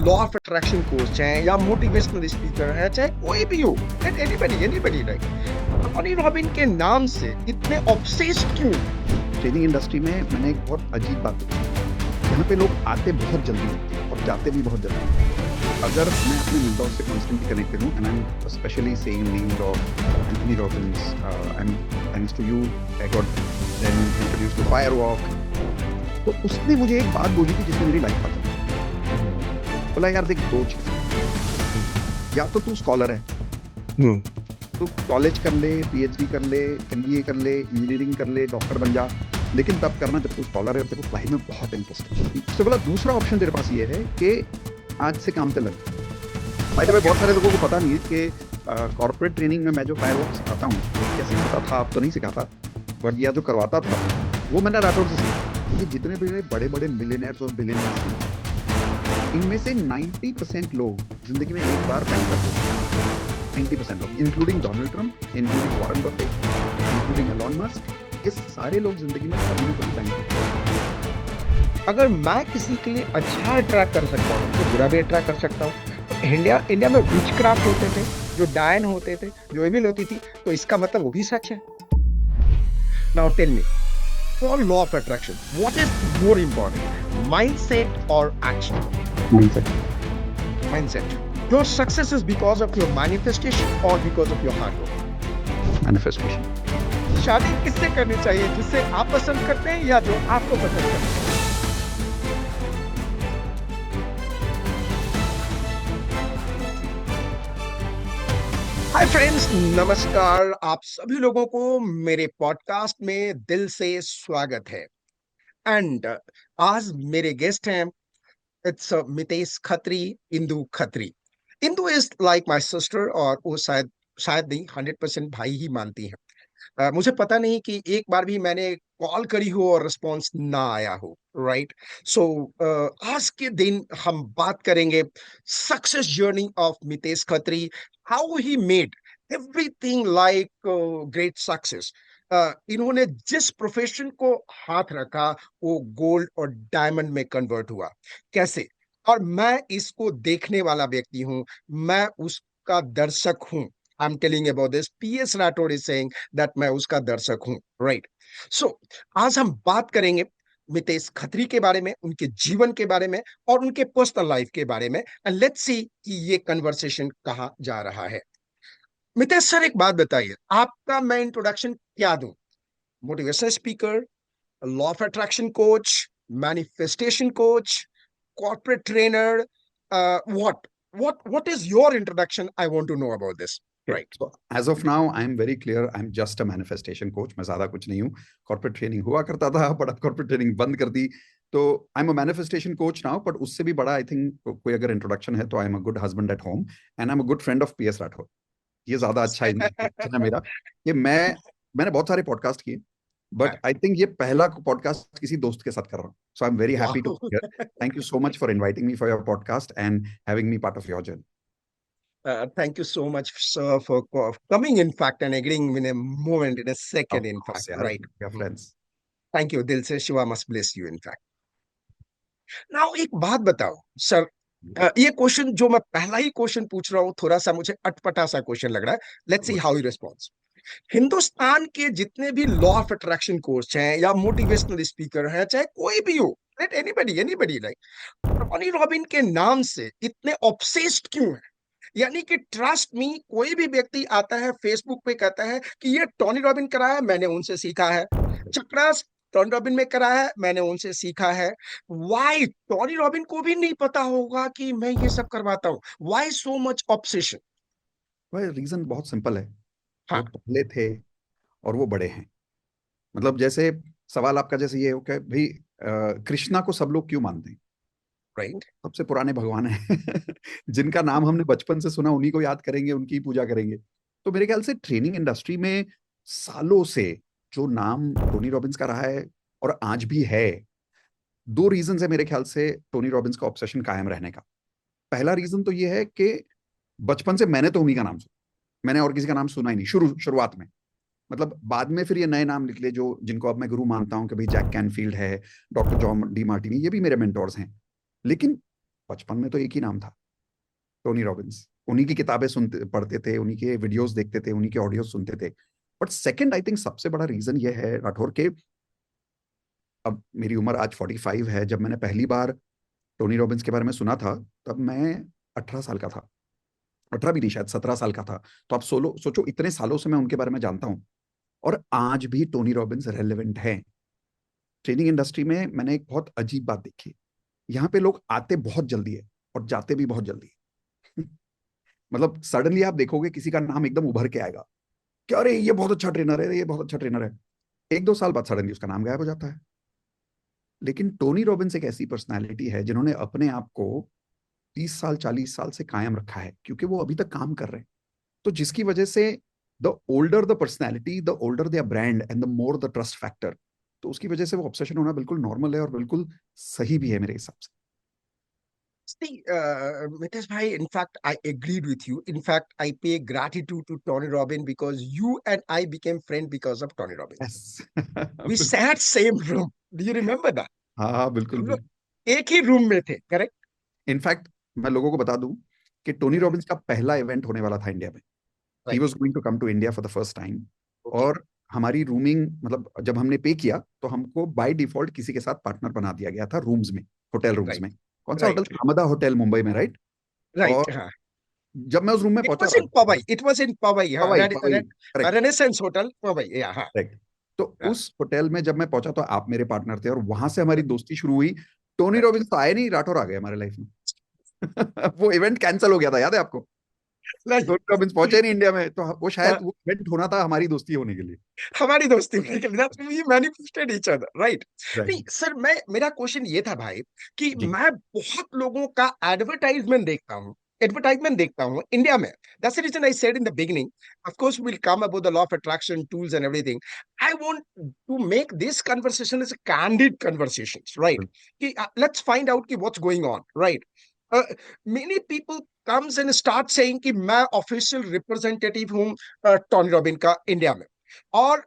Law of attraction coach हैं या motivational speaker है, चाहे कोई भी हो, एनीबॉडी राइट, टोनी रॉबिन के नाम से इतने ऑब्सेस्ड क्यों? ट्रेनिंग इंडस्ट्री में मैंने एक बहुत अजीब बात देखी, यहाँ पे लोग आते बहुत जल्दी हैं और जाते भी बहुत जल्दी हैं। अगर मैं अपने मेंटोर से कॉन्स्टेंटली कनेक्टेड हूँ, and I am specially saying names of Anthony Robbins, and thanks to you I got then introduced to fire walk. तो उसने मुझे एक बात बोली थी जिसने मेरी लाइफ बदल। बोला यार देख, दो चीज, या तो तू स्कॉलर है, तू कॉलेज कर ले, पीएचडी कर ले, एमबीए कर ले, इंजीनियरिंग कर ले, डॉक्टर बन जा, लेकिन तब करना जब तू स्कॉलर है और तेरे को पढ़ाई में बहुत इंटरेस्ट है। उससे बोला दूसरा ऑप्शन तेरे पास ये है कि आज से काम पे लग। भाई बहुत सारे लोगों को पता नहीं है कि कॉर्पोरेट ट्रेनिंग में मैं जो फायरवॉक सिखाता हूँ, क्या सिखाता था आप तो नहीं सिखाता, बट या जो करवाता था वो मैंने राठौर से सीखा। ये जितने भी बड़े बड़े मिलियनेयर्स और बिलियनेयर्स हैं, इनमें से 90% लोग जिंदगी में एक बार बैंक करते हैं। 90% लोग, including Donald Trump, including Warren Buffett, including Elon Musk, ये सारे लोग जिंदगी में कभी ना कभी बैंक करते हैं। अगर मैं किसी के लिए अच्छा अट्रैक्ट कर सकता हूँ तो बुरा भी अट्रैक्ट कर सकता हूँ। इंडिया में विच क्राफ्ट होते थे, जो डायन होते थे, जो एविल होती थी, तो इसका मतलब वो भी सच है। Now tell me, for law of attraction what is more important, mindset और action? Mindset. Your success is because of your manifestation or because of your hard work? Manifestation. शादी किससे करनी चाहिए, जिससे आप पसंद करते हैं या जो आपको पसंद करते हैं? हाय फ्रेंड्स, नमस्कार। आप सभी लोगों को मेरे पॉडकास्ट में दिल से स्वागत है। एंड आज मेरे गेस्ट हैं, it's Mitesh Khatri, Indu Khatri. Indu is like my sister, और वो शायद शायद नहीं, 100% भाई ही मानती हैं। मुझे पता नहीं कि एक बार भी मैंने कॉल करी हो और रिस्पॉन्स ना आया हो, राइट? सो आज के दिन हम बात करेंगे success journey of Mitesh Khatri, how he made everything like great success. इन्होंने जिस प्रोफेशन को हाथ रखा वो गोल्ड और डायमंड में कन्वर्ट हुआ, कैसे? और मैं इसको देखने वाला व्यक्ति हूं, मैं उसका दर्शक हूं। आई am telling about this, PS Rathore is saying that मैं उसका दर्शक हूं, राइट? सो आज हम बात करेंगे मितेश खत्री के बारे में, उनके जीवन के बारे में और उनके पर्सनल लाइफ के बारे में, एंड लेट्स सी कि ये कन्वर्सेशन कहां जा रहा है। मितेश सर, एक बात बताइए, आपका मैं इंट्रोडक्शन क्या दूं? Motivational speaker, law of attraction coach, manifestation coach, corporate trainer, what is your introduction? I want to know about this. Right. So as of now, I'm very clear. I'm just a manifestation coach. मैं ज्यादा कुछ नहीं हूँ। Corporate training हुआ करता था, but अब corporate training बंद कर दी। तो I am a manifestation coach now, but उससे भी बड़ा आई थिंक कोई अगर इंट्रोडक्शन है तो I am a good husband at home and I am a good friend of PS Rathore. ये ज्यादा अच्छा इंट्रोडक्शन है मेरा। कि मैंने बहुत सारे पॉडकास्ट किए, बट आई थिंक ये पहला पॉडकास्ट किसी दोस्त के साथ कर रहा हूँ। So I am very happy to be here. Thank you so much for inviting me for your podcast and having me part of your journey. Thank you so much, sir, for coming, in fact, and agreeing in a moment, in a second, Of in fact, course, यार, right? we are friends. Thank you, दिल से। Shiva must bless you, in fact. Now, एक बात बताओ, sir. ये question जो मैं पहला ही क्वेश्चन पूछ रहा हूँ, थोड़ा सा मुझे अटपटा सा क्वेश्चन लग रहा है। Let's see how he response. Hindustan के जितने भी लॉ ऑफ अट्रैक्शन कोच हैं या मोटिवेशनल स्पीकर हैं, चाहे कोई भी हो, एनीबॉडी लाइक, टोनी रॉबिन के नाम से इतने ऑब्सेस्ड क्यों है? यानी कि ट्रस्ट मी, कोई भी व्यक्ति आता है फेसबुक पे कहता है कि ये टोनी रॉबिन करा है, मैंने उनसे सीखा है। चक्रास टोनी रॉबिन में करा है, मैंने उनसे सीखा है। वाई टोनी रॉबिन को भी नहीं पता होगा कि मैं ये सब करवाता हूं? Why so much obsession? वह रीजन बहुत सिंपल है। वो हाँ, पहले थे और वो बड़े हैं। मतलब जैसे सवाल आपका जैसे ये हो कि भाई कृष्णा को सब लोग क्यों मानते हैं? राइट। सबसे पुराने भगवान हैं जिनका नाम हमने बचपन से सुना, उन्हीं को याद करेंगे, उनकी पूजा करेंगे। तो मेरे ख्याल से ट्रेनिंग इंडस्ट्री में सालों से जो नाम टोनी रॉबिन्स का रहा है और आज भी है, दो रीजन है मेरे ख्याल से टोनी रॉबिन्स का ऑब्सेशन कायम रहने का। पहला रीजन तो ये है कि बचपन से मैंने तो उन्हीं का नाम सुना, मैंने और किसी का नाम सुना ही नहीं शुरुआत में। मतलब बाद में फिर ये नए नाम निकले जो जिनको अब मैं गुरु मानता हूं कि भाई जैक कैनफील्ड है, डॉक्टर जॉन डी मार्टिनी, ये भी मेरे मेंटोर्स हैं। लेकिन बचपन में तो एक ही नाम था, टोनी रॉबिन्स। उन्हीं की किताबें सुनते पढ़ते थे, उन्हीं के वीडियोस देखते थे, उन्हीं के ऑडियो सुनते थे। बट सेकंड आई थिंक सबसे बड़ा रीजन ये है राठौर के, अब मेरी उम्र आज 45 है, जब मैंने पहली बार टोनी रॉबिन्स के बारे में सुना था तब मैं 18 साल का था। 18 भी नहीं, शायद 17 साल का था। तो आप सोलो सोचो, इतने सालों से मैं उनके बारे में जानता हूँ और आज भी टोनी रॉबिन्स रेलेवेंट है। ट्रेनिंग इंडस्ट्री में मैंने एक बहुत अजीब बात देखी। यहाँ पे लोग आते बहुत जल्दी है और जाते भी बहुत जल्दी है। मतलब सडनली आप देखोगे किसी का नाम एकदम उभर के आएगा कि अरे ये बहुत अच्छा ट्रेनर है, ये बहुत अच्छा ट्रेनर है। एक दो साल बाद सडनली उसका नाम गायब हो जाता है। लेकिन टोनी रॉबिन्स एक ऐसी पर्सनालिटी है जिन्होंने अपने आप को 30 साल 40 साल से कायम रखा है, क्योंकि वो अभी तक काम कर रहे हैं। तो जिसकी वजह से the older the personality, the older the brand and the more the trust factor, तो उसकी वजह से वो ऑब्सेशन होना बिल्कुल नॉर्मल है और बिल्कुल सही भी है मेरे हिसाब से। See, Mitesh bhai, in fact, I agreed with you. In fact, I pay gratitude to Tony Robbins because you and I became friends because of Tony Robbins. Yes. We बिल्कुल। sat same room. Do you remember that? हाँ हाँ, बिल्कुल हम लोग बिल्कुल। एक ही room में थे, करेक्ट? इनफैक्ट मैं लोगों को बता दूं कि टोनी रॉबिन्स का पहला इवेंट होने वाला था इंडिया में। He right, was going to come to India for the first time. Okay, और हमारी रूमिंग, मतलब जब हमने पे किया तो हमको बाय डिफॉल्ट किसी के साथ पार्टनर बना दिया गया था रूम्स में, होटल रूम्स राइट, में। कौन सा होटल राइट, था? हमदा होटल मुंबई में, राइट। राइट, और हाँ। जब मैं उस रूम में It पहुंचा, was in Powai. It was in Powai, हाँ. Powai Powai, correct. Renaissance Hotel, Powai, yeah, हाँ, करेक्ट। तो हाँ, उस होटल में जब मैं पहुंचा तो आप मेरे पार्टनर थे और वहां से हमारी दोस्ती शुरू हुई। Tony right. रॉबिन्स तो आए नहीं, राठौर आ गए हमारे लाइफ में। वो इवेंट कैंसिल हो गया था, याद है आपको? नहीं, टोनी रॉबिन्स पहुंचे नहीं इंडिया में, तो वो शायद हाँ, वो इवेंट होना था हमारी दोस्ती होने के लिए। हमारी दोस्ती में लेकिन that we manifested each other, right? नहीं राइट। सर, मैं मेरा क्वेश्चन ये था भाई कि जी। मैं बहुत लोगों का एडवर्टाइजमेंट देखता हूँ इंडिया में. That's the reason I said in the beginning. Of course, we'll come about the law of attraction tools and everything. I want to make this conversation as a candid conversations, right? कि, let's find out कि what's going on, right? Uh, Many people comes and start saying कि मैं official representative हूँ Tony robin का India में. और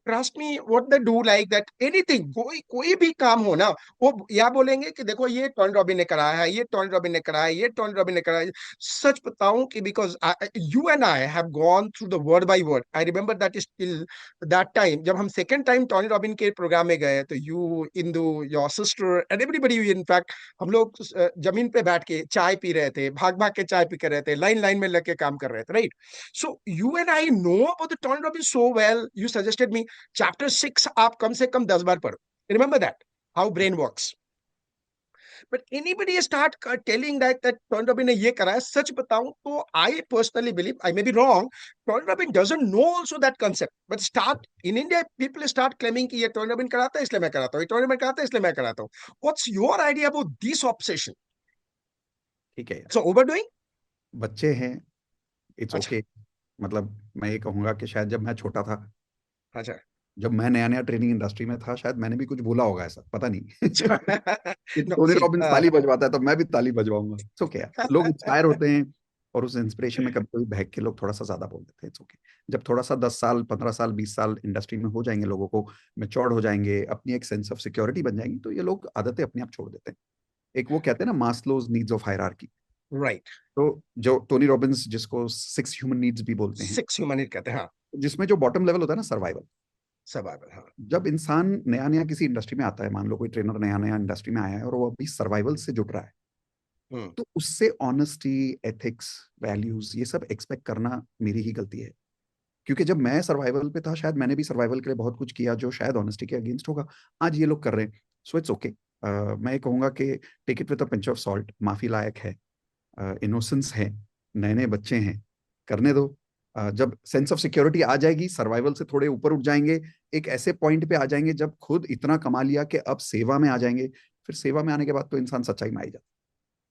trust me what they do like that anything, कोई कोई भी काम हो ना, वो या बोलेंगे कि देखो ये टॉनी रॉबिन ने कराया है, ये टॉनी रॉबिन ने कराया है, ये टॉनी रॉबिन ने कराया है. सच बताऊं कि because you and I have gone through the word by word. I remember that still that time जब हम सेकेंड टाइम टॉनी रॉबिन के प्रोग्राम में गए, तो you, Indu, your sister and everybody, in fact हम लोग जमीन पे बैठ के चाय पी रहे थे, भाग भाग के चाय पी कर रहे थे, लाइन लाइन में लग के काम कर रहे थे, right? So you and I know about the Tony Robin so well. You suggested me chapter 6 आप कम से कम 10 बार पढ़ो. Remember that, how brain works. But anybody start telling that Tony Robin ने ये करा है. सच बताऊं तो I personally believe, I may be wrong, Tony Robin doesn't know also that concept. But start in India people start claiming कि ये Tony robin कराता है इसलिए मैं कराता हूँ, ये टॉनी रॉबिन कराता है इसलिए मैं कराता हूँ. What's your idea about this obsession? ठीक है यार, सो ओवरडूइंग. बच्चे हैं, इट्स अच्छा, ओके। मतलब मैं ये कहूंगा कि शायद जब मैं छोटा था, अच्छा. जब मैं नया नया ट्रेनिंग इंडस्ट्री में था, शायद मैंने भी कुछ बोला होगा ऐसा, पता नहीं। कि No, टोनी see, रॉबिन्स ताली बजवाता है तो मैं भी ताली बजवाऊंगा। इट्स ओके यार, लोग इंस्पायर होते हैं और उस इंस्पिरेशन में कभी कभी बहक के लोग थोड़ा सा ज्यादा बोल देते हैं। It's okay. जब थोड़ा सा 10 साल 15 साल 20 साल इंडस्ट्री में हो जाएंगे, लोगों को मेच्योर हो जाएंगे, अपनी एक सेंस ऑफ सिक्योरिटी बन जाएंगी, तो ये लोग आदतें अपने आप छोड़ देते हैं। एक वो कहते हैं ना, Maslow's needs of hierarchy. Right. तो जो टोनी रॉबिन्स, जिसको 6 ह्यूमन नीड्स भी बोलते हैं, 6 ह्यूमन कहते हैं, हाँ. जिसमें जो बॉटम लेवल होता है ना, सर्वाइवल। सर्वाइवल, हाँ. जब इंसान नया नया किसी इंडस्ट्री में आता है, मान लो कोई ट्रेनर नया नया इंडस्ट्री में आया है और वो अभी सर्वाइवल से जुड़ रहा है, हम्म. तो उससे ऑनेस्टी, एथिक्स, वैल्यूज, ये सब एक्सपेक्ट करना मेरी ही गलती है। क्योंकि जब मैं सर्वाइवल पे था, शायद मैंने भी सर्वाइवल के लिए बहुत कुछ किया जो शायद ऑनेस्टी के अगेंस्ट होगा। आज ये लोग कर रहे हैं, सो इट्स ओके। मैं ये कहूंगा कि take it with a pinch of salt, माफी लायक है, इनोसेंस है, नए नए बच्चे हैं, करने दो। जब सेंस ऑफ सिक्योरिटी आ जाएगी, सर्वाइवल से थोड़े ऊपर उठ जाएंगे, एक ऐसे पॉइंट पे आ जाएंगे जब खुद इतना कमा लिया कि अब सेवा में आ जाएंगे, फिर सेवा में आने के बाद तो इंसान सच्चाई में आ ही जाता,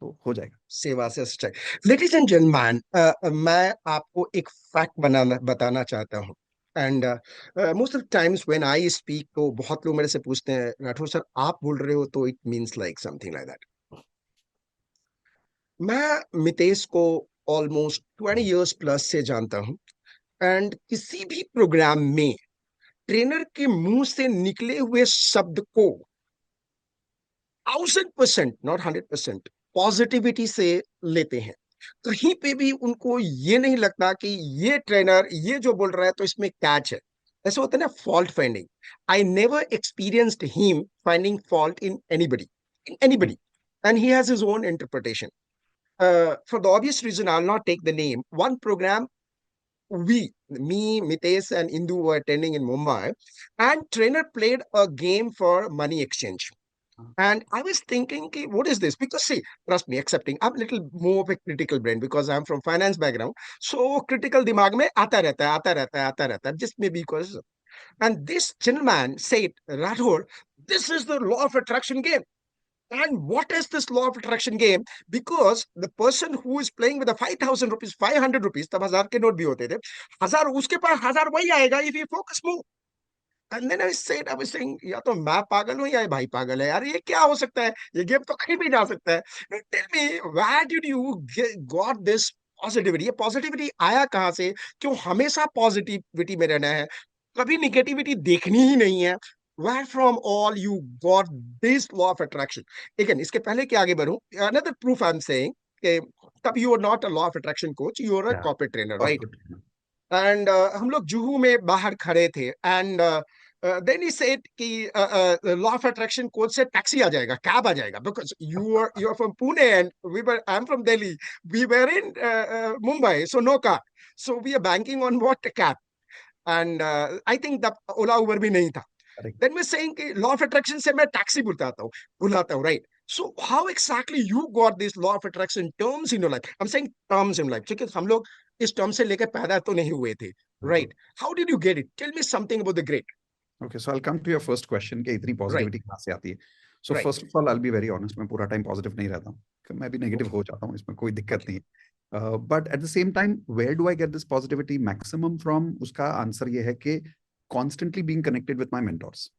तो हो जाएगा। सेवा से सच्चाई. लेडीज एंड जेंटलमैन, मैं आपको एक फैक्ट बनाना बताना चाहता हूँ. And most of times when I speak, तो बहुत लोग मेरे से पूछते हैं, राठौर सर आप बोल रहे हो तो it means like something like that. मैं मितेश को ऑलमोस्ट 20 इयर्स प्लस से जानता हूँ. एंड किसी भी प्रोग्राम में ट्रेनर के मुंह से निकले हुए शब्द को 1000%, नॉट 100%, पॉजिटिविटी से लेते हैं। कहीं पे भी उनको ये नहीं लगता कि ये ट्रेनर ये जो बोल रहा है तो इसमें कैच है। ऐसा होता है ना, fault finding. I never experienced him finding fault in anybody, and he has his own interpretation. For the obvious reason, I'll not take the name. One program, me, Mitesh, and Indu were attending in Mumbai, and trainer played a game for money exchange. And I was thinking, "Ki, what is this?" Because see, trust me, accepting, I'm a little more of a critical brain because I'm from finance background. So critical dimag mein aata rehta hai, aata rehta hai, aata rehta hai. Just maybe because. And this gentleman said, Rathore, this is the law of attraction game. And what is this law of attraction game? Because the person who is playing with the 5,000 rupees, 500 rupees, तब हजार के note भी होते थे, हजार उसके पास हजार वही आएगा if you focus more. And then I was saying, या तो मैं पागल हूँ या ये भाई पागल है यार, ये क्या हो सकता है, ये गेम तो कहीं भी जा सकता है. Tell me, where did you got this positivity? ये पॉजिटिविटी आया कहाँ से? क्यों हमेशा पॉजिटिविटी में रहना है, कभी निगेटिविटी देखनी ही नहीं है? Where from all you got this law of attraction? Again, इसके पहले कि आगे बढ़ूं, another proof I'm saying कि तब you are not a law of attraction coach, you are a Yeah, corporate trainer, right? corporate. And हम लोग जुहू में बाहर खड़े थे, एंड देन ही सेड कि लॉ ऑफ अट्रैक्शन कोच से टैक्सी आ जाएगा, कैब आ जाएगा, because you are from Pune and we were I am from Delhi, we were in Mumbai, so no car, so we are banking on what cab. And I think the Ola Uber भी नहीं था. Correct. Then मैं saying कि law of attraction से मैं taxi बुलाता हूँ, right? So how exactly you got this law of attraction terms in your life? I am saying terms in life, ठीक है, हम लोग इस टर्म से लेकर पैदा तो नहीं हुए थे, बिल्कुल. Right? How did you get it? Tell me something about the great. Okay, so I'll come to your first question कि इतनी राइट, पॉजिटिविटी कहाँ से आती है. So right. first of all, I'll be very honest, मैं पूरा time positive नहीं रहता हूँ, मैं भी नेगेटिव ओके, हो जाता हूँ, इसमें कोई दिक्कत ओके. नहीं है. But at the same time, where do I get this positivity maximum from? उसका आंसर ये है कि constantly being connected with my mentors.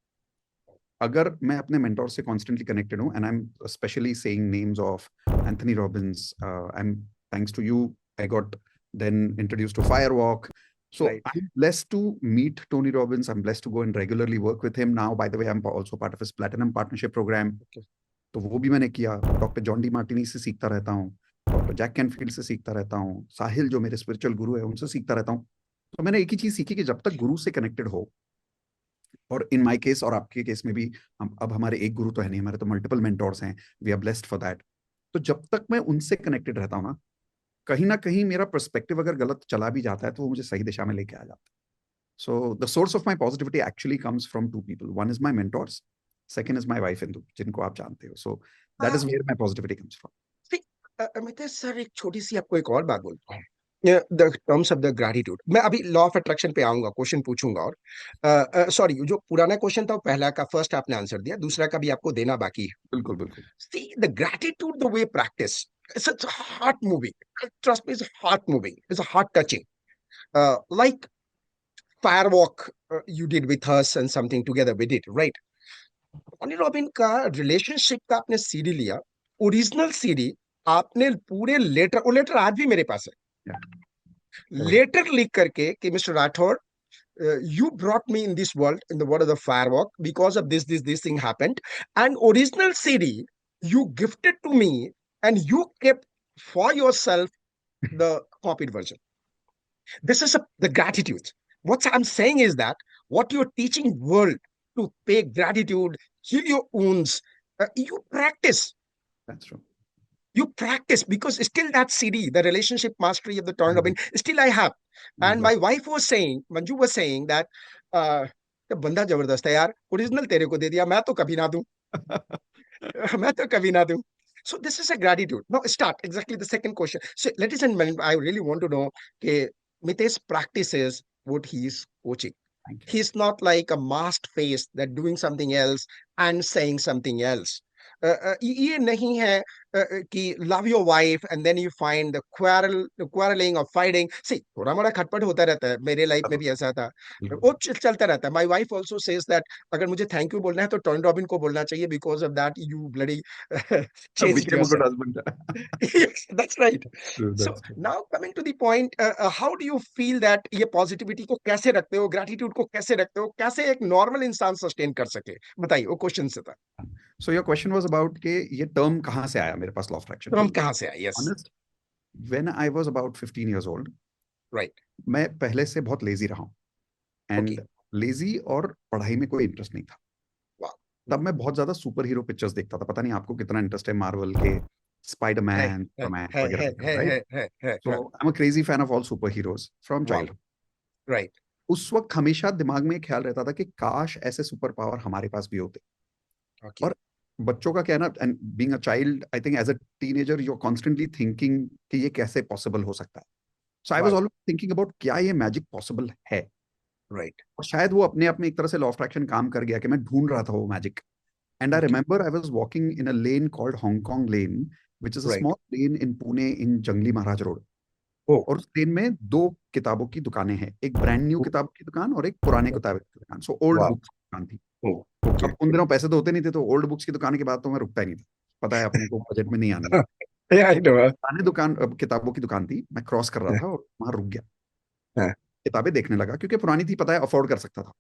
अगर मैं अपने मेंटोर से कॉन्स्टेंटली कनेक्टेड हूँ, and I am specially saying names of Anthony Robbins, I am, thanks to you, I got then introduced to Firewalk. So Right. I'm blessed to meet Tony Robbins. I'm blessed to go and regularly work with him. Now, by the way, I'm also part of his Platinum Partnership Program. Okay. तो वो भी मैंने किया. Doctor John D Martini से सीखता रहता हूँ, doctor Jack Canfield से सीखता रहता हूँ, साहिल जो मेरे स्पिरिचुअल गुरु है उनसे सीखता रहता हूँ. तो मैंने एक ही चीज सीखी कि जब तक गुरु से कनेक्टेड हो, और इन माय केस और आपके केस में भी, हम अब हमारे एक गुरु तो है नहीं, हमारे तो मल्टीपल मेंटोर्स हैं, we are blessed for that. तो जब तक मैं उनसे कनेक्टेड रहता हूँ कहीं ना कहीं मेरा पर्सपेक्टिव अगर गलत चला भी जाता है तो वो मुझे सही दिशा में लेके आ जाता है. So the source of my positivity actually comes from two people. One is my mentors, second is my wife Indu, जिनको आप जानते हो. So that is where my positivity comes from. See, Amit sir, एक छोटी सी आपको एक और बात बोलता हूँ. The terms of the gratitude, मैं अभी लॉ ऑफ अट्रैक्शन पे आऊंगा, क्वेश्चन पूछूंगा. और सॉरी, जो पुराना क्वेश्चन था वो पहला का फर्स्ट आपने आंसर दिया, दूसरा का भी आपको देना बाकी है. बिल्कुल बिल्कुल. See, the gratitude, the way practice, it's heart moving. Trust me, it's heart moving. It's heart touching. Like firewalk you did with us and something together we did, right? Tony robin का relationship का आपने CD लिया, original CD, आपने पूरे letter, वो letter आज भी मेरे पास है, Yeah, correct. लेटर लिख करके कि mister Rathore, you brought me in this world, in the world of the firewalk, because of this thing happened, and original CD you gifted to me, and you kept for yourself the copied version. This is the gratitude. What I'm saying is that what you're teaching world to pay gratitude, heal your wounds, you practice. That's true. You practice because still that CD, the relationship mastery of the Tony Robbins, still I have. And my wife was saying, Manju was saying that "ये बंदा जबरदस्त है यार, original तेरे को दे दिया, मैं तो कभी ना दूं, मैं तो कभी ना दूं." So this is a gratitude. Now start exactly the second question. So ladies and gentlemen, I really want to know कि Mitesh practices what he is coaching. Thank you. He's not like a masked face that doing something else and saying something else. ये नहीं है कि love your wife and then you find the quarreling or fighting. See, थोड़ा मोड़ा खटपट होता रहता है, मेरे लाइफ में भी ऐसा था, वो चलता रहता है. My wife also says that अगर मुझे थैंक यू बोलना है तो टॉनी रॉबिन को बोलना चाहिए, because of that you bloody changed Became a good yourself. husband. Yes, that's right. True, So that's true. now coming to the point, how do you feel that ये positivity को कैसे रखते हो, gratitude को कैसे रखते हो, कैसे एक नॉर्मल इंसान सस्टेन कर सके, बताइए, वो क्वेश्चन से था. So your question was about कि ये टर्म कहाँ से आया. मेरे पास लॉ ऑफ अट्रैक्शन। तो हम टू कहाँ से आए? Yes. Honest, when I was about 15 years old, right. मैं पहले से बहुत लेजी रहा हूँ, ओके। एंड लेजी और पढ़ाई में कोई इंटरेस्ट नहीं था। वाह। तब मैं बहुत ज्यादा सुपर हीरो पिक्चर्स देखता था। पता नहीं आपको कितना इंटरेस्ट है मार्वल के, है स्पाइडरमैन, है सुपरमैन है वगैरह है वगैरह, है राइट? सो है। I am a crazy fan of all super heroes from वाह। चाइल्डहुड। राइट। उस वक्त हमेशा दिमाग में ख्याल रहता था कि काश ऐसे सुपर पावर हमारे पास भी होते। ओके। और बच्चों का क्या है ना, and being a child, I think as a teenager you are constantly thinking कि ये कैसे पॉसिबल हो सकता है। So I was right. Always thinking about क्या ये मैजिक पॉसिबल है। राइट। और शायद वो अपने आप में एक तरह से लॉ ऑफ अट्रैक्शन काम कर गया कि मैं ढूंढ रहा था वो magic. And I okay. Remember I was walking in a lane called Hong Kong lane, which is a right. Small lane in Pune in Jangli Maharaj road. ओ। और उस लेन में दो किताबों की दुकानें हैं, एक ब्रांड न्यू किताब की दुकान और एक पुराने किताब की दुकान, सो ओल्ड वाह। बुक्स की दुकान थी। ओ। ओके। अब उन दिनों पैसे तो होते नहीं थे, तो ओल्ड बुक्स की दुकान के बाद तो मैं रुकता ही नहीं था। पता है अपने को बजट में नहीं आनी है। I know. पुराने दुकान, किताबों की दुकान थी, मैं क्रॉस कर रहा था और वहां रुक गया। किताबें देखने लगा क्योंकि पुरानी थी, पता है अफोर्ड कर सकता था।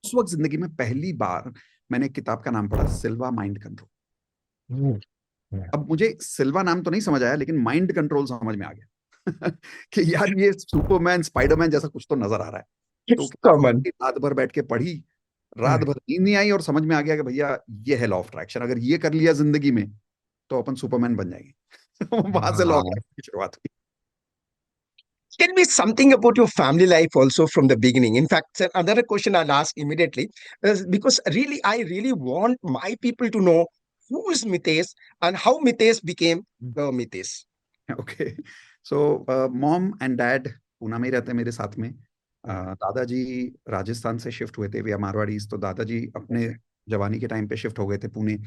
उस वक्त जिंदगी में पहली बार मैंने एक किताब का नाम पढ़ा, सिल्वा माइंड कंट्रोल। अब मुझे सिल्वा नाम तो नहीं समझ आया, लेकिन माइंड कंट्रोल समझ में आ गया कि यार ये सुपरमैन स्पाइडरमैन जैसा कुछ तो नजर आ रहा है। तो इट्स किताब कॉमन। रात भर बैठ के पढ़ी, रात भर नींद नहीं आई, और समझ में आ गया कि भैया ये है लॉ ऑफ अट्रैक्शन, अगर ये कर लिया जिंदगी में तो अपन सुपरमैन बन जाएंगे। वहां से लॉ ऑफ अट्रैक्शन की शुरुआत हुई। Tell me something about your family life also from the beginning. In fact, sir, another question I'll ask immediately is because really, I really want my people to know who is Mitesh and how Mitesh became the Mitesh. Okay, so mom and dad Poona में ही रहते हैं मेरे साथ में। दादाजी राजस्थान से shift हुए थे, वे मारवाड़ीज, तो दादाजी अपने Okay. जवानी के टाइम पे शिफ्ट हो गए थे पुणे।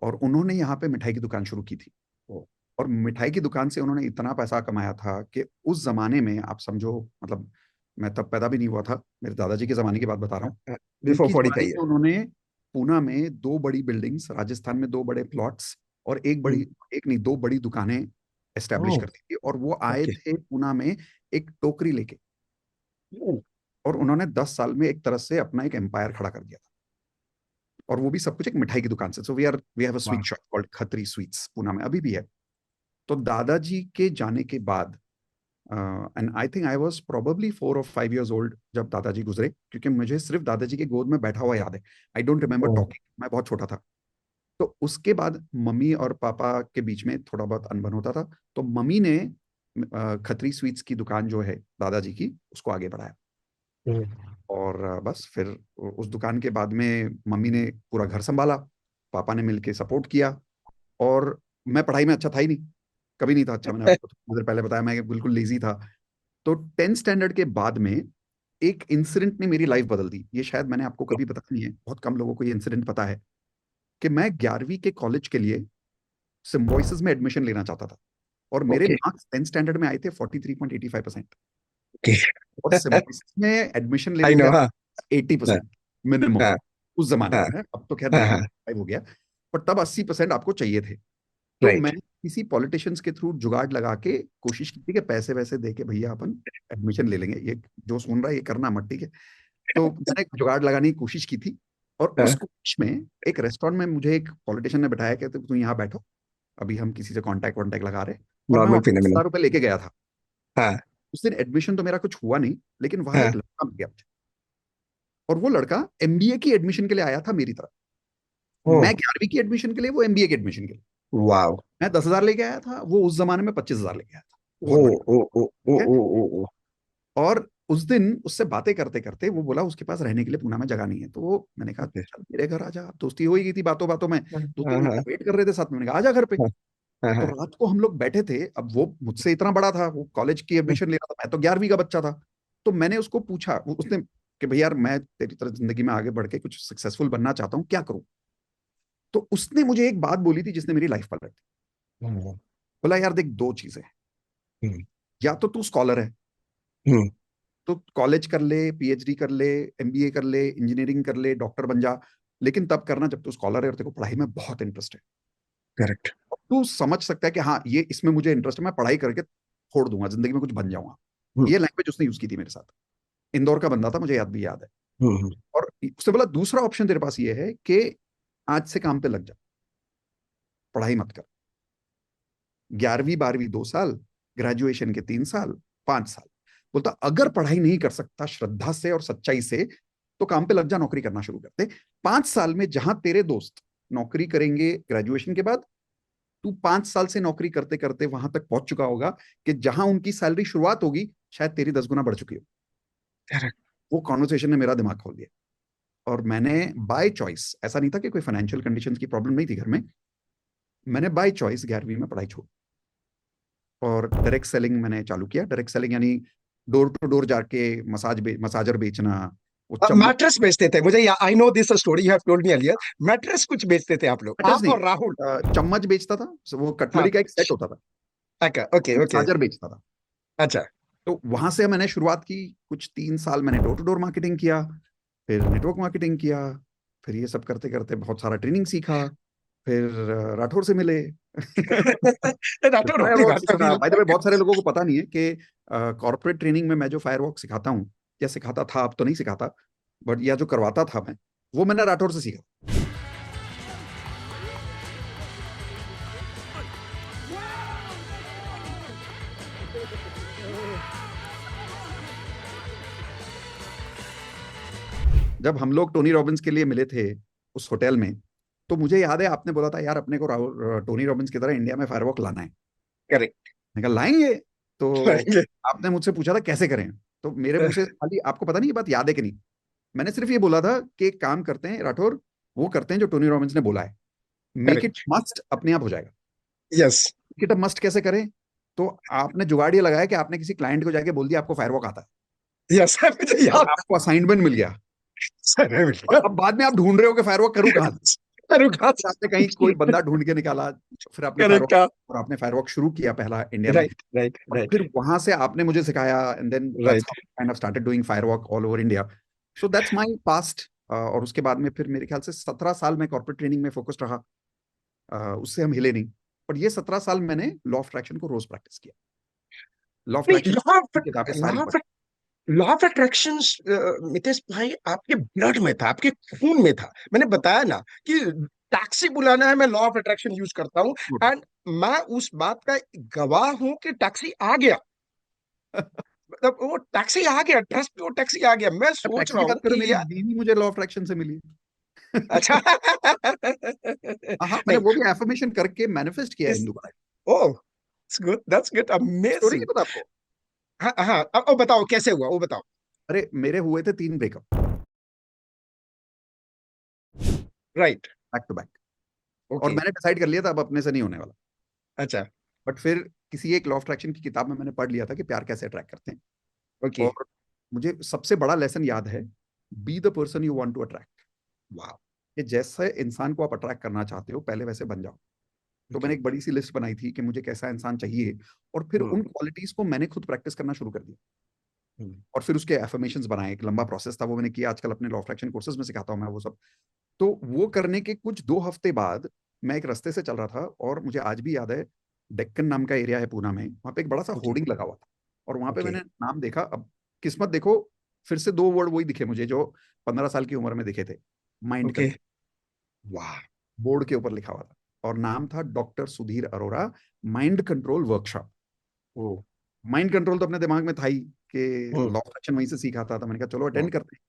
और उन्होंने यहाँ पे मिठाई की दुकान शुरू की थी। Oh. और मिठाई की दुकान से उन्होंने इतना पैसा कमाया था कि उस जमाने में आप समझो, मतलब मैं तब पैदा भी नहीं हुआ था, मेरे दादाजी के जमाने की बात बता रहा हूँ। Before उनकी 45 जवानी years. में उन्होंने पूना में दो बड़ी बिल्डिंग्स, राजस्थान में दो बड़े प्लॉट्स और एक बड़ी, Mm. एक नहीं दो बड़ी दुकानें एस्टेब्लिश Oh, कर दी थी। और वो आए okay. थे पूना में एक टोकरी लेके, Oh. और उन्होंने 10 साल में एक तरह से अपना एक एम्पायर खड़ा कर दिया था। और वो भी सब कुछ एक मिठाई की दुकान से। So we have a Wow. Sweet shop called Khatri sweets, Poona में अभी भी है। तो दादाजी के जाने के बाद, and I think I was probably 4 और 5 years ओल्ड जब दादाजी गुजरे, क्योंकि मुझे सिर्फ दादाजी के गोद में बैठा हुआ याद है। I don't remember Oh. Talking, मैं बहुत छोटा था। तो उसके बाद मम्मी और पापा के बीच में थोड़ा बहुत अनबन होता था। तो मम्मी ने खत्री स्वीट्स की दुकान जो है दादाजी की, उसको आगे बढ़ाया। Mm. और बस फिर उस दुकान के बाद में मम्मी ने पूरा घर संभाला, पापा ने मिलके सपोर्ट किया। और मैं पढ़ाई में अच्छा था ही नहीं, कभी नहीं था अच्छा। मैंने आपको थोड़ी देर पहले बताया मैं बिल्कुल लेजी था। तो 10th स्टैंडर्ड के बाद में एक इंसिडेंट ने मेरी लाइफ बदल दी। ये शायद मैंने आपको कभी बताया नहीं है, बहुत कम लोगों को ये इंसिडेंट पता है, कि मैं 11वीं के कॉलेज के लिए सिम्बोइसिस में एडमिशन लेना चाहता था। और मेरे Okay. मार्क्स 10th स्टैंडर्ड में आए थे 43.85%। Okay. और सिम्बोइसिस में एडमिशन I लेने के know, लिए huh? 80% मिनिमम, हाँ, उस जमाने हाँ, में है, अब तो खैर हाँ, हाँ. 90 हो गया। पर तब 80% आपको चाहिए थे। तो Right. मैंने किसी पॉलिटिशियंस के थ्रू जुगाड़ लगा के कोशिश की थी कि पैसे वैसे दे के भैया अपन एडमिशन ले लेंगे, ये जो सुन रहा है ये करना मत, ठीक है। तो मैंने जुगाड़ लगाने की कोशिश की थी। और उस हाँ, कोशिश में एक रेस्टोरेंट में मुझे एक पॉलिटिशियन ने बैठाया कि तुम यहाँ बैठो, अभी हम किसी से कांटेक्ट वांटेक्ट लगा रहे हैं। और मैं नॉर्मल वहां पे फिनोमिना. 10,000 रुपए लेके गया था। हाँ, उस दिन एडमिशन तो मेरा कुछ हुआ नहीं, लेकिन वहां हाँ. एक लड़का मिल गया मुझे। और वो लड़का एमबीए की एडमिशन के लिए आया था मेरी तरफ। ओह, मैं 11वीं की एडमिशन के लिए, वो एमबीए की एडमिशन के लिए। वाव. मैं 10,000 लेके आया था, वो उस जमाने में 25,000 लेके आया था, ओ, बहुत बड़ी, ओ, ओ, ओ, ठीक है। ओ, ओ, ओ. और उस दिन उससे बातें करते करते वो बोला उसके पास रहने के लिए पुणे में जगह नहीं है। तो वो, मैंने कहा ओके. चल मेरे घर आ जा, दोस्ती हो ही गई थी बातों बातों में। हाँ, 2-3 हाँ, घंटा वेट कर रहे थे साथ में, मैंने कहा आ जा घर पे। हाँ, हाँ, तो हाँ, रात को हम लोग बैठे थे। अब वो मुझसे इतना बड़ा था, वो कॉलेज की हाँ, एडमिशन ले रहा था, मैं तो 11वीं का बच्चा था। तो मैंने उसको पूछा, उसने, कि भैया यार मैं तेरी तरह जिंदगी में आगे बढ़ के कुछ सक्सेसफुल बनना चाहता हूँ, क्या करूँ। तो उसने मुझे एक बात बोली थी जिसने मेरी लाइफ पलट दी। हम्म, बोला यार देख, दो चीजें हैं, हम्म, या तो तू स्कॉलर है, हम्म. तो कॉलेज कर ले, पीएचडी कर ले, एमबीए कर ले, इंजीनियरिंग कर ले, डॉक्टर बन जा। लेकिन तब करना जब तू स्कॉलर है और तेरे को पढ़ाई में बहुत इंटरेस्ट है। करेक्ट. तू समझ सकता है कि हाँ ये इसमें मुझे इंटरेस्ट है, मैं पढ़ाई करके फोड़ दूंगा, जिंदगी में कुछ बन जाऊंगा। हम्म, ये लैंग्वेज उसने यूज की थी मेरे साथ। इंदौर का बंदा था, मुझे याद भी याद है। हम्म, और उसने बोला दूसरा ऑप्शन तेरे पास ये है कि आज से काम पे लग जा, पढ़ाई मत कर। 11वीं 12वीं 2 साल, ग्रेजुएशन के 3 साल, 5 साल। बोलता अगर पढ़ाई नहीं कर सकता श्रद्धा से और सच्चाई से, तो काम पे लग जा, नौकरी करना शुरू करते। 5 साल में जहां तेरे दोस्त नौकरी करेंगे ग्रेजुएशन के बाद, तू 5 साल से नौकरी करते करते वहां तक पहुंच चुका होगा कि जहां उनकी सैलरी शुरुआत होगी शायद तेरी 10 गुना बढ़ चुकी हो। करेक्ट। वो कॉन्वर्सेशन ने मेरा दिमाग खोल दिया। और मैंने बाय चॉइस, ऐसा नहीं था कि कोई फाइनेंशियल कंडीशंस की प्रॉब्लम नहीं थी घर में, मैंने बाय चॉइस 11वीं में पढ़ाई छोड़ और डायरेक्ट सेलिंग मैंने चालू किया। डायरेक्ट सेलिंग यानी डोर टू डोर जाके मसाजर बेचना, वो चम्मच। मैट्रेस बेचते थे, मुझे I know this story, you have told me earlier. Mattress कुछ बेचते थे आप लोग, मैटर्स आप नहीं, और राहुल? चम्मच बेचता था, वो हाँ। कटलरी का एक सेट होता था, ओके ओके ओके। मसाजर बेचता था। अच्छा। तो वहां से मैंने शुरुआत की। कुछ 3 साल मैंने डोर टू डोर मार्केटिंग किया, फिर नेटवर्क मार्केटिंग किया, फिर ये सब करते करते बहुत सारा ट्रेनिंग सीखा, फिर राठौर से मिले। राठौर अपनी फायरवॉक भाषा सीखना, भी। बाय द वे बहुत सारे लोगों को पता नहीं है कि कॉर्पोरेट ट्रेनिंग में मैं जो फायरवॉक सिखाता हूँ, या सिखाता था, अब तो नहीं सिखाता, बट या जो करवाता था मैं, वो मैंने राठौर से सीखा। जब हम लोग टोनी रॉबिन्स के लिए मिले थे उस होटल में, तो मुझे याद है आपने बोला था यार अपने को टोनी रॉबिन्स की तरह इंडिया में फायरवॉक लाना है। करेक्ट। मैं कहा लाएंगे। तो आपने मुझसे पूछा था कैसे करें, तो मेरे मुंह से खाली, आपको पता नहीं ये बात याद है कि नहीं, मैंने सिर्फ ये बोला था कि एक काम करते हैं राठौर, वो करते हैं जो टोनी रॉबिन्स ने बोला है, मेक इट करेक्ट। मस्ट, अपने आप हो जाएगा। यस। मेक इट मस्ट कैसे करें? तो आपने जुगाड़ ये लगाया कि आपने किसी क्लाइंट को जाके बोल दिया आपको फायरवॉक आता है, यस मुझे और याद। आपको असाइनमेंट मिल गया। सर और अब बाद में आप ढूंढ रहे हो कि फायरवॉक करूं कहां से। फिर आपने कहीं कोई बंदा ढूंढ के निकाला, फिर आपने करेक्ट। फायरवॉक, और आपने फायरवॉक शुरू किया पहला इंडिया में। राइट राइट और राइट फिर वहां से आपने मुझे सिखाया, and then that's right. How kind of started doing firewalk all over India. So that's my past. और उसके बाद में फिर मेरे ख्याल से 17 साल में कॉर्पोरेट ट्रेनिंग में फोकस्ड रहा। उससे हम हिले नहीं। पर ये 17 साल मैंने लॉ ऑफ अट्रैक्शन को रोज प्रैक्टिस किया। लॉ ऑफ नहीं, अट्रैक्शन की किताबें सारी पढ़ी। लॉ ऑफ अट्रैक्शन मितेश भाई आपके ब्लड में था, आपके खून में था। मैंने बताया ना कि टैक्सी बुलाना है, मैं लॉ ऑफ अट्रैक्शन यूज करता हूँ। एंड मैं उस बात का गवाह हूं कि टैक्सी आ गया। मतलब वो टैक्सी आ गया, ट्रस्ट, वो टैक्सी आ गया। मैं सोच टैक्सी रहा की हूँ बात करें, कि मेरी यार। बीवी मुझे लॉ ऑफ अट्रैक्शन से मिली। अच्छा। हाँ हाँ, मैंने नहीं। वो भी एफर्मेशन करके मैनिफेस्ट किया है इस हिंदू का। ओ दैट्स गुड, स्टोरी नहीं अमेजिंग। पता आपको? हाँ हाँ, अब बताओ कैसे हुआ, वो बताओ। अरे मेरे हुए थे 3 breakup, right. Back to back. और ओके। मैंने डिसाइड कर लिया था अब अपने से नहीं होने वाला। अच्छा। बट फिर किसी एक लॉ ऑफ अट्रैक्शन की किताब में मैंने पढ़ लिया था कि प्यार कैसे अट्रैक्ट करते हैं। ओके। और मुझे सबसे बड़ा लेसन याद है, be the person you want to attract. वाह। कि जैसे इंसान को आप अट्रैक्ट करना चाहते हो पहले वैसे बन जाओ। तो मैंने ओके। एक बड़ी सी लिस्ट बनाई थी कि मुझे कैसा इंसान चाहिए, और फिर हम्म। उन क्वालिटीज को मैंने खुद प्रैक्टिस करना शुरू कर दिया। हम्म। और फिर उसके एफर्मेशंस बनाए, एक लंबा प्रोसेस था, वो मैंने किया। आजकल अपने लॉ ऑफ अट्रैक्शन कोर्सेज में सिखाता हूँ मैं वो सब। तो वो करने के कुछ 2 हफ्ते बाद मैं एक रास्ते से चल रहा था, और मुझे आज भी याद है, डेक्कन नाम का एरिया है पूना में, वहां पे एक बड़ा सा ओके होर्डिंग लगा हुआ था। और वहां पे ओके मैंने नाम देखा। अब किस्मत देखो, फिर से 2 वर्ड वही दिखे मुझे जो 15 साल की उम्र में दिखे थे, माइंड ओके। कंट्रोल। वाह। बोर्ड के ऊपर लिखा हुआ था, और नाम था doctor Sudhir Arora, mind control workshop. Oh. Mind control तो अपने दिमाग में था ही, कि हम्म। लॉ ऑफ एक्शन वहीं से सीखा था, तो मैंने कहा चलो हम्म। अटेंड करते हैं।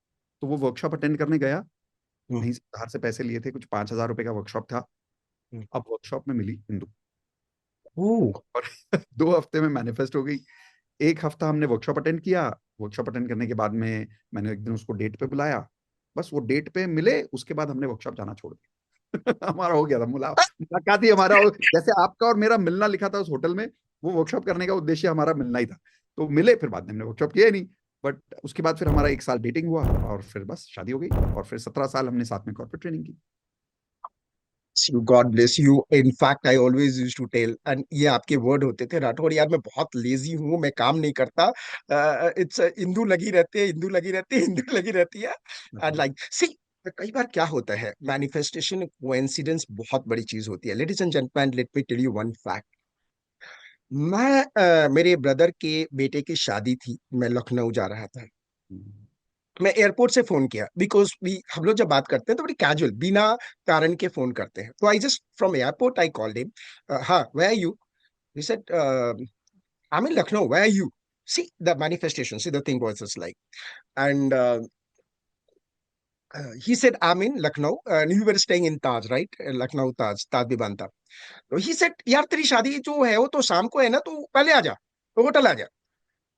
तो वो वर्कशॉप अटेंड करने गया। हम्म। कहीं से बाहर से पैसे लिए थे, कुछ 5,000 रुपए का वर्कशॉप था। हम्म। अब वर्कशॉप में मिली हिंदू, ओ। और 2 हफ्ते में मैनिफेस्ट हो गई। एक हफ्ता हमने वर्कशॉप अटेंड किया। वर्कशॉप अटेंड करने के बाद में मैंने एक दिन उसको डेट पे बुलाया। बस वो डेट पे मिले, उसके बाद हमने वर्कशॉप जाना छोड़ दिया। हमारा हो गया था मुलाकात ही हमारा, जैसे आपका और मेरा मिलना लिखा था उस होटल में, वो वर्कशॉप करने का उद्देश्य हमारा मिलना ही था। तो मिले, फिर बाद में हमने वर्कशॉप किया ही नहीं। बट उसके बाद फिर हमारा 1 साल डेटिंग हुआ, और फिर बस शादी हो गई, और फिर 17 साल हमने साथ में कॉर्पोरेट ट्रेनिंग की। You, god bless you. In fact I always use to tell, and ये आपके वर्ड होते थे, राठौड़ यार मैं बहुत लेजी हूँ, मैं काम नहीं करता। इट्स इंदू लगी रहती है, इंदू लगी रहती है, इंदू लगी रहती है। एंड लाइक सी, कई बार क्या होता है, मैनिफेस्टेशन कोइंसिडेंस बहुत बड़ी चीज होती है। Ladies and gentleman, let me tell you one fact. मैं मेरे ब्रदर के बेटे की शादी थी, मैं लखनऊ जा रहा था। मैं एयरपोर्ट से फोन किया, बिकॉज वी हम लोग जब बात करते हैं तो बड़ी कैजुअल, बिना कारण के फोन करते हैं। तो I just from airport I called him. हाँ, where are you? He said, I'm in Lucknow. Where are you? See the manifestation. See the thing was just like, and he said, I'm in Lucknow, and you were staying in Taj, right? Lucknow Taj, Taj भी बनता. So he said, यार तेरी शादी जो है वो तो शाम को है ना, तो पहले आ जा, तो होटल आ जा.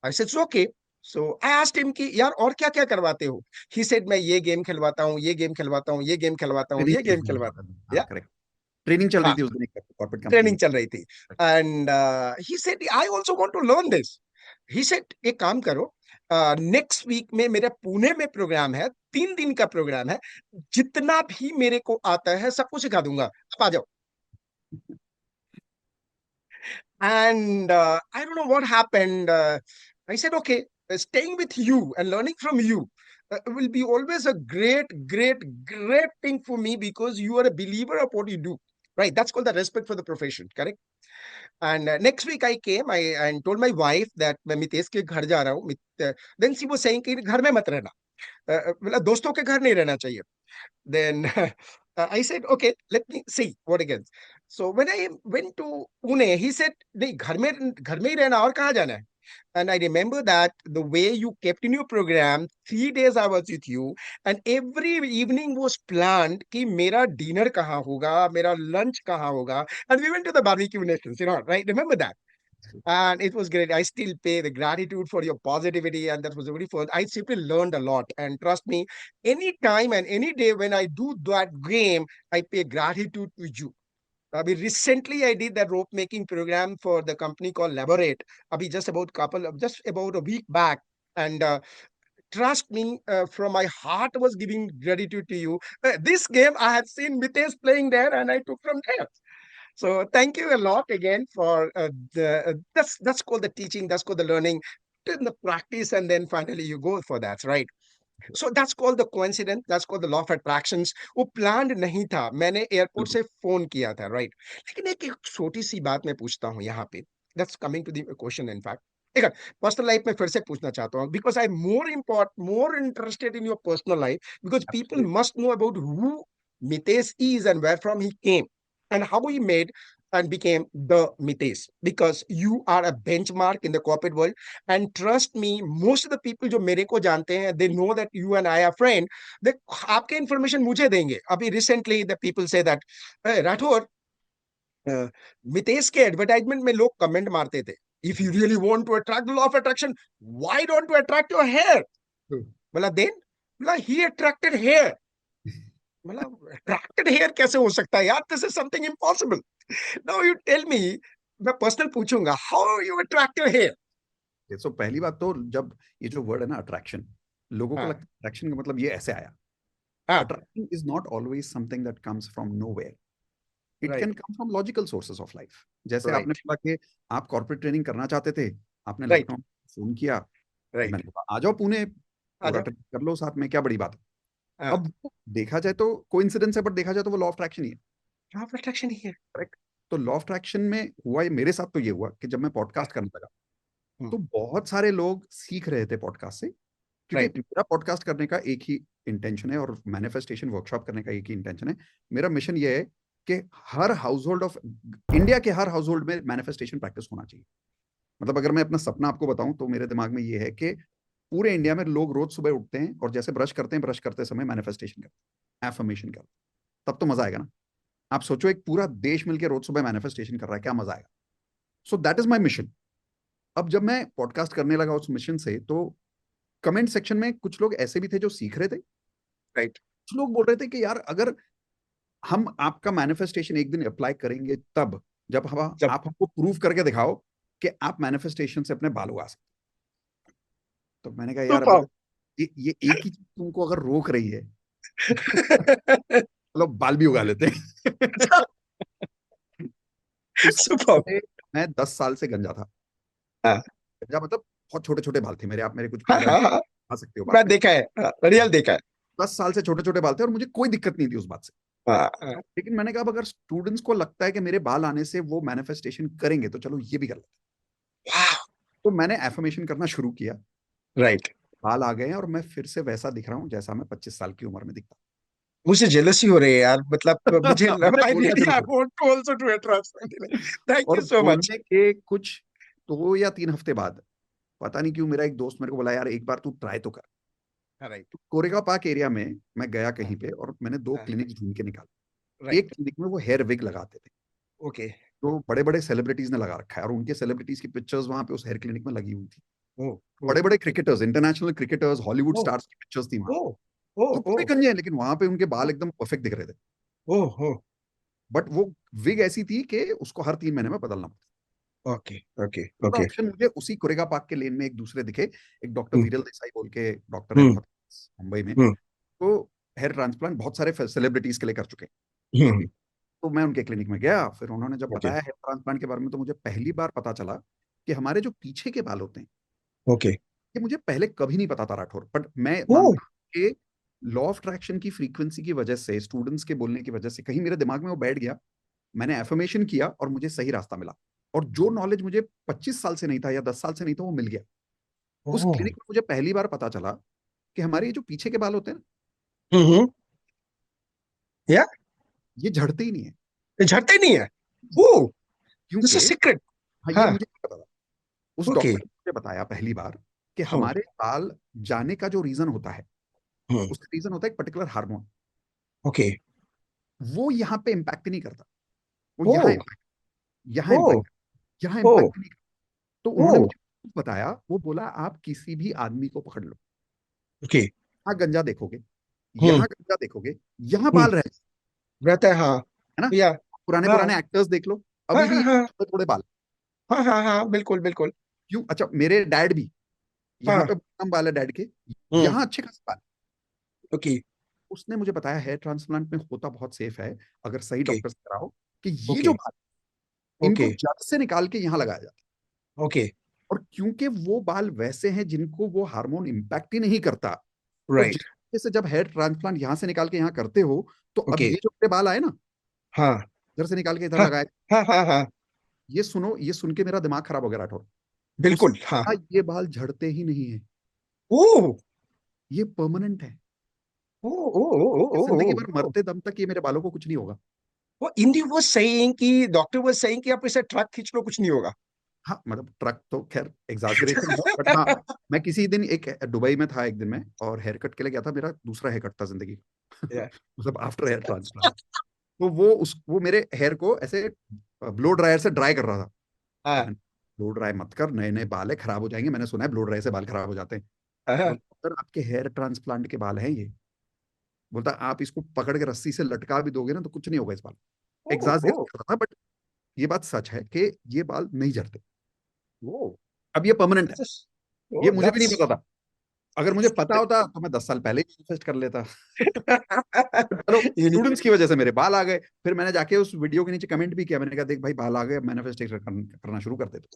I said, so okay. So I asked him कि यार और क्या क्या करवाते हो? He said, मैं ये गेम खिलवाता हूँ, ये गेम खिलवाता हूँ, ये गेम खिलवाता हूँ, ट्रेनिंग ये गेम खिलवाता हूँ. हाँ या करेक्ट, ट्रेनिंग चल रही हाँ, थी उस दिन एक कॉर्पोरेट कंपनी ट्रेनिंग में। चल रही थी. And he said I also want to learn this. He said एक काम करो, नेक्स्ट वीक में मेरे पुणे में प्रोग्राम है, 3 दिन का प्रोग्राम है, जितना भी मेरे को आता है सबको सिखा दूंगा, आप आ जाओ. And I don't know what happened. I said, okay, staying with you and learning from you will be always a great, great, great thing for me because you are a believer of what you do. Right? That's called the respect for the profession, correct? And next week I came, I and told my wife that मैं मितेश के घर जा रहा हूँ. Then she was saying कि घर में मत रहना. मतलब दोस्तों के घर नहीं रहना चाहिए. Then I said, okay, let me see what again. So when I went to Pune, he said, नहीं घर में ही रहना और कहाँ जाना है? And I remember that the way you kept in your program, 3 days I was with you, and every evening was planned कि मेरा dinner कहाँ होगा, मेरा lunch कहाँ होगा, and we went to the barbecue nations, right? Remember that? And it was great. I still pay the gratitude for your positivity, and that was very fun. I simply learned a lot, and trust me, any time and any day when I do that game, I pay gratitude to you. Recently I did that rope making program for the company called Laborate. Just about a week back, and trust me, from my heart was giving gratitude to you. This game I had seen Mitesh playing there, and I took from there. So thank you a lot again for the that's called the teaching, that's called the learning, then the practice, and then finally you go for that, right? So that's called the coincidence, that's called the law of attractions. वो planned नहीं था, मैंने airport बिल्कुल। से phone किया था, right? लेकिन एक छोटी सी बात मैं पूछता हूँ यहाँ पे, that's coming to the question in fact. देखा, पर्सनल लाइफ में फिर से पूछना चाहता हूँ because I more interested in your personal life because people absolutely. Must know about who Mitesh is and where from he came and how he made and became the Mitesh, because you are a benchmark in the corporate world. And trust me, most of the people जो मेरे को जानते हैं, they know that you and I are friend. they आपके information मुझे देंगे. अभी recently the people say that, Rathore, Mitesh के एडवर्टाइजमेंट में लोग कमेंट मारते थे, if you really want to attract the law of attraction, why don't you attract your hair. मतलब देन, मतलब ही अट्रैक्टेड हेयर. मतलब अट्रैक्टेड हेयर कैसे हो सकता है यार, this is something impossible. Now you tell me, मैं पर्सनल पूछूंगा, how you attracted hair. So पहली बात तो, जब ये जो वर्ड है ना अट्रैक्शन, लोगों को हाँ, लगता है अट्रैक्शन का मतलब ये ऐसे आया। हाँ, attraction is not always something that comes from nowhere, it can write, come from logical sources of life. जैसे आपने राइट, बोला कि आप कॉर्पोरेट ट्रेनिंग करना चाहते थे, आपने राइट, लखनऊ फोन किया, तो राइट. मैंने कहा आ जाओ पुणे, आ पूरा जाओ. ट्रेनिंग कर लो साथ में, क्या बड़ी बात है। हाँ, अब देखा जाए तो कोइंसिडेंस है, बट देखा जाए तो वो लॉ ऑफ अट्रैक्शन ही है। लॉ ऑफ अट्रैक्शन ही है. करेक्ट। तो लॉ ऑफ अट्रैक्शन में हुआ, ये मेरे साथ तो ये हुआ कि जब मैं पॉडकास्ट करने लगा, तो बहुत सारे लोग सीख रहे थे पॉडकास्ट से, क्योंकि राइट. मेरा पॉडकास्ट करने का एक ही इंटेंशन है और मैनिफेस्टेशन वर्कशॉप करने का एक ही इंटेंशन है। मेरा मिशन ये है कि हर हाउस होल्ड ऑफ इंडिया के हर हाउस होल्ड में मैनिफेस्टेशन प्रैक्टिस होना चाहिए। मतलब अगर मैं अपना सपना आपको बताऊं तो मेरे दिमाग में ये है कि पूरे इंडिया में लोग रोज सुबह उठते हैं और जैसे ब्रश करते हैं, ब्रश करते समय मैनिफेस्टेशन करते हैं, एफर्मेशन करते हैं, तब तो मजा आएगा ना। आप सोचो एक पूरा देश मिलकर रोज सुबह मैनिफेस्टेशन कर रहा है, क्या मजा आएगा। सो दैट इज माई मिशन। अब जब मैं पॉडकास्ट करने लगा उस मिशन से, तो कमेंट सेक्शन में कुछ लोग ऐसे भी थे जो सीख रहे थे, राइट. कुछ लोग बोल रहे थे कि यार अगर हम आपका मैनिफेस्टेशन एक दिन अप्लाई करेंगे, तब जब हम जब आप हमको प्रूव करके दिखाओ कि आप मैनिफेस्टेशन से अपने बाल उगा सकते। तो मैंने कहा यार अब सुपर. अगर ये एक ही चीज तुमको अगर रोक रही है, चलो बाल भी उगा लेते हैं। उससे सुपर. पहले मैं 10 साल से गंजा था। हाँ, गंजा मतलब बहुत छोटे छोटे बाल थे मेरे, आप मेरे कुछ हाँ, पैर हाँ, हाँ, आ सकते हो बाद मैं में। देखा है, रियल देखा है. 10 साल से छोटे छोटे बाल थे और मुझे कोई दिक्कत नहीं थी उस बात से। हाँ, हाँ, लेकिन मैंने कहा अब अगर स्टूडेंट्स को लगता है कि मेरे बाल आने से वो मैनिफेस्टेशन करेंगे, तो चलो ये भी कर लेते हैं। तो मैंने एफर्मेशन करना शुरू किया, राइट. बाल आ गए हैं और मैं फिर से वैसा दिख रहा हूँ जैसा मैं 25 साल की उम्र में दिखता। मुझे जेलसी हो रही है यार, मतलब मुझे मैंने आई बोलना रियली शुरू आई कर want to also do it. Thank और यू सो मच। बोलने के कुछ 2 या 3 हफ्ते बाद पता नहीं क्यों मेरा एक दोस्त मेरे को बोला, यार एक बार तू ट्राई तो कर। राइट। तो कोरेगा पार्क एरिया में मैं गया हाँ कहीं पे और मैंने 2 क्लिनिक्स ढूंढ के निकाले। एक राइट। क्लिनिक में वो हेयर विग लगाते थे, ओके। तो बड़े बड़े सेलिब्रिटीज ने लगा रखा है और उनके सेलिब्रिटीज की पिक्चर्स वहां पे उस हेयर क्लिनिक में लगी हुई थी। ओ ओ बड़े बड़े क्रिकेटर्स, इंटरनेशनल क्रिकेटर्स, हॉलीवुड ओ स्टार्स की पिक्चर्स थी वहां। ओ ओ तो ओ पूरे गंजे हैं, लेकिन वहां पे उनके बाल एकदम परफेक्ट दिख रहे थे। ओ ओ। बट वो विग ऐसी थी कि उसको हर 3 महीने में बदलना पड़ता। ओके ओके दूसरा ओके। ऑप्शन मुझे उसी कोरेगा पार्क के लेन में एक दूसरे दिखे। एक डॉक्टर हम्म वीरल देसाई बोल के डॉक्टर है, हम्म बहुत मुंबई में। हम्म तो हेयर ट्रांसप्लांट बहुत सारे सेलिब्रिटीज के लिए कर चुके हैं। हम्म। तो मैं उनके क्लिनिक में गया, फिर उन्होंने जब ओके बताया हेयर ट्रांसप्लांट के बारे में, तो मुझे पहली बार पता चला कि हमारे जो पीछे के बाल होते हैं, ओके। ये मुझे पहले कभी नहीं पता था राठौर, बट मैं ओ मानता हूं कि लॉ ऑफ अट्रैक्शन की फ्रीक्वेंसी की वजह से, स्टूडेंट्स के बोलने की वजह से कहीं मेरे दिमाग में वो बैठ गया। मैंने एफर्मेशन किया और मुझे सही रास्ता मिला। और जो नॉलेज मुझे 25 साल से नहीं था या 10 साल से नहीं था, वो मिल गया। उस ओ। क्लिनिक में मुझे पहली बार पता चला कि हमारे ये जो पीछे के बाल होते हैं ना, हम्म। या ये झड़ते ही नहीं है। ये झड़ते नहीं है। ओ, दिस क्योंकि इज सीक्रेट। हाँ, ये हाँ। मुझे नहीं पता था। उस ओके। डॉक्टर ने मुझे बताया पहली बार कि हम्म हमारे बाल जाने का जो रीजन होता है, हम्म। उसका रीजन होता है एक पर्टिकुलर हार्मोन। ओके। वो यहाँ पे इम्पैक्ट नहीं करता। वो ओ यहाँ ओ इम्पैक्ट यहाँ ओ इम्पैक्ट नहीं करता। तो ओ। उन्होंने मुझे बताया, वो बोला आप किसी भी आदमी को पकड़ लो, ओके। यहाँ गंजा देखोगे, हम्म यहाँ गंजा देखोगे, यहाँ हम्म। बाल रहे, रहता है, हाँ। है ना। या। पुराने हाँ पुराने एक्टर्स देख लो, हाँ अभी भी हाँ हाँ थोड़े थोड़े बाल। हाँ हाँ हाँ, बिल्कुल बिल्कुल। क्यों? अच्छा, मेरे डैड भी, यहाँ हाँ। पे कम बाल है डैड के, हम्म। यहाँ अच्छे खासे बाल। ओके उसने मुझे बताया हेयर ट्रांसप्लांट में होता बहुत सेफ है, अगर सही ओके डॉक्टर से कराओ, कि ये ओके जो बाल, इनको ओके जड़ से निकाल के यहाँ लगाया जाता है। ओके। और क्योंकि वो बाल वैसे हैं जिनको वो हार्मोन इम्पैक्ट ही नहीं करता, तो जिस राइट। तरीके से जब हेयर ट्रांसप्लांट यहाँ से निकाल के यहाँ करते हो, तो अब ओके। ये जो मेरे बाल आए ना, हाँ इधर से निकाल के इधर हाँ लगाए, हाँ हाँ हाँ। ये सुनो, ये सुन के मेरा दिमाग खराब हो गया राठौर। बिल्कुल, हाँ। उसका ये बाल झड़ते ही नहीं है, ओ ये परमानेंट है। ओ ओ ओ ये ओ जिंदगी ओ भर ओ। मरते दम तक ये मेरे बालों को कुछ नहीं होगा। वो इंदी वो सेइंग कि डॉक्टर वो सेइंग कि आप इसे ट्रक खींच लो, कुछ नहीं होगा। हाँ, मतलब ट्रक तो खैर एग्जाजरेशन है, बट हाँ, मैं किसी दिन एक दुबई में था एक दिन में, और हेयर कट के लिए गया था, मेरा दूसरा हेयर कट था जिंदगी का। या। मतलब आफ्टर हेयर ट्रांसप्लांट। तो वो मेरे हेयर को ऐसे ब्लो ड्रायर से ड्राई कर रहा था। हाँ मैंने, ब्लो ड्राई मत कर, नए नए बाल है, खराब हो जाएंगे, मैंने सुना है ब्लो ड्राई से बाल खराब हो जाते हैं। हाँ। बोलता सर, आपके हेयर ट्रांसप्लांट के बाल हैं ये। बोलता आप इसको पकड़ के रस्सी से लटका भी दोगे ना तो कुछ नहीं होगा इस बाल। ओ ओ एग्जाजरेट कर रहा था, बट ये बात सच है कि ये बाल नहीं झड़ते। ओ। अब ये परमानेंट है। That's ये oh, मुझे भी नहीं that's पता था। अगर मुझे पता होता तो मैं 10 साल पहले ही मैनिफेस्ट कर लेता। चलो, uni- स्टूडेंट्स की वजह से मेरे बाल आ गए। फिर मैंने जाके उस वीडियो के नीचे कमेंट भी किया, मैंने कहा देख भाई बाल आ गए, अब मैनिफेस्टेशन करना शुरू कर दे तू।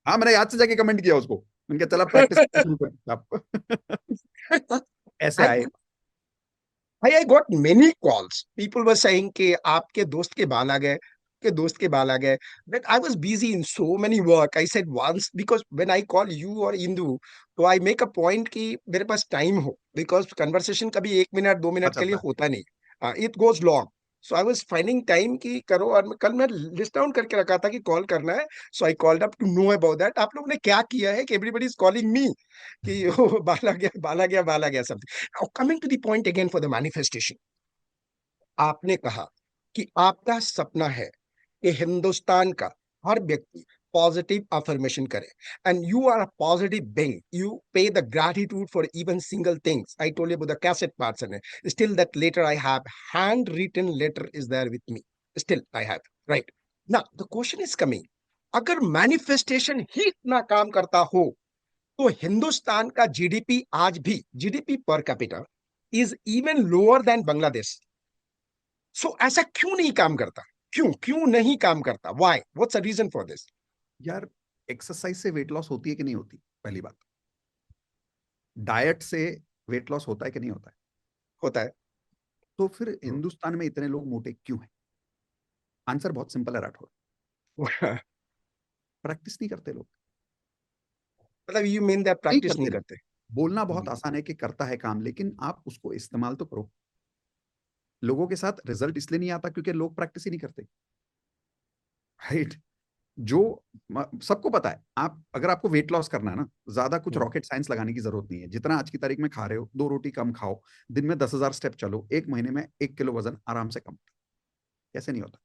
हाँ, मैंने याद से जाके कमेंट किया उसको, मैंने कहा चला प्रैक्टिस शुरू कर आप। ऐसे I आए। I got many calls. People were saying कि आपके दोस्त के बाल आ गए, के दोस्त के बाल आ गए. But I was busy in so many work. I said once because when I call you or Indu, तो I make a point कि मेरे पास टाइम हो, because conversation कभी 1 मिनट 2 मिनट पता के लिए चलता है। होता नहीं. It goes long. So I was finding time कि करो, और कल मैं लिस्ट डाउन करके रखा था कि कॉल करना है. So I called up to know about that. आप लोगों ने क्या किया है कि everybody is calling me कि ओ बाल आ गया बाल आ गया बाल आ गया सब. Now, coming to the point again for the manifestation, आपने कहा कि आपका सपना है कि हिंदुस्तान का हर व्यक्ति पॉजिटिव अफर्मेशन करे, and you are a positive being, you pay the gratitude for even single things. I told you about the cassette parts and still that letter I have hand written letter is there with me, still I have. Right now the question is coming, अगर manifestation ही इतना काम करता हो, तो हिंदुस्तान का GDP आज भी, GDP per capita is even lower than Bangladesh. So ऐसा क्यों नहीं काम करता? क्यों क्यों नहीं काम करता? Why? What's the reason for this? यार, एक्सरसाइज से वेट लॉस होती है कि नहीं होती, पहली बात। डाइट से वेट लॉस होता है कि नहीं होता है। होता है. तो फिर हिंदुस्तान में इतने लोग मोटे क्यों हैं? आंसर बहुत सिंपल है राठौर, मतलब प्रैक्टिस नहीं करते लोग। यू मीन दैट नहीं प्रैक्टिस नहीं करते लोग। करते? बोलना बहुत आसान है कि करता है काम, लेकिन आप उसको इस्तेमाल तो करो। लोगों के साथ रिजल्ट इसलिए नहीं आता क्योंकि लोग प्रैक्टिस ही नहीं करते, राइट? जो सबको पता है, आप अगर आपको वेट लॉस करना है ना, ज्यादा कुछ हम्म, रॉकेट साइंस लगाने की जरूरत नहीं है। जितना आज की तारीख में खा रहे हो, 2 रोटी कम खाओ, दिन में 10,000 स्टेप चलो, 1 महीने में 1 किलो वजन आराम से कम। कैसे नहीं होता,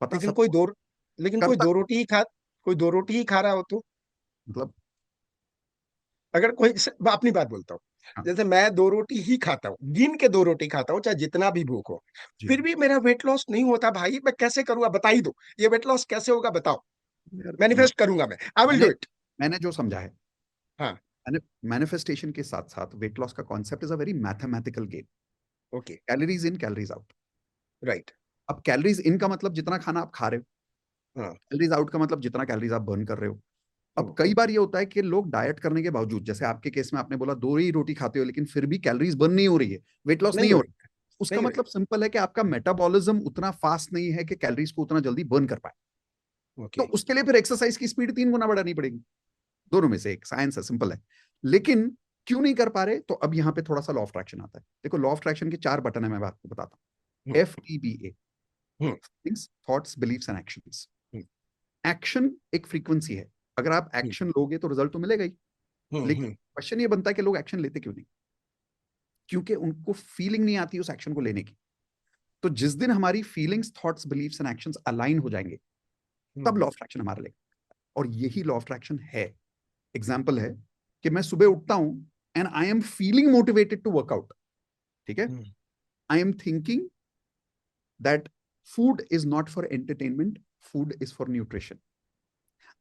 पता लेकिन कोई सबको, दो लेकिन कोई करता। दो रोटी ही खा कोई 2 रोटी ही खा रहा हो तो, मतलब अगर कोई मैं अपनी बात बोलता हूँ, हाँ, जैसे मैं 2 रोटी ही खाता हूँ, गिन के 2 रोटी खाता हूँ, चाहे जितना भी भूख हो, जी। फिर भी मेरा वेट लॉस नहीं होता भाई, मैं कैसे करूंगा बता ही दो, ये वेट लॉस कैसे होगा बताओ। यार मैनिफेस्ट करूंगा, मैं आई विल डू मैंने इट। मैंने जो समझा है, हाँ। मैंने मैनिफेस्टेशन के साथ साथ वेट लॉस का concept is a very mathematical game. Okay. Calories in, calories out. Right. अब कैलोरीज इन का मतलब जितना खाना आप खा रहे हो, हाँ। कैलोरीज आउट का मतलब जितना कैलोरीज आप बर्न कर रहे हो। अब हम्म, कई बार ये होता है कि लोग डाइट करने के बावजूद, जैसे आपके केस में आपने बोला 2 ही रोटी खाते हो लेकिन फिर भी कैलोरीज बर्न नहीं हो रही है, वेट लॉस नहीं नहीं हो हो रही। रहा है। उसका नहीं हो मतलब सिंपल है कि आपका मेटाबॉलिज्म उतना फास्ट नहीं है कि कैलोरीज को उतना जल्दी बर्न कर पाए। रही। तो ओके। उसके लिए फिर एक्सरसाइज की स्पीड 3 गुना बढ़ानी पड़ेगी। दोनों में से एक, साइंस है, सिंपल है। लेकिन क्यों नहीं कर पा रहे, तो अब यहाँ पे थोड़ा सा लॉ ऑफ ट्रैक्शन आता है। देखो, लॉ ऑफ ट्रैक्शन के 4 बटन है, मैं आपको बताता हम्म, हूँ। FTBA, hmm, things, thoughts, believes and actions. Hmm, action एक फ्रीक्वेंसी है, अगर आप हम्म, एक्शन लोगे तो रिजल्ट तो मिलेगा ही। हम्म, लेकिन क्वेश्चन ये बनता है कि लोग एक्शन लेते क्यों नहीं? क्योंकि उनको फीलिंग नहीं आती उस एक्शन को लेने की। तो जिस दिन हमारी feelings, thoughts, believes and actions align हो जाएंगे, तब हम्म, लॉ ऑफ ट्रैक्शन हमारे लिए, और यही लॉ ऑफ ट्रैक्शन है। एग्जाम्पल है कि मैं सुबह उठता हूं and I am feeling motivated to workout, ठीक है? Hmm, I am thinking that food is not for entertainment, food is for nutrition.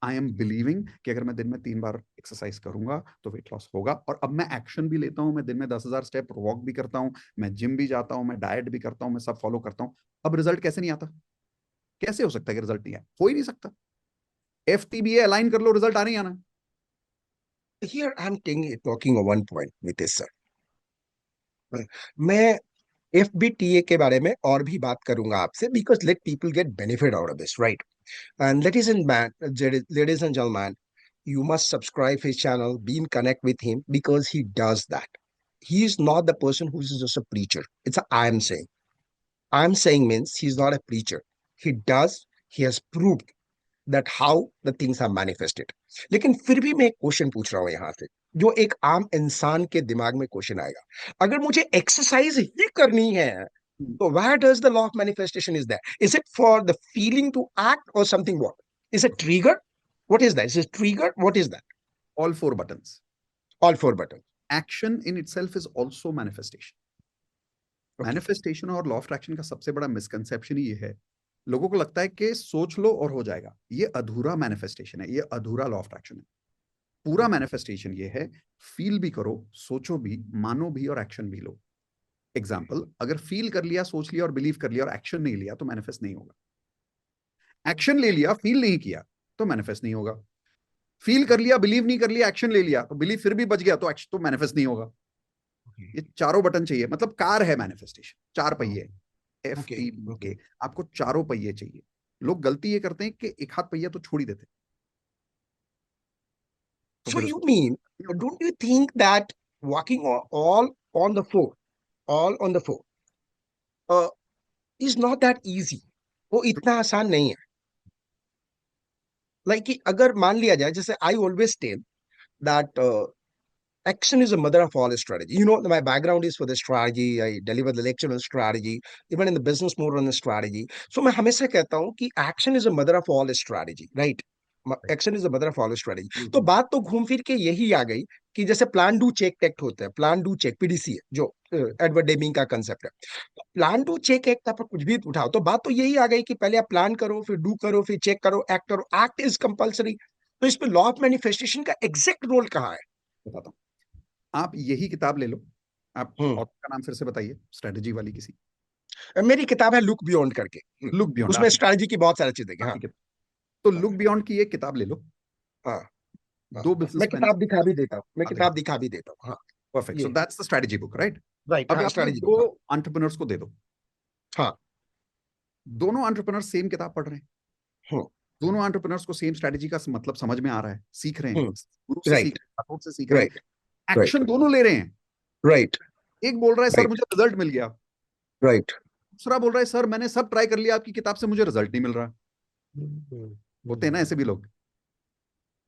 I am believing कि अगर मैं दिन में 3 बार एक्सरसाइज करूंगा तो वेट लॉस होगा, और अब मैं एक्शन भी लेता हूं, मैं दिन में 10,000 स्टेप वॉक भी करता हूं, मैं जिम भी जाता हूं, मैं डाइट भी करता हूं, मैं सब फॉलो करता हूं। अब रिजल्ट कैसे नहीं आता? कैसे हो सकता है कि रिजल्ट नहीं आए? हो ही नहीं सकता। FTBA अलाइन कर लो, रिजल्ट आ नहीं आना। Here I'm talking on one point with this sir. मैं FBTA के बारे में और भी बात करूंगा आपसे, because let people get benefit out of this, right? And ladies and gentlemen, you must subscribe his channel, be in connect with him, because he does that. He is not the person who is just a preacher. It's a I am saying. I am saying means he's not a preacher. He does. He has proved that how the things are manifested. लेकिन फिर भी मैं एक question पूछ रहा हूं यहां से, जो एक आम इंसान के दिमाग में क्वेश्चन आएगा, अगर मुझे एक्सरसाइज ही करनी है, so where does the law of manifestation is there? Is it for the feeling to act or something? What is a trigger? What is that? Is it trigger? What is that? All 4 buttons. All four buttons. Action in itself is also manifestation. Okay. Manifestation और law of attraction का सबसे बड़ा misconception ये है, लोगों को लगता है कि सोच लो और हो जाएगा। ये अधूरा मैनिफेस्टेशन है, ये अधूरा लॉ ऑफ अट्रैक्शन है। पूरा Okay. मैनिफेस्टेशन ये है, फील भी करो, सोचो भी, मानो भी, और एक्शन भी लो। एग्जाम्पल, अगर फील कर लिया, सोच लिया और बिलीव कर लिया और एक्शन नहीं लिया तो मैनिफेस्ट नहीं होगा। एक्शन ले लिया, फील नहीं किया तो मैनिफेस्ट नहीं होगा। फील कर लिया, बिलीव नहीं कर लिया, एक्शन ले लिया तो बिलीव फिर भी बच गया तो एक्शन तो मैनिफेस्ट नहीं होगा। Okay. ये चारों बटन चाहिए, मतलब कार है मैनिफेस्टेशन, 4 पहिए। F Okay. T Okay. ए आपको 4 पहिए चाहिए। लोग गलती ये करते हैं कि एक हाथ पहिया तो छोड़ ही देते, तो So फिर you उसको mean, नहीं होता। don't you think that walking all on the floor, all on the floor, uh, is not that easy? वो इतना आसान नहीं है। लाइक कि अगर मान लिया जाए, जैसे I always tell that action is a mother of all strategy. You know, my background is for the strategy. I deliver the lecture on strategy, even in the business more on the strategy. So मैं हमेशा कहता हूँ कि action is a mother of all strategy, right? Action is a mother of all strategy. तो बिल्कुल। बात तो घूम फिर के यही आ गई कि जैसे प्लान डू चेक टेक्ट होता है, प्लान डू चेक PDC है, जो एडवर्ड डेमिंग का कंसेप्ट है। प्लान टू चेक एक्ट आप कुछ भी उठाओ, तो बात तो यही आ गई कि पहले आप प्लान करो, फिर डू करो, फिर चेक करो, एक्ट करो, एक्ट इज कंपल्सरी। तो इस पे लॉ ऑफ मैनिफेस्टेशन का एग्जैक्ट रोल कहाँ बताता हूँ, आप यही किताब ले लो। आप है? ऑथर का नाम फिर से बताइए, स्ट्रेटजी वाली किसी। मेरी किताब है लुक बियॉन्ड करके। लुक बियॉन्ड, उसमें आपकी स्ट्रैटेजी की बहुत सारी चीजें हैं। हाँ। आपकी किताब। तो हाँ। लुक बियॉन्ड की एक किताब ले लो। हाँ। हाँ। दो मैं बिजनेसमैन। किताब दिखा भी देता हूँ, मैं हाँ, दिखा। किताब दिखा भी देता हूँ। हाँ। परफेक्ट, सो ये that's the strategy book, right? Right. अब हाँ, आपने स्ट्रैटेजी बुक। दो हाँ। एंटरप्रेन्योर्स को दे दो। हाँ। दोनों एंटरप्रेन्योर्स सेम किताब पढ़ रहे हैं, हम्म। दोनों एंटरप्रेन्योर्स को सेम स्ट्रेटजी का मतलब समझ में आ रहा है, सीख रहे हैं, हम्म। गुरु से सीख राइट। रहे हैं, राठौर से सीख रहे राइट। हैं, राइट। एक्शन दोनों ले रहे हैं। राइट। एक बोल रहा है सर राइट। मुझे रिजल्ट मिल गया, राइट। दूसरा बोल रहा है सर मैंने सब ट्राई कर लिया आपकी किताब से, मुझे रिजल्ट नहीं मिल रहा। हम्म, होते हैं ना ऐसे भी लोग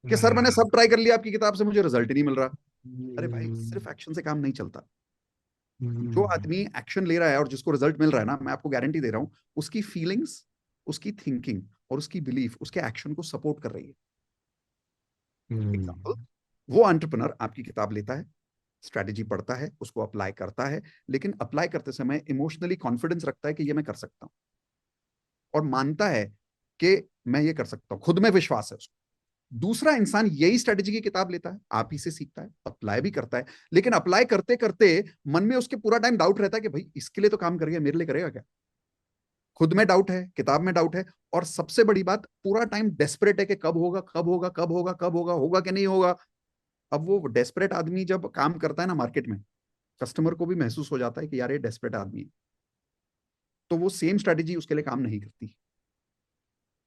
कि सर मैंने हम्म, सब ट्राई कर लिया आपकी किताब से, मुझे रिजल्ट ही नहीं मिल रहा। अरे भाई हम्म, सिर्फ एक्शन से काम नहीं चलता। जो हम्म, आदमी एक्शन ले रहा है और जिसको रिजल्ट मिल रहा है ना, मैं आपको गारंटी दे रहा हूं, उसकी फीलिंग्स, उसकी थिंकिंग और उसकी बिलीफ उसके एक्शन को सपोर्ट कर रही है। हम्म, एग्जाम्पल, वो एंटरप्रेन्योर आपकी किताब लेता है, स्ट्रैटेजी पढ़ता है, उसको अप्लाई करता है, लेकिन अप्लाई करते समय इमोशनली कॉन्फिडेंस रखता है कि ये मैं कर सकता हूँ, और मानता है कि मैं ये कर सकता हूँ, खुद में विश्वास है उसको। दूसरा इंसान यही स्ट्रेटेजी की किताब लेता है, आप ही से सीखता है, अप्लाई भी करता है, लेकिन अप्लाई करते करते मन में उसके पूरा टाइम डाउट रहता है कि भाई इसके लिए तो काम करेगा, मेरे लिए करेगा क्या। खुद में डाउट है, किताब में डाउट है, और सबसे बड़ी बात पूरा टाइम डेस्परेट है कि कब होगा, कब होगा, कब होगा, कब होगा, होगा कि नहीं होगा। अब वो डेस्परेट आदमी जब काम करता है ना मार्केट में, कस्टमर को भी महसूस हो जाता है कि यार ये डेस्परेट आदमी है, तो वो सेम स्ट्रेटेजी उसके लिए काम नहीं करती।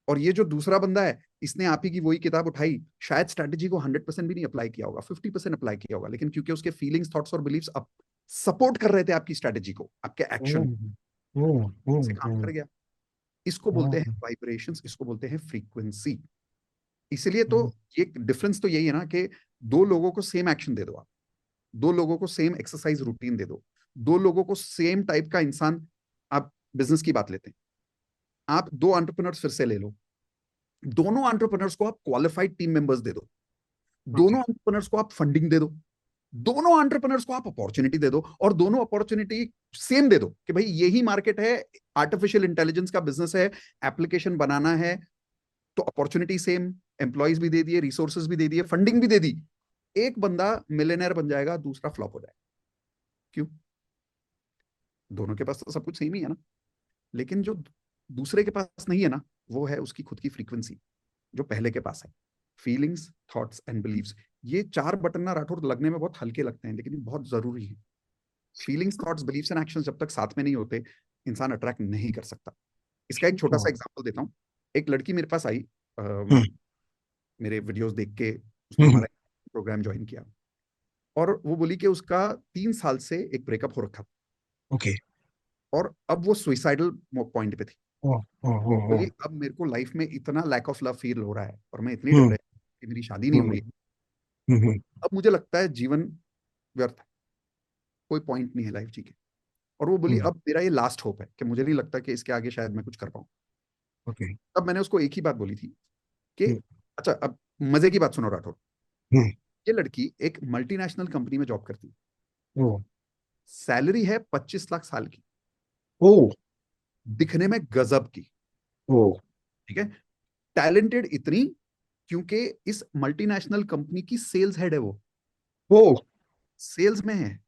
और ये जो दूसरा बंदा है, इसने आप ही की वही किताब उठाई, शायद स्ट्रेटेजी को 100% भी नहीं अप्लाई किया होगा, 50% अप्लाई किया होगा, लेकिन क्योंकि उसके फीलिंग्स, थॉट्स और बिलीव्स अब सपोर्ट कर रहे थे आपकी स्ट्रेटेजी को, आपके एक्शन हम्म, हम्म, से हम्म, काम कर गया। इसको बोलते हैं हम्म, वाइब्रेशंस, इसको बोलते हैं फ्रीक्वेंसी। इसलिए तो हम्म, ये डिफरेंस तो यही है ना कि दो लोगों को सेम एक्शन दे दो आप, दो लोगों को सेम एक्सरसाइज रूटीन दे दो, दो लोगों को सेम टाइप का इंसान, आप बिजनेस की बात लेते हैं, आप दो एंटरप्रेन्योर्स फिर से ले लो, दोनों एंटरप्रेन्योर्स को आप क्वालिफाइड टीम मेंबर्स दे दो, ओके, दोनों एंटरप्रेन्योर्स को आप फंडिंग दे दो, दोनों एंटरप्रेन्योर्स को आप अपॉर्चुनिटी दे दो, और दोनों अपॉर्चुनिटी सेम दे दो कि भाई यही मार्केट है, आर्टिफिशियल इंटेलिजेंस का बिजनेस है, एप्लीकेशन बनाना है, तो अपॉर्चुनिटी सेम, एम्प्लॉयज भी दे दिए, रिसोर्सेज भी दे दिए, फंडिंग भी दे दी। एक बंदा मिलियनर बन जाएगा, दूसरा फ्लॉप हो जाएगा। क्यों? दोनों के पास तो सब कुछ सेम ही है ना, लेकिन जो दूसरे के पास नहीं है ना, वो है उसकी खुद की फ्रीक्वेंसी, जो पहले के पास है, फीलिंग्स, थॉट्स एंड बिलीव्स। ये चार बटन ना राठौर लगने में बहुत हल्के लगते हैं, लेकिन ये बहुत जरूरी है। Feelings, thoughts, believes and actions जब तक साथ में नहीं होते, इंसान अट्रैक्ट नहीं कर सकता। इसका एक छोटा सा एग्जांपल देता हूँ। एक लड़की मेरे पास आई, हम्म, मेरे वीडियोस देख के उसने हम्म, हमारा प्रोग्राम ज्वाइन किया, और वो बोली कि उसका 3 साल से एक ब्रेकअप हो रखा था, ओके, और अब वो सुइसाइडल पॉइंट पे थी। ओ, ओ, ओ, ओ, बोली अब मेरे को लाइफ में इतना लैक ऑफ लव फील हो रहा है, और मैं इतनी हम्म, डिप्रेशन कि मेरी शादी नहीं हो हम्म, रही है, हम्म, अब मुझे लगता है जीवन व्यर्थ है, कोई पॉइंट नहीं है लाइफ जी के। और वो बोली हम्म, अब मेरा ये लास्ट होप है कि मुझे नहीं लगता कि इसके आगे शायद मैं कुछ कर पाऊँ। ओके, तब मैंने उसको एक ही बात बोली थी कि हम्म, अच्छा अब मजे की बात सुनो राठौर, हम्म, ये लड़की एक मल्टीनेशनल कंपनी में जॉब करती है, ओ, सैलरी है 25 लाख साल की, ओ, दिखने में गजब की, ओ, ठीक है, टैलेंटेड इतनी, क्योंकि इस मल्टीनेशनल कंपनी की सेल्स हेड है वो, ओ, सेल्स में है।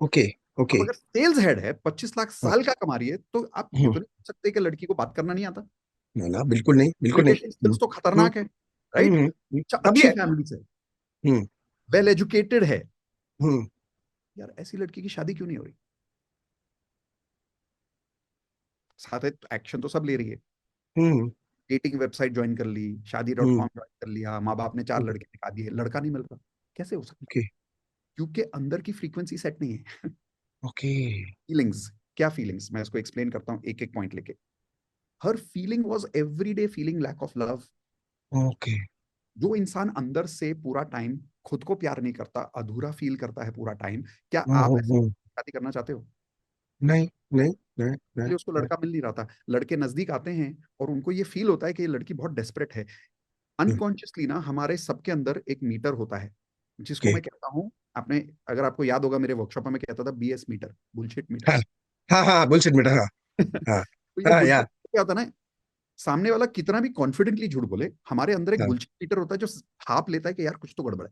ओके, अब ओके, अगर सेल्स हेड है, 25 लाख हाँ, साल का कमा रही है, तो आप ये हम्म, तो नहीं कह सकते कि लड़की को बात करना नहीं आता। ना ना, बिल्कुल नहीं, बिल्कुल नहीं, कम्युनिकेशन स्किल्स तो हम्म, खतरनाक है, राइट। अच्छा, तभी अच्छी है, फैमिली से, हम्म, वेल एजुकेटेड है, हम्म, यार ऐसी लड़की की शादी क्यों नहीं हो रही। साथ है एक्शन तो सब ले रही है, हम्म, डेटिंग वेबसाइट ज्वाइन कर ली, शादी डॉट हम्म, कॉम ज्वाइन कर लिया, माँ बाप ने 4 लड़के दिखा दिए, लड़का नहीं मिल रहा, कैसे हो सकता है। ओके, क्योंकि अंदर की फ्रीक्वेंसी सेट नहीं है। ओके, फीलिंग्स, क्या फीलिंग्स, मैं इसको एक्सप्लेन करता हूँ एक एक पॉइंट लेके। हर feeling was everyday feeling lack of love. Okay, जो इंसान अंदर से पूरा टाइम खुद को प्यार नहीं करता, अधूरा फील करता है पूरा टाइम, क्या आप ऐसे शादी करना चाहते हो। नहीं, नहीं, नहीं, नहीं, इसलिए उसको नहीं, लड़का मिल नहीं रहा था, लड़के नजदीक आते हैं और उनको ये फील होता है कि ये लड़की बहुत डेस्परेट है। अनकॉन्शियसली ना हमारे सबके अंदर एक मीटर होता है, जिसको ओके, मैं कहता हूँ, आपने, अगर आपको याद होगा मेरे वर्कशॉप में मैं कहता था बीएस मीटर, बुलशिट मीटर। हाँ, हाँ, हाँ, बुलशिट मीटर, हाँ, हाँ, तो ये हाँ, बुलशिट यार, क्या होता है ना, सामने वाला कितना भी कॉन्फिडेंटली झूठ बोले, हमारे अंदर एक हाँ, बुलशिट मीटर होता है जो भाप लेता है कि यार कुछ तो गड़बड़ है।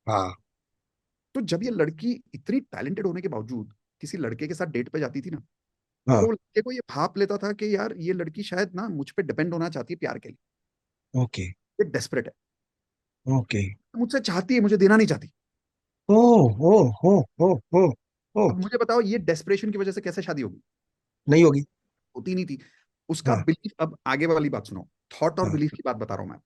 हाँ, तो जब ये लड़की इतनी टैलेंटेड होने के बावजूद किसी लड़के के साथ डेट पे जाती थी ना, हाँ, तो लड़के को ये भाप लेता था कि यार ये लड़की शायद ना मुझ पे डिपेंड होना चाहती है प्यार के लिए, ओके, ये डेस्परेट है, ओके, मुझसे चाहती है, मुझे देना नहीं चाहती। ओ, ओ, ओ, ओ, ओ, ओ, अब मुझे बताओ ये डेस्परेशन की वजह से कैसे शादी होगी, नहीं होगी, होती नहीं थी। उसका हाँ, बिलीफ, अब आगे वाली बात सुनो, थॉट और हाँ, बिलीफ की बात बता रहा हूं मैं।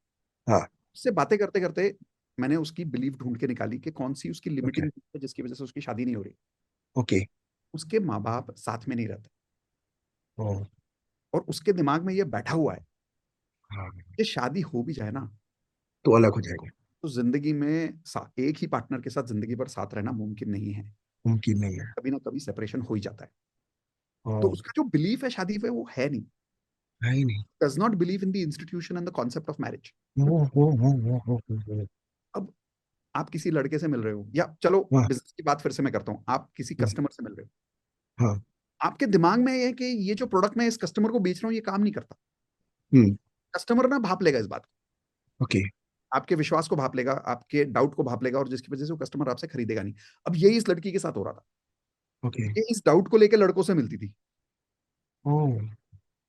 हाँ, उससे बातें करते करते मैंने उसकी बिलीफ ढूंढ के निकाली कि कौन सी उसकी ओके, लिमिटिंग है जिसकी वजह से उसकी शादी नहीं हो रही। ओके, उसके माँ बाप साथ में नहीं रहते, ओ, और उसके दिमाग में ये बैठा हुआ है हाँ, कि शादी हो भी जाए ना, तो अलग हो जाएगा। तो जिंदगी में एक ही पार्टनर के साथ जिंदगी भर साथ रहना मुमकिन नहीं है। मुमकिन नहीं है। कभी ना कभी सेपरेशन हो ही जाता है। ओ, तो उसका जो बिलीफ है शादी पे वो है नहीं, है ही नहीं। Does not believe in the institution and the concept of marriage. अब आप किसी लड़के से मिल रहे हो, या चलो हाँ, बिजनेस की बात फिर से मैं करता हूँ, आप किसी हाँ, कस्टमर से मिल रहे हो, हाँ, आपके दिमाग में ये है कि ये जो प्रोडक्ट मैं इस कस्टमर को बेच रहा हूँ ये काम नहीं करता। हम्म, कस्टमर ना भाप लेगा इस बात को, ओके, आपके विश्वास को भाप लेगा, आपके डाउट को भाप लेगा, और जिसकी वजह से वो कस्टमर आपसे खरीदेगा नहीं। अब यही इस लड़की के साथ हो रहा था। ओके, ये इस डाउट को लेकर लड़कों से मिलती थी। ओ,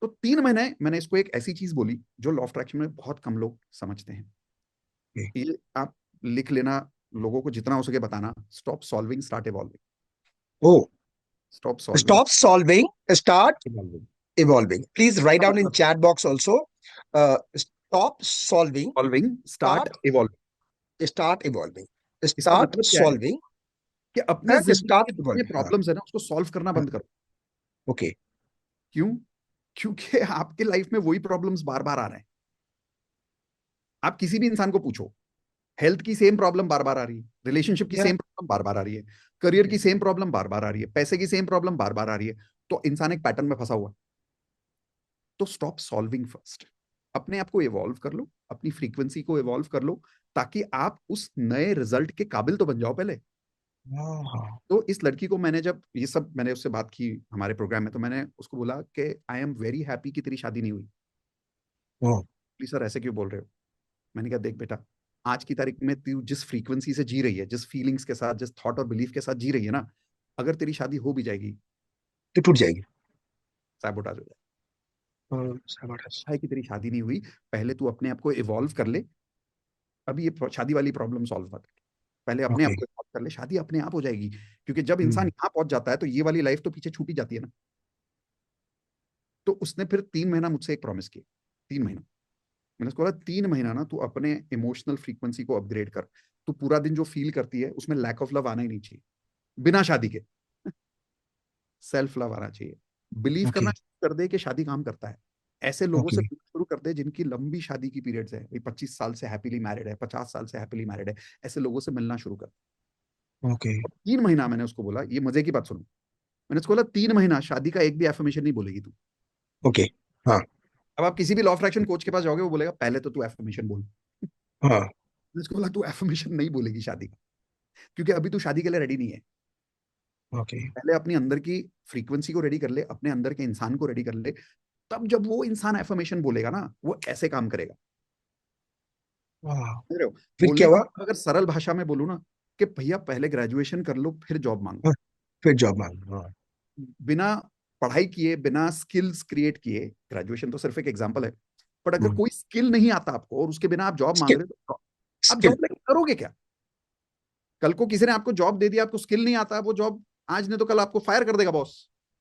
तो 3 महीने मैंने इसको एक ऐसी चीज बोली जो लॉ ऑफ अट्रैक्शन में बहुत कम लोग समझते हैं। ओके, ये आप लिख लेना, लोगों को जितना हो सके बताना, stop solving start evolving. Oh, stop solving stop solving, start evolving. evolving. Please write इसका down in मतलब chat box also. Stop solving, solving start start evolving. start evolving. इसका Start मतलब क्या है solving कि अपने and जिंदगी start के जितने evolving. हाँ, प्रॉब्लम्स है ना उसको सॉल्व करना हाँ, बंद करो। ओके, क्यों? क्योंकि आपके लाइफ में वही प्रॉब्लम्स बार बार आ रहे हैं। आप किसी भी इंसान को पूछो, हेल्थ की सेम प्रॉब्लम बार बार आ रही है, रिलेशनशिप की या, सेम प्रॉब्लम बार बार आ रही है, करियर ओके, की सेम प्रॉब्लम बार बार आ रही है, पैसे की सेम प्रॉब्लम बार बार आ रही है। तो इंसान एक पैटर्न में फंसा हुआ है। तो स्टॉप सॉल्विंग फर्स्ट, अपने आप को इवॉल्व कर लो, अपनी फ्रीक्वेंसी को इवॉल्व कर लो, ताकि आप उस नए रिजल्ट के काबिल तो बन जाओ पहले। हाँ, तो इस लड़की को मैंने, जब ये सब मैंने उससे बात की हमारे प्रोग्राम में, तो मैंने उसको बोला कि आई एम वेरी हैप्पी कि तेरी शादी नहीं हुई। ओ, प्लीज सर ऐसे क्यों बोल रहे हो? मैंने कहा देख बेटा, आज की तारीख में तू जिस फ्रीक्वेंसी से जी रही है, जिस फीलिंग्स के साथ, जिस थॉट और बिलीफ के साथ जी रही है ना, अगर तेरी शादी हो भी जाएगी, तो टूट जाएगी। सैबोटाज हो जाए। साबास। है कि तेरी शादी नहीं हुई, पहले तू अपने आप को इवॉल्व कर ले। अभी ये शादी वाली प्रॉब्लम सॉल्व मत कर, पहले अपने आप ओके, को इवॉल्व कर ले, शादी अपने आप हो जाएगी। क्योंकि जब इंसान हम्म, यहाँ पहुंच जाता है तो ये वाली लाइफ तो पीछे छूटी जाती है ना। तो उसने फिर 3 महीना मुझसे एक प्रॉमिस किया। 3 महीना मैंने उसको बोला, 3 महीना ना तू अपने इमोशनल फ्रीक्वेंसी को अपग्रेड कर। तू पूरा दिन जो फील करती है उसमें लैक ऑफ लव आना ही नहीं चाहिए, बिना शादी के। सेल्फ लव आना चाहिए। बिलीव ओके, करना शुरू कर दे कि शादी काम करता है। ऐसे लोगों ओके, से पूछना शुरू कर दे जिनकी लंबी शादी की पीरियड्स है, भाई 25 साल से हैप्पीली मैरिड है, 50 साल से हैप्पीली मैरिड है। ऐसे लोगों से मिलना शुरू कर। ओके, 3 महीना मैंने उसको बोला, ये मजे की बात सुनो, मैंने उसको बोला 3 महीना शादी का एक भी एफर्मेशन नहीं बोलेगी तू। ओके, हाँ, अब आप किसी भी लॉ ऑफ अट्रैक्शन कोच के पास जाओगे, वो बोलेगा पहले तो तू एफर्मेशन बोल। हाँ, मैंने उसको बोला तू एफर्मेशन नहीं बोलेगी शादी का, क्योंकि अभी तू शादी के लिए रेडी नहीं है। ओके, पहले अपनी अंदर की फ्रीक्वेंसी को रेडी कर ले, अपने अंदर के इंसान को रेडी कर ले। तब जब वो इंसान एफर्मेशन बोलेगा ना, वो ऐसे काम करेगा। वाह, समझ रहे हो? फिर क्या बोलने का हुआ? मतलब अगर सरल भाषा में बोलूँ ना, कि भैया पहले ग्रेजुएशन कर लो फिर जॉब मांगो। हाँ, फिर जॉब मांग, हाँ, बिना पढ़ाई किए, बिना स्किल्स क्रिएट किए, ग्रेजुएशन तो सिर्फ एक एग्जांपल है, बट अगर हम्म, कोई स्किल नहीं आता आपको और उसके बिना आप जॉब मांग स्किल, रहे हो, तो आप स्किल, जॉब लेके करोगे क्या? कल को किसी ने आपको जॉब दे दिया, आपको स्किल नहीं आता, वो जॉब आज ने तो कल आपको फायर कर देगा बॉस।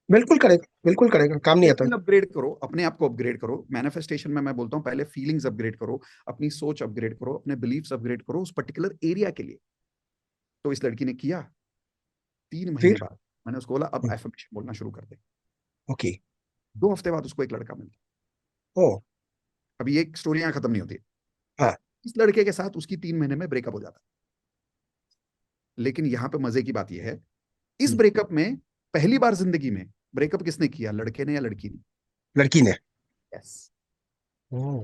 बिल्कुल करेगा, बिल्कुल करेगा, काम नहीं आता। स्किल अपग्रेड करो, अपने आप को अपग्रेड करो। मैनिफेस्टेशन में मैं बोलता हूँ पहले फीलिंग्स अपग्रेड करो, अपनी सोच अपग्रेड करो, अपने बिलीफ्स अपग्रेड करो उस पर्टिकुलर एरिया के लिए। तो इस लड़की ने किया। 3 महीने फिर, बाद मैंने उसको बोला अब एफर्मेशन बोलना शुरू कर दे। ओके, 2 हफ्ते बाद उसको एक लड़का मिलता। ओ, अभी ये स्टोरी यहाँ खत्म नहीं होती। हाँ, इस लड़के के साथ उसकी 3 महीने में ब्रेकअप हो जाता। लेकिन यहाँ पे मजे की बात यह है, इस हम्म, ब्रेकअप में पहली बार जिंदगी में ब्रेकअप किसने किया, लड़के ने या लड़की ने? लड़की ने, यस। ओ,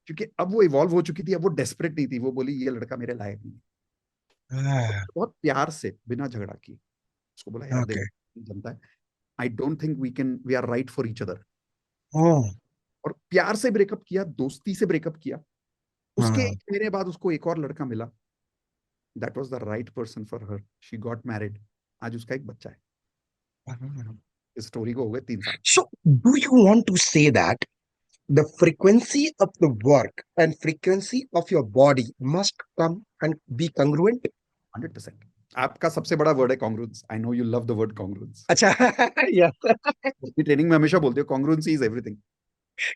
क्योंकि अब वो इवॉल्व हो चुकी थी, अब वो डेस्परेट नहीं थी, वो बोली ये लड़का मेरे लायक नहीं है। हाँ, बहुत प्यार से बिना झगड़ा किए उसको बोला, यार देख, ओके, जनता है, I don't think we are right for each other. Oh, और प्यार से ब्रेकअप किया, दोस्ती से ब्रेकअप किया। उसके हाँ, 1 महीने बाद उसको एक और लड़का मिला। That was the right person for her, she got married. आज उसका एक बच्चा है। इस स्टोरी को हो गए 3 साल। so do you want to say that the frequency of the work and frequency of your body must come and be congruent? 100%। आपका सबसे बड़ा वर्ड है congruence. I know you love the word congruence. अच्छा, yes, अपनी training में हमेशा बोलते हो कॉन्ग्रुएंसी इज एवरीथिंग।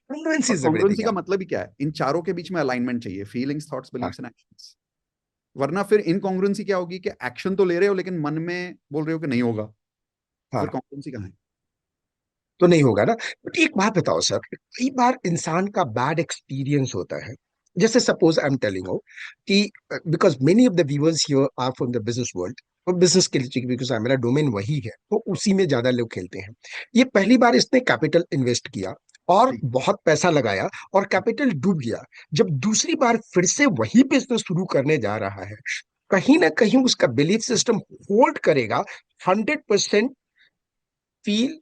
congruency और is everything, कॉन्ग्रुएंसी का yeah, मतलब ही क्या है? इन चारों के बीच में अलाइनमेंट चाहिए, फीलिंग्स, थॉट्स, हाँ, बिलीव्स एंड एक्शंस। वरना फिर इनकॉन्ग्रुएंसी क्या होगी कि एक्शन तो ले रहे हो लेकिन मन में बोल रहे हो कि नहीं होगा, तो फिर हाँ, कॉन्ग्रुएंसी कहाँ है? तो नहीं होगा ना। बट एक बात बताओ सर, कई बार इंसान का बैड एक्सपीरियंस होता है। जैसे suppose I am telling you कि because many of the viewers here are from the business world, और बिजनेस के लिए बिकॉज मेरा डोमेन वही है, तो उसी में ज्यादा लोग खेलते हैं। ये पहली बार इसने कैपिटल इन्वेस्ट किया और जी। बहुत पैसा लगाया, और कैपिटल डूब गया। जब दूसरी बार फिर से वही बिजनेस शुरू करने जा रहा है, कहीं ना कहीं उसका बिलीफ सिस्टम होल्ड करेगा 100%। फील,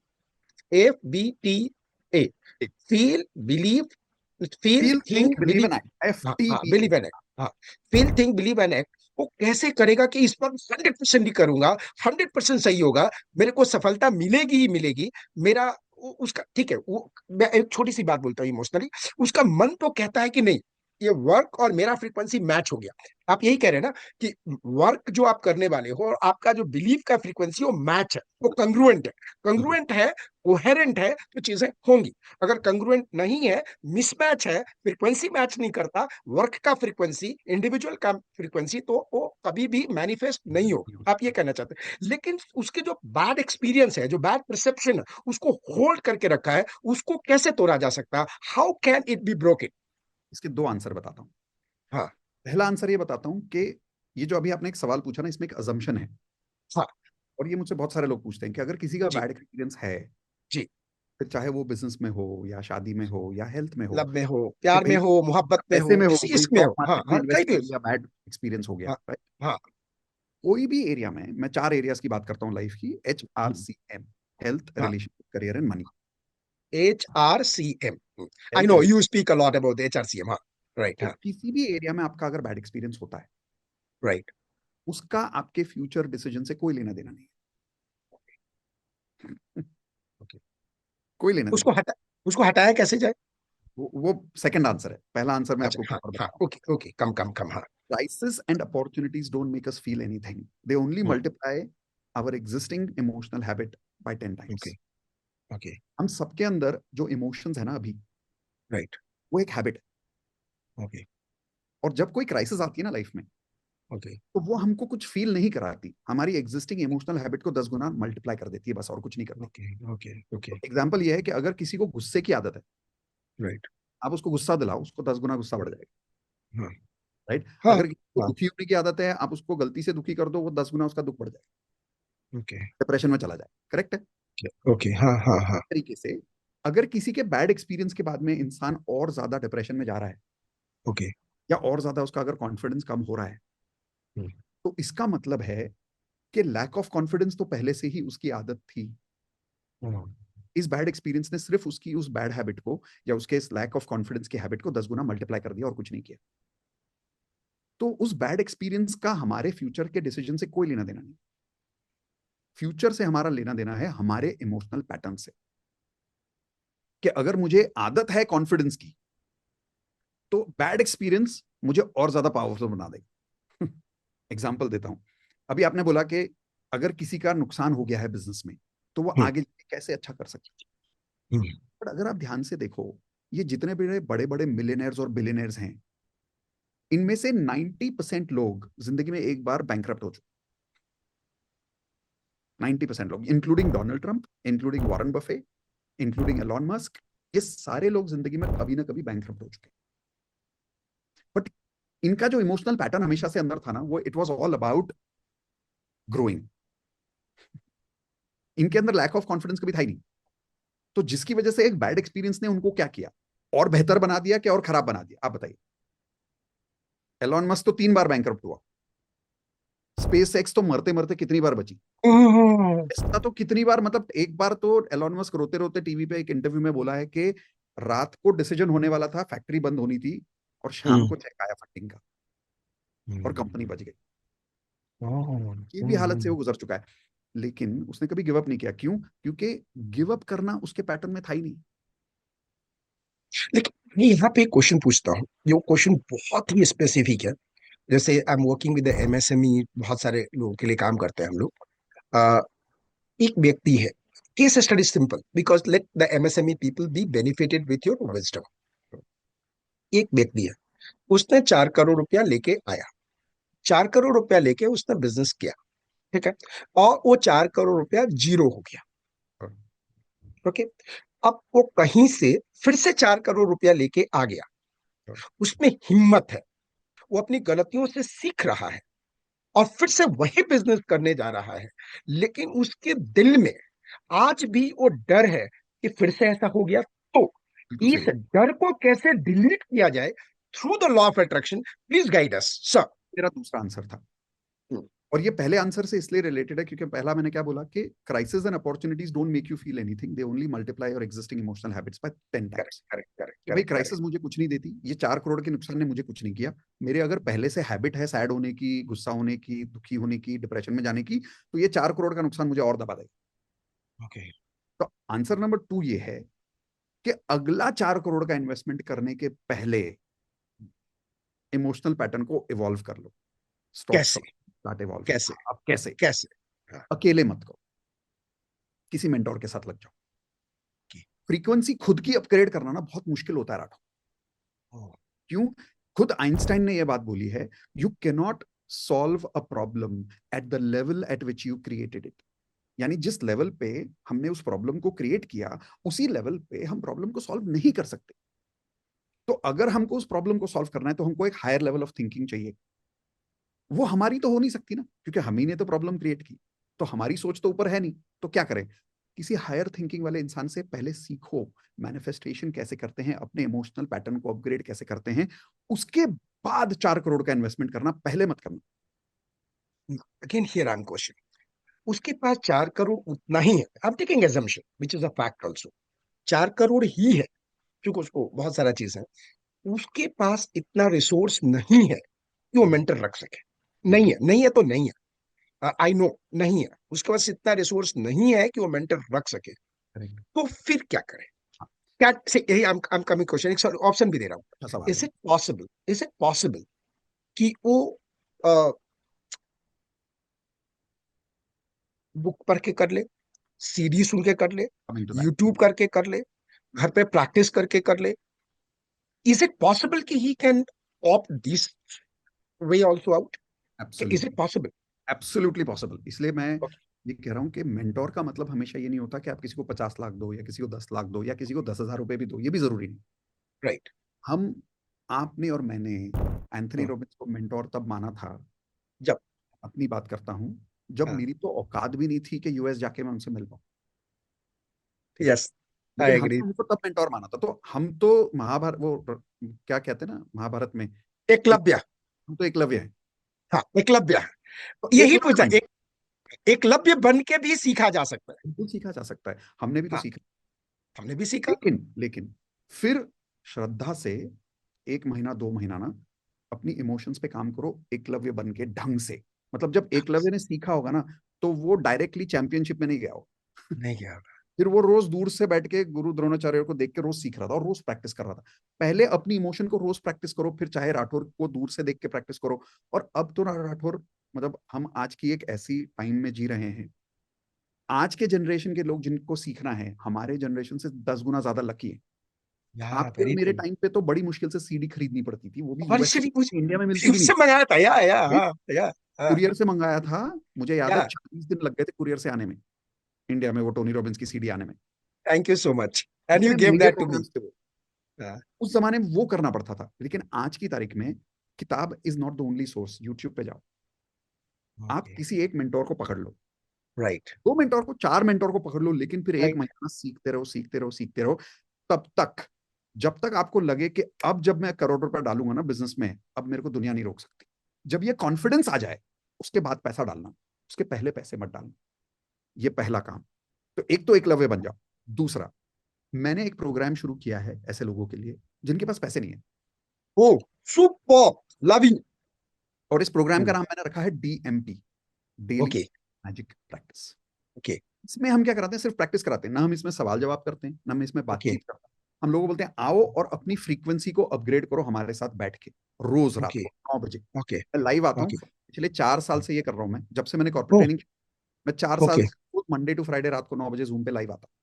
FBTA, ठीक। Feel, believe, feel, feel think think, believe believe. And act, हाँ FT हाँ, बिलीव एंड एक्ट। हाँ, feel, think, believe and act. वो कैसे करेगा कि इस पर 100% ही करूंगा, 100% सही होगा, मेरे को सफलता मिलेगी ही मिलेगी। मेरा उसका ठीक है, वो मैं एक छोटी सी बात बोलता हूँ इमोशनली, उसका मन तो कहता है कि नहीं, ये वर्क और मेरा फ्रीक्वेंसी मैच हो गया। आप यही कह रहे हैं ना कि वर्क जो आप करने वाले हो और आपका जो बिलीव का फ्रीक्वेंसी वो मैच है, वो कंग्रुएंट है। कंग्रुएंट है, कोहेरेंट है, तो चीजें होंगी। अगर कंग्रुएंट नहीं है, मिसमैच है, फ्रीक्वेंसी मैच नहीं करता, वर्क का फ्रीक्वेंसी, इंडिविजुअल का फ्रीक्वेंसी, तो वो कभी भी मैनिफेस्ट नहीं होगा। आप ये कहना चाहते हैं, लेकिन उसके जो बैड एक्सपीरियंस है, जो बैड परसेप्शन है, उसको होल्ड करके रखा है, उसको कैसे तोड़ा जा सकता है? How can it be broken? इसके दो आंसर बताता हूँ। हाँ पहला आंसर ये बताता हूँ कि ये जो अभी आपने एक सवाल पूछा ना, इसमें एक अजम्पशन है। हाँ। और ये मुझसे बहुत सारे लोग पूछते हैं कि अगर किसी का जी। बैड एक्सपीरियंस है, जी। फिर चाहे वो बिजनेस में हो या शादी में हो या हेल्थ में हो लब में हो, या प्यार में कहीं हो, मोहब्बत में पैसे हो, में हो, किसी कोई इश्क में स्टॉक हो, हाँ मार्केट में हाँ, कहीं इन्वेस्ट भी कर हो। लिया, बैड एक्सपीरियंस हो गया, हाँ राइट? हाँ। कोई भी एरिया में, मैं चार एरियाज की बात करता हूँ लाइफ की, HRCM, हेल्थ, हाँ, relationship, career and money. HRCM। I health, know you speak a lot about HRCM। हाँ, राइट। तो हाँ, किसी भी एरिया में आपका अगर बैड एक्सपीरियंस होता है, राइट। उसका आपके फ्यूचर डिसीजन से कोई लेना देना नहीं है। ओके। कोई लेना देना उसको नहीं। हटा, उसको हटाया कैसे जाए? वो सेकंड आंसर है। पहला आंसर मैं अच्छा, आपको कुछ हाँ और हाँ, बताता हूँ। ओके ओके, कम कम कम, हाँ। Crisis and opportunities don't make us feel anything. They only multiply our existing emotional habit by 10 okay times. Okay, हम सबके अंदर जो इमोशंस है ना अभी, राइट। वो एक हैबिट है। ओके और जब कोई क्राइसिस आती है ना लाइफ में, ओके तो वो हमको कुछ फील नहीं कराती, हमारी एग्जिस्टिंग इमोशनल हैबिट को 10 गुना मल्टीप्लाई कर देती है, बस और कुछ नहीं करती। ओके ओके तो ओके, एग्जाम्पल ये है कि अगर किसी को गुस्से की आदत है, राइट। आप उसको गुस्सा दिलाओ, उसको 10 गुना गुस्सा बढ़ जाएगा, हाँ राइट? हाँ अगर किसी को हाँ, दुखी होने की आदत है, आप उसको गलती से दुखी कर दो, वो 10 गुना उसका दुख बढ़ जाएगा, ओके डिप्रेशन में चला जाए, करेक्ट है? ओके, हाँ हाँ हाँ, तरीके से अगर किसी के बैड एक्सपीरियंस के बाद में इंसान और ज्यादा डिप्रेशन में जा रहा है, ओके। या और ज्यादा उसका अगर कॉन्फिडेंस कम हो रहा है, तो इसका मतलब है कि लैक ऑफ कॉन्फिडेंस तो पहले से ही उसकी आदत थी। इस बैड एक्सपीरियंस ने सिर्फ उसकी उस बैड हैबिट को, या उसके इस लैक ऑफ कॉन्फिडेंस की हैबिट को 10 गुना मल्टीप्लाई कर दिया और कुछ नहीं किया। तो उस बैड एक्सपीरियंस का हमारे फ्यूचर के डिसीजन से कोई लेना देना नहीं। फ्यूचर से हमारा लेना देना है हमारे इमोशनल पैटर्न से, कि अगर मुझे आदत है कॉन्फिडेंस की, तो बैड एक्सपीरियंस मुझे और ज्यादा पावरफुल बना देगा। एग्जाम्पल देता हूं। अभी आपने बोला कि अगर किसी का नुकसान हो गया है बिजनेस में, तो वो आगे कैसे अच्छा कर सकता है। बट अगर आप ध्यान से देखो, ये जितने बड़े बड़े बड़े मिलियनर्स और बिलियनर्स हैं, इनमें से 90% लोग जिंदगी में एक बार बैंकरप्ट हो चुके। 90% लोग, including Donald Trump, including Warren Buffett, including Elon Musk, ये सारे लोग जिंदगी में कभी ना कभी बैंकरप्ट हो चुके। बट इनका जो इमोशनल पैटर्न हमेशा से अंदर था ना, वो it was all about growing. इनके अंदर लैक ऑफ कॉन्फिडेंस कभी था ही नहीं। तो जिसकी वजह से एक बैड एक्सपीरियंस ने उनको क्या किया, और बेहतर बना दिया क्या और खराब बना दिया? आप बताइए। एलॉन मस्क तो 3 बार बैंकरप्ट हुआ। स्पेस एक्स तो मरते मरते कितनी बार बची। टेस्ला तो कितनी बार, मतलब एक बार तो एलॉन मस्क रोते रोते टीवी पे एक इंटरव्यू में बोला है कि रात को डिसीजन होने वाला था, फैक्ट्री बंद होनी थी, और शाम को चेक आया फंडिंग का, और कंपनी बच गई। ये भी हालत से वो गुजर चुका है, लेकिन उसने कभी गिव अप नहीं किया। क्यों? क्योंकि गिव अप करना उसके पैटर्न में था ही नहीं। लेकिन मैं यहाँ पे एक क्वेश्चन पूछता हूँ, जो क्वेश्चन बहुत ही स्पेसिफिक है। जैसे I am working with MSME, बहुत सारे लोगों के लिए काम करते हैं हम लोग। अ, एक व्यक्ति है, case study simple, because let the MSME people be benefited with your wisdom. एक व्यक्ति है, उसने 4 करोड़ रुपया लेके आया, 4 करोड़ रुपया लेके उसने बिजनेस किया, ठीक है, और वो 4 करोड़ रुपया जीरो हो गया। ओके। अब वो कहीं से फिर से 4 करोड़ रुपया लेके आ गया। उसमें हिम्मत है, वो अपनी गलतियों से सीख रहा है और फिर से वही बिजनेस करने जा रहा है। लेकिन उसके दिल में आज भी वो डर है कि फिर से ऐसा हो गया तो। बिल्कुल इस सही। डर को कैसे डिलीट किया जाए through the law of attraction? Please guide us sir. मेरा दूसरा आंसर था, और ये पहले आंसर से इसलिए रिलेटेड है क्योंकि पहला मैंने क्या बोला कि crisis and opportunities don't make you feel anything, they only multiply your existing emotional habits bye 10 correct times. Correct correct कि भाई करेक्ट क्राइसिस करेक्ट। मुझे कुछ नहीं देती, ये 4 करोड़ के नुकसान ने मुझे कुछ नहीं किया। मेरे अगर पहले से हैबिट है सैड होने की, गुस्सा होने की, दुखी होने की, डिप्रेशन में जाने की, तो ये 4 करोड़ का नुकसान मुझे और दबा देगा। ओके। तो आंसर नंबर 2 ये है कि अगला 4 करोड़ का इन्वेस्टमेंट करने के पहले इमोशनल पैटर्न को इवॉल्व कर लो। स्टॉप कैसे? Start evolving. कैसे? अब कैसे? कैसे? हाँ। अकेले मत करो, किसी मेंटोर के साथ लग जाओ। की। फ्रीक्वेंसी खुद की अपग्रेड करना ना बहुत मुश्किल होता है राठौर। ओ। क्यों? खुद आइंस्टाइन ने यह बात बोली है, you cannot solve a problem at the level eight which you created it. यानी जिस लेवल पे हमने उस प्रॉब्लम को क्रिएट किया, उसी लेवल पे हम प्रॉब्लम को सॉल्व नहीं कर सकते। तो अगर हमको उस प्रॉब्लम को सॉल्व करना है तो हमको एक हायर लेवल ऑफ थिंकिंग चाहिए। वो हमारी तो हो नहीं सकती ना, क्योंकि हम ही ने तो प्रॉब्लम क्रिएट की। तो हमारी सोच तो ऊपर है नहीं। तो क्या करें? किसी हायर थिंकिंग वाले इंसान से पहले सीखो मैनिफेस्टेशन कैसे करते हैं, अपने इमोशनल पैटर्न को अपग्रेड कैसे करते हैं। उसके बाद 4 करोड़ का इन्वेस्टमेंट करना, पहले मत करना। Again here I am question. उसके पास 4 करोड़ उतना ही है, I am taking assumption which is a fact also. 4 crore ही है, क्योंकि उसको बहुत सारा चीज है। उसके पास इतना रिसोर्स नहीं है कि वो मेंटर रख सके। नहीं है, नहीं है तो नहीं है, आई नो। नहीं है, उसके पास इतना रिसोर्स नहीं है कि वो मेंटर रख सके। करेक्ट। तो फिर क्या करे? क्या से यही आई एम कमिंग क्वेश्चन, एक ऑप्शन भी दे रहा हूँ। अच्छा सवाल है। इज इट पॉसिबल कि वो बुक पढ़ के कर ले, सीडी सुन के कर ले, कमिंग टू दैट। यूट्यूब करके कर ले, घर पे प्रैक्टिस करके कर ले? इज इट पॉसिबल कि he can opt this way also out? Is it absolutely. Possible? Absolutely possible. इसलिए मैं ओके। ये कह रहा हूं कि मेंटोर का मतलब हमेशा ये नहीं होता कि आप किसी को 50 लाख दो या किसी को 10 लाख दो या किसी को 10,000 रुपए भी दो, ये भी जरूरी नहीं। राइट। हम, आपने और मैंने एंथनी रॉबिन्स को मेंटोर तब माना था, जब। अपनी बात करता हूं, जब हाँ। मेरी तो औकात भी नहीं थी कि यूएस जाके मैं उनसे मिल पाऊं। ठीक है। यस। लेकिन आई हमने एग्री। उनको तब मेंटोर माना था। तो हम तो महाभारत, वो क्या कहते हैं ना महाभारत में, एक, एकलव्य। हम तो एकलव्य हैं। हाँ, एकलव्य। तो यही एकलव्य पूछा, बन, एकलव्य बन के भी सीखा जा सकता है। बिल्कुल सीखा जा सकता है, हमने भी तो हाँ, सीखा। हमने भी सीखा। लेकिन फिर श्रद्धा से 1 महीना 2 महीना ना अपनी इमोशंस पे काम करो, एकलव्य बन के ढंग से। मतलब जब एकलव्य ने सीखा होगा ना, तो वो डायरेक्टली चैंपियनशिप में नहीं गया हो। नहीं गया होगा। फिर वो रोज दूर से बैठ के गुरु द्रोणाचार्य को देख के रोज सीख रहा था और रोज प्रैक्टिस कर रहा था। पहले अपनी इमोशन को रोज प्रैक्टिस करो, फिर चाहे राठौर को दूर से देख के प्रैक्टिस करो। और अब तो राठौर, मतलब हम आज की एक ऐसी टाइम में जी रहे हैं, आज के जनरेशन के लोग जिनको सीखना है हमारे जनरेशन से 10 गुना ज्यादा लकी है। या आपके और वेरी मेरे ट्रू। टाइम पे तो बड़ी मुश्किल से सीडी खरीदनी पड़ती थी, वो भी और यूएस इससे से, भी कुछ इंडिया में मिलती भी नहीं उससे मंगाया था। या थी। हाँ या। हाँ। कुरियर से मंगाया था, मुझे याद है या 40 दिन लग गए थे कुरियर से आने में, इंडिया में वो टोनी रॉबिन्स की सीडी आने में। Thank you so much and you इतने गिव महंगे दैट टू मी। प्रोग्राम्स थे वो। उस जमाने में वो करना पड़ता था, लेकिन आज की तारीख में किताब is not the only source. YouTube पे जाओ, आप ओके। किसी एक मेंटोर को पकड़ लो, राइट। 2 मेंटोर को, 4 मेंटोर को पकड़ लो, लेकिन फिर एक राइट। महीना सीखते रहो, सीखते रहो, सीखते रहो। तब तक, जब तक आपको लगे कि अब जब मैं करोड़ रुपए डालूंगा ना बिजनेस में, अब मेरे को दुनिया नहीं रोक सकती, जब ये कॉन्फिडेंस आ जाए, उसके बाद पैसा डालना, उसके पहले पैसे मत डालना। ये पहला काम। तो एक तो एकलव्य बन जाओ। दूसरा, मैंने एक प्रोग्राम शुरू किया है ऐसे लोगों के लिए जिनके पास पैसे नहीं है, ओ, सुपर। Love you. और इस प्रोग्राम का नाम मैंने रखा है DMP, daily okay. Magic practice. Okay. इसमें हम क्या कराते हैं? सिर्फ प्रैक्टिस कराते हैं ना, हम इसमें सवाल जवाब करते हैं ना, हम इसमें ओके। बातचीत करते हैं। हम लोगों को बोलते हैं आओ और अपनी फ्रीक्वेंसी को अपग्रेड करो हमारे साथ बैठ के, रोज रात ओके। को 9 बजे। ओके। मैं लाइव आता हूँ, ओके। पिछले 4 साल से ये कर रहा हूँ मैं, जब से मैंने कॉर्पोरेट ओ। ट्रेनिंग, मैं 4 साल ओके। से मंडे टू फ्राइडे रात को 9 बजे जूम पे लाइव आता हूँ।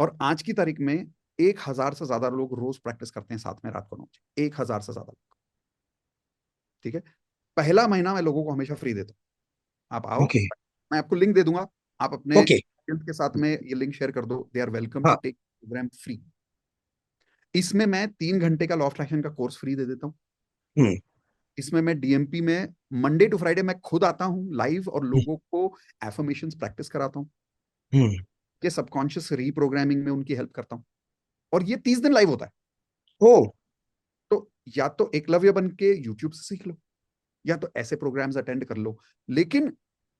और आज की तारीख में 1,000 से ज्यादा लोग रोज प्रैक्टिस करते हैं साथ में रात को 9 बजे, 1,000 से ज्यादा लोग। ठीक है। पहला महीना मैं लोगों को हमेशा फ्री देता हूँ, आप आओ, ओके। मैं आपको लिंक दे दूंगा, आप अपने ओके। के साथ में ये लिंक शेयर कर दो, दे आर वेलकम टू हाँ। Take program free. इसमें मैं 3 घंटे का लॉ ऑफ अट्रैक्शन का कोर्स फ्री दे देता हूँ। हम्म। इसमें मैं डीएमपी में मंडे टू फ्राइडे मैं खुद आता हूँ लाइव और लोगों को एफर्मेशंस प्रैक्टिस कराता हूँ, हम्म। कि सबकॉन्शियस रीप्रोग्रामिंग में उनकी हेल्प करता हूँ। और ये 30 दिन लाइव होता है। ओ। तो या तो एकलव्य बन के यूट्यूब से सीख लो, या तो ऐसे प्रोग्राम्स अटेंड कर लो। लेकिन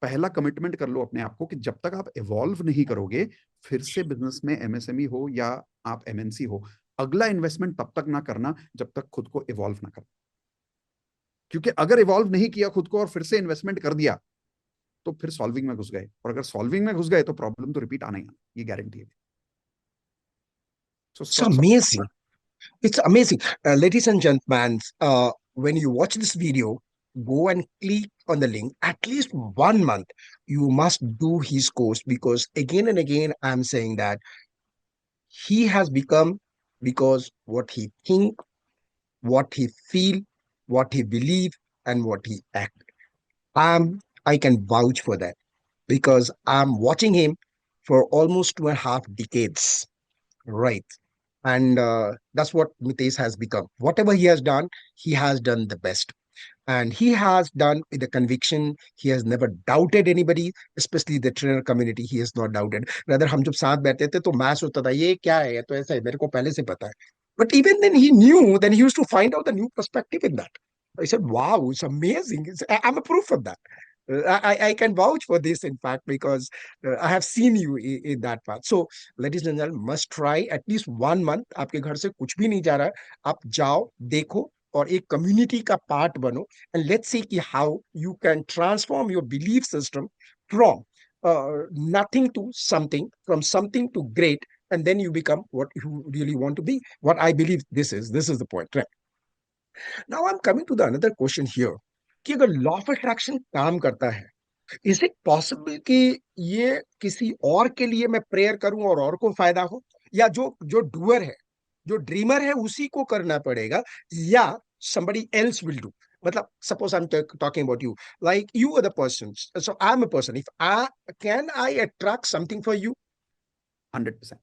पहला कमिटमेंट कर लो अपने आप को कि जब तक आप इवॉल्व नहीं करोगे, फिर से बिजनेस में एमएसएमई हो या आप एमएनसी हो, अगला इन्वेस्टमेंट तब तक ना करना जब तक खुद को इवॉल्व ना करो। क्योंकि अगर इवॉल्व नहीं किया खुद को और फिर से इन्वेस्टमेंट कर दिया, तो फिर सॉल्विंग में घुस गए, और अगर सॉल्विंग में घुस गए तो प्रॉब्लम तो रिपीट आना ही आना, ये गारंटी है। So it's stop. Amazing. It's amazing. Ladies and gentlemen, when you watch this video, go and click on the link. At least 1 month, you must do his course because again and again, I'm saying that he has become because what he think, what he feel, what he believe, and what he act. I can vouch for that because I'm watching him for almost 2.5 decades. Right. And that's what Mitesh has become. Whatever he has done the best. And he has done with the conviction. He has never doubted anybody, especially the trainer community. He has not doubted. Rather, हम जब साथ बैठते थे तो मैं सोचता था ये क्या है, ये तो ऐसा है, मेरे को पहले से पता है. But even then he knew, then he used to find out the new perspective in that. I said, wow, it's amazing. I'm a proof of that. I can vouch for this, in fact, because I have seen you in that path. So, ladies and gentlemen, must try at least 1 month. आपके घर से कुछ भी नहीं जा रहा है. आप जाओ, देखो, और एक कम्युनिटी का पार्ट बनो, and let's see कि how you can transform your belief system from nothing to something, from something to great, and then you become what you really want to be. What I believe this is the point, right? Now I'm coming to the another question here कि अगर law of attraction काम करता है, is it possible कि ये किसी और के लिए मैं प्रेयर करूं और को फायदा हो, या जो जो डूअर है, जो ड्रीमर है उसी को करना पड़ेगा, या somebody else will do? मतलब suppose I'm talking about you, like you are the person, so I'm a person. If I can I attract something for you? 100%।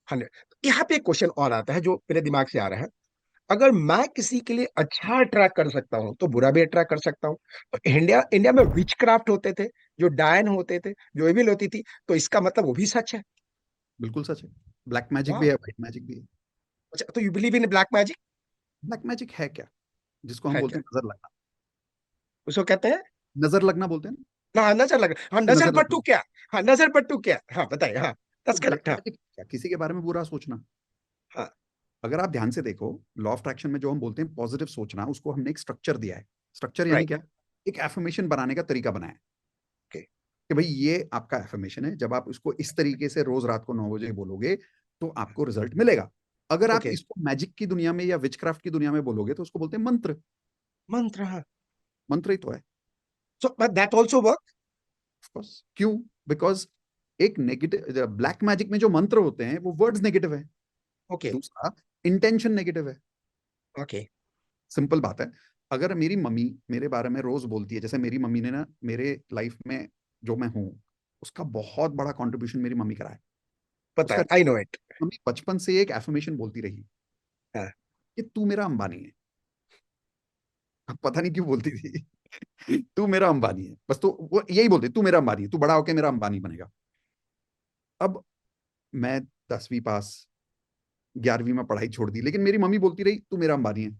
100. यहाँ पे एक क्वेश्चन और आता है जो मेरे दिमाग से आ रहा है. अगर मैं किसी के लिए अच्छा अट्रैक्ट कर सकता हूँ तो बुरा भी अट्रैक्ट कर सकता हूँ. तो इंडिया इंडिया में विच क्राफ्ट होते थे, जो डायन होते थे, जो एविल होती थी, तो इसका मतलब वो भी सच है. बिल्कुल सच है। ब्लैक मैजिक भी वाह. है, व्हाइट मैजिक भी है। अच्छा, तो you believe in black magic? Black magic है क्या? जिसको हम है बोलते क्या? हैं नजर लगना। उसको कहते हैं? नजर लगना बोलते हैं हाँ, नजर लग, हाँ, ना, नजर नजर बट्टू लगना। क्या? हाँ, नजर बट्टू क्या? हाँ, बताइए. हाँ, तो दैट्स ब्लैक करेक्ट. हाँ. मैजिक क्या? किसी के बारे में बुरा सोचना। हाँ. अगर आप ध्यान से देखो, लॉ ऑफ अट्रैक्शन में जो हम बोलते हैं पॉजिटिव सोचना, उसको हमने एक स्ट्रक्चर दिया है। स्ट्रक्चर यानी राइट. क्या? एक एफर्मेशन बनाने का तरीका बनाया है, ओके. कि भाई ये आपका एफर्मेशन है, जब आप इसको इस तरीके से रोज रात को 9 बजे बोलोगे तो आपको रिजल्ट मिलेगा। अगर आप ओके. इसको मैजिक की दुनिया में या विचक्राफ्ट की दुनिया में बोलोगे तो उसको बोलते हैं मंत्र। मंत्र. हाँ. मंत्र ही तो है। So but that also work. Of course, क्यों? बिकॉज एक नेगेटिव ब्लैक मैजिक में जो मंत्र होते हैं वो वर्ड्स नेगेटिव है। ओके. दूसरा, इंटेंशन नेगेटिव है। ओके. सिंपल बात है। अगर मेरी मम्मी मेरे बारे में रोज बोलती है, जैसे मेरी मम्मी ने ना मेरे लाइफ में जो मैं हूँ उसका बहुत बड़ा कंट्रीब्यूशन मेरी मम्मी करा है। पता उसका, है, आई नो इट. मम्मी बचपन से एक एफर्मेशन बोलती रही हाँ. कि तू मेरा अंबानी है। अब पता नहीं क्यों बोलती थी तू मेरा अंबानी है, बस तो वो यही बोलती, तू मेरा अंबानी है, तू बड़ा होके मेरा अंबानी बनेगा। अब मैं 10वीं पास, 11वीं में पढ़ाई छोड़ दी, लेकिन मेरी मम्मी बोलती रही तू मेरा अंबानी है।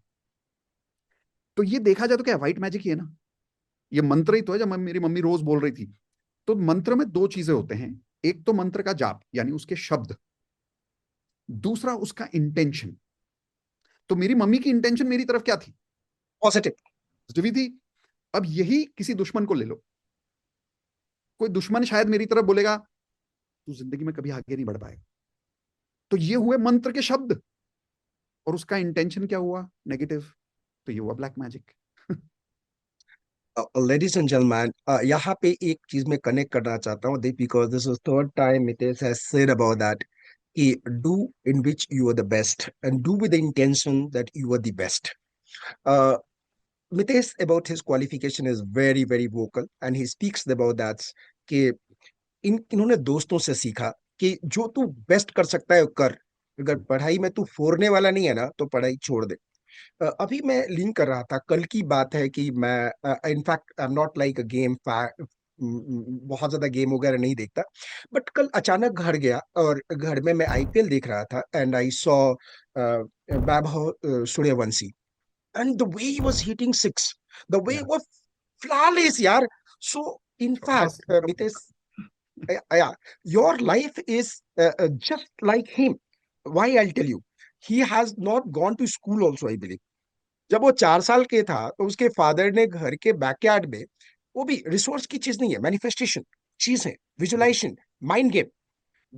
तो ये देखा जाए तो क्या व्हाइट मैजिक ही है ना, ये मंत्र ही तो है। जब मेरी मम्मी रोज बोल रही थी, तो मंत्र में दो चीजें होते हैं। एक तो मंत्र का जाप यानी उसके शब्द, दूसरा उसका इंटेंशन। तो मेरी मम्मी की इंटेंशन मेरी तरफ क्या थी? पॉजिटिव. पॉजिटिव थी। अब यही किसी दुश्मन को ले लो, कोई दुश्मन शायद मेरी तरफ बोलेगा तू जिंदगी में कभी आगे नहीं बढ़ पाएगा। तो ये हुए मंत्र के शब्द, और उसका इंटेंशन क्या हुआ? नेगेटिव। तो ये हुआ black magic. Ladies and gentleman, यहाँ पे एक चीज मैं कनेक्ट करना चाहता हूँ, because this is third time Mitesh has said about that कि do in which you are the best and do with the intention that you are the best. Mitesh about his qualification is very very vocal and he speaks about that कि इन्होंने दोस्तों से सीखा कि जो तू best कर सकता है वो कर। अगर पढ़ाई में तू फोड़ने वाला नहीं है ना तो पढ़ाई छोड़ दे। अभी मैं लिंक कर रहा था, कल की बात है कि मैं in fact I am not like a game, बहुत ज्यादा गेम वगैरह नहीं देखता। बट कल अचानक घर गया और घर में मैं आईपीएल देख रहा था and I saw Vaibhav Suryavanshi and the way he was hitting six, the way Yeah. Was flawless यार। सो बस in fact Mitesh, yeah, your life is just like him. Why? I'll tell you. He has not gone to school also, I believe. जब वो 4 साल के था तो उसके father ने घर के बैकयार्ड में, वो भी रिसोर्स की चीज नहीं है, मैनिफेस्टेशन चीज है, visualization, mind game.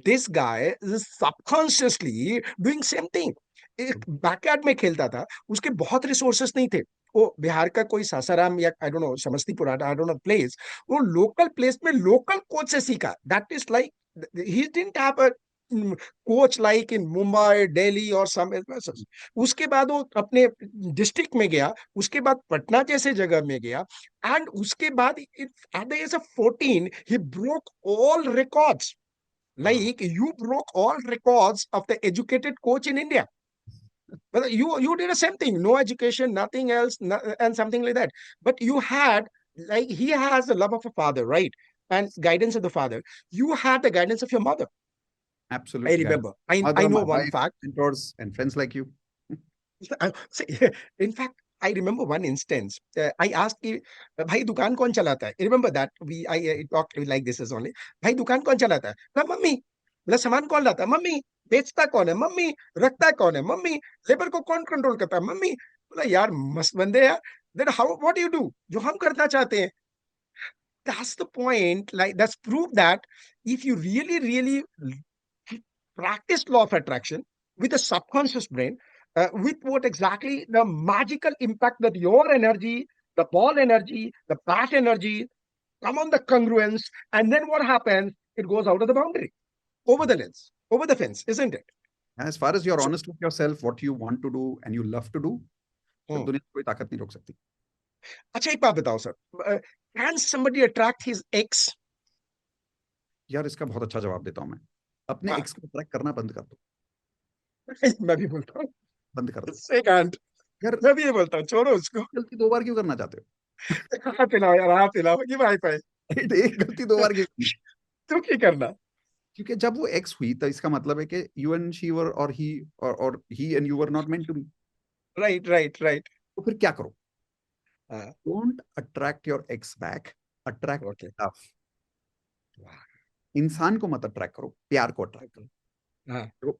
This guy is subconsciously doing same thing. एक बैकयार्ड में खेलता था, उसके बहुत रिसोर्सेस नहीं थे। वो बिहार का कोई सासाराम या I don't know Samastipur, I don't know place, वो लोकल प्लेस में लोकल कोच से सीखा। That is like he didn't have a coach like in Mumbai, Delhi और सम। उसके बाद वो अपने डिस्ट्रिक्ट में गया, उसके बाद पटना जैसे जगह में गया एंड उसके बाद at the age of 14 he broke all records. हाँ, Like you broke all records of the educated coach in India. But you did the same thing, no education, nothing else, and something like that. But you had, like, he has the love of a father, right? And guidance of the father. You had the guidance of your mother. I absolutely. I have remember. I mother, know my one wife, fact. mentors, and friends like you. See, in fact, I remember one instance. I asked कि भाई दुकान कौन चलाता है? Remember that we I talked like this is only. भाई दुकान कौन चलाता है? ना मम्मी। बोला सामान कौन लाता है? मम्मी। बेचता कौन है? मम्मी। रखता कौन है? मम्मी। लेबर को कौन कंट्रोल करता है? मम्मी। बोला यार मस्त बंदे यार। Then how what do you do? जो हम करना चाहते हैं। That's the point. Like that's proof that if you really practice law of attraction with the subconscious brain, with what exactly the magical impact that your energy, the ball energy, the bat energy come on the congruence, and then what happens? It goes out of the boundary, over the lens, over the fence, isn't it? As far as you're So, honest with yourself, what you want to do and you love to do, फिर hmm. दुनिया में कोई ताकत नहीं रोक सकती। अच्छा एक बात बताओ sir, can somebody attract his ex? यार इसका बहुत अच्छा जवाब देता हूं मैं। अपने हाँ, एक्स को ट्रैक करना बंद कर दो। मैं भी बोलता हूँ बंद कर दो। सेकंड। यार मैं भी ये बोलता हूँ छोड़ो उसको। गलती 2 बार क्यों करना चाहते हाथ पिलाओ यार, हाथ पिलाओ कि भाई भाई। हो? एक गलती 2 बार क्यों करनी? तू क्या करना? क्योंकि जब वो एक्स हुई तो इसका मतलब है कि यू एंड शी वर और he and you were not meant to be. Right right right. तो फिर क्या करो? हाँ। Don't attract your ex back, attract okay. Love. इंसान को मत अट्रैक्ट करो, प्यार को अट्रैक्ट ओके। हाँ। करो।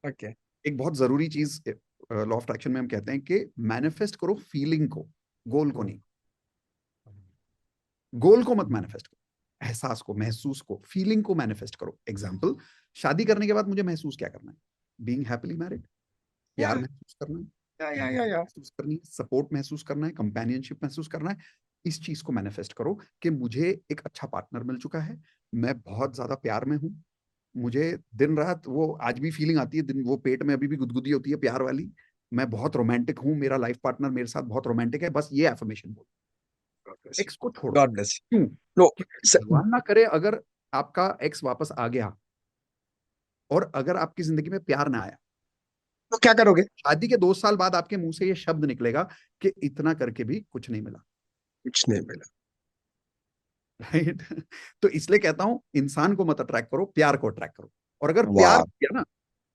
ओके। एक बहुत जरूरी चीज लॉ ऑफ अट्रैक्शन में हम कहते हैं कि मैनिफेस्ट करो फीलिंग को, गोल को नहीं। गोल को मत मैनिफेस्ट करो, एहसास को, महसूस को, फीलिंग को मैनिफेस्ट करो। एग्जाम्पल, शादी करने के बाद मुझे महसूस क्या करना है? बीइंग हैप्पीली मैरिड, या प्यार महसूस करना है, या। महसूस करनी है, सपोर्ट महसूस करना है, कंपेनियनशिप महसूस करना है। इस चीज को मैनिफेस्ट करो कि मुझे एक अच्छा पार्टनर मिल चुका है, मैं बहुत ज्यादा प्यार में हूँ, मुझे दिन रात वो आज भी फीलिंग आती है, दिन वो पेट में अभी भी गुदगुदी होती है प्यार वाली। मैं बहुत रोमांटिक हूँ, मेरा लाइफ पार्टनर मेरे साथ बहुत रोमांटिक है। बस ये एफर्मेशन बोलो, गॉड ब्लेस एक्स को छोड़ यू, दो। गॉड ब्लेस क्यों? यू। नो क्योंकि भगवान ना करे अगर आपका एक्स वापस आ गया और अगर आपकी जिंदगी में प्यार ना आया, तो क्या करोगे? शादी के 2 साल बाद आपके मुंह से ये शब्द निकलेगा कि इतना करके भी कुछ नहीं मिला। कुछ नहीं मिला। राइट? तो इसलिए कहता हूं, इंसान को मत अट्रैक्ट करो, प्यार को अट्रैक्ट करो। और अगर प्यार वाह। किया ना,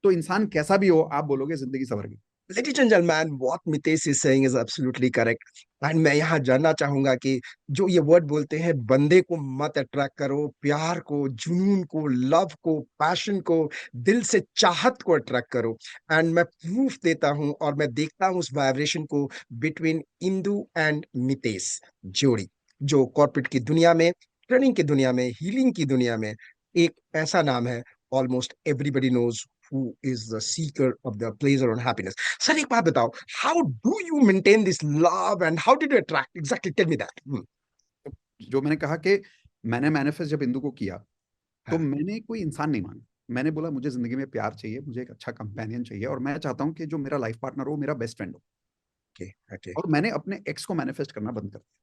तो इंसान कैसा भी हो आप बोलोगे जिंदगी संवर गई। Ladies and gentlemen, what Mitesh is saying is absolutely correct. And मैं यहाँ जानना चाहूंगा कि जो ये वर्ड बोलते हैं, बंदे को मत अट्रैक्ट करो, प्यार को, जुनून को, लव को, पैशन को, दिल से चाहत को अट्रैक्ट करो। एंड मैं प्रूफ देता हूँ और मैं देखता हूँ उस वाइब्रेशन को बिटवीन इंदु एंड मितेश जोड़ी, जो कॉर्पोरेट की दुनिया में, ट्रेनिंग की दुनिया में, हीलिंग की दुनिया में एक ऐसा नाम है। Almost everybody knows who is the seeker of the pleasure and happiness. Sir एक बात बताओ, how do you maintain this love and how did you attract? Exactly, tell me that. जो मैंने कहा कि मैंने मैनिफेस्ट जब इंदु को किया, तो हाँ। मैंने कोई इंसान नहीं मांगा। मैंने बोला मुझे जिंदगी में प्यार चाहिए, मुझे एक अच्छा कंपेनियन चाहिए, और मैं चाहता हूं कि जो मेरा लाइफ पार्टनर हो मेरा बेस्ट फ्रेंड हो। Okay okay. और मैंने अपने एक्स को मैनिफेस्ट करना बंद कर दिया।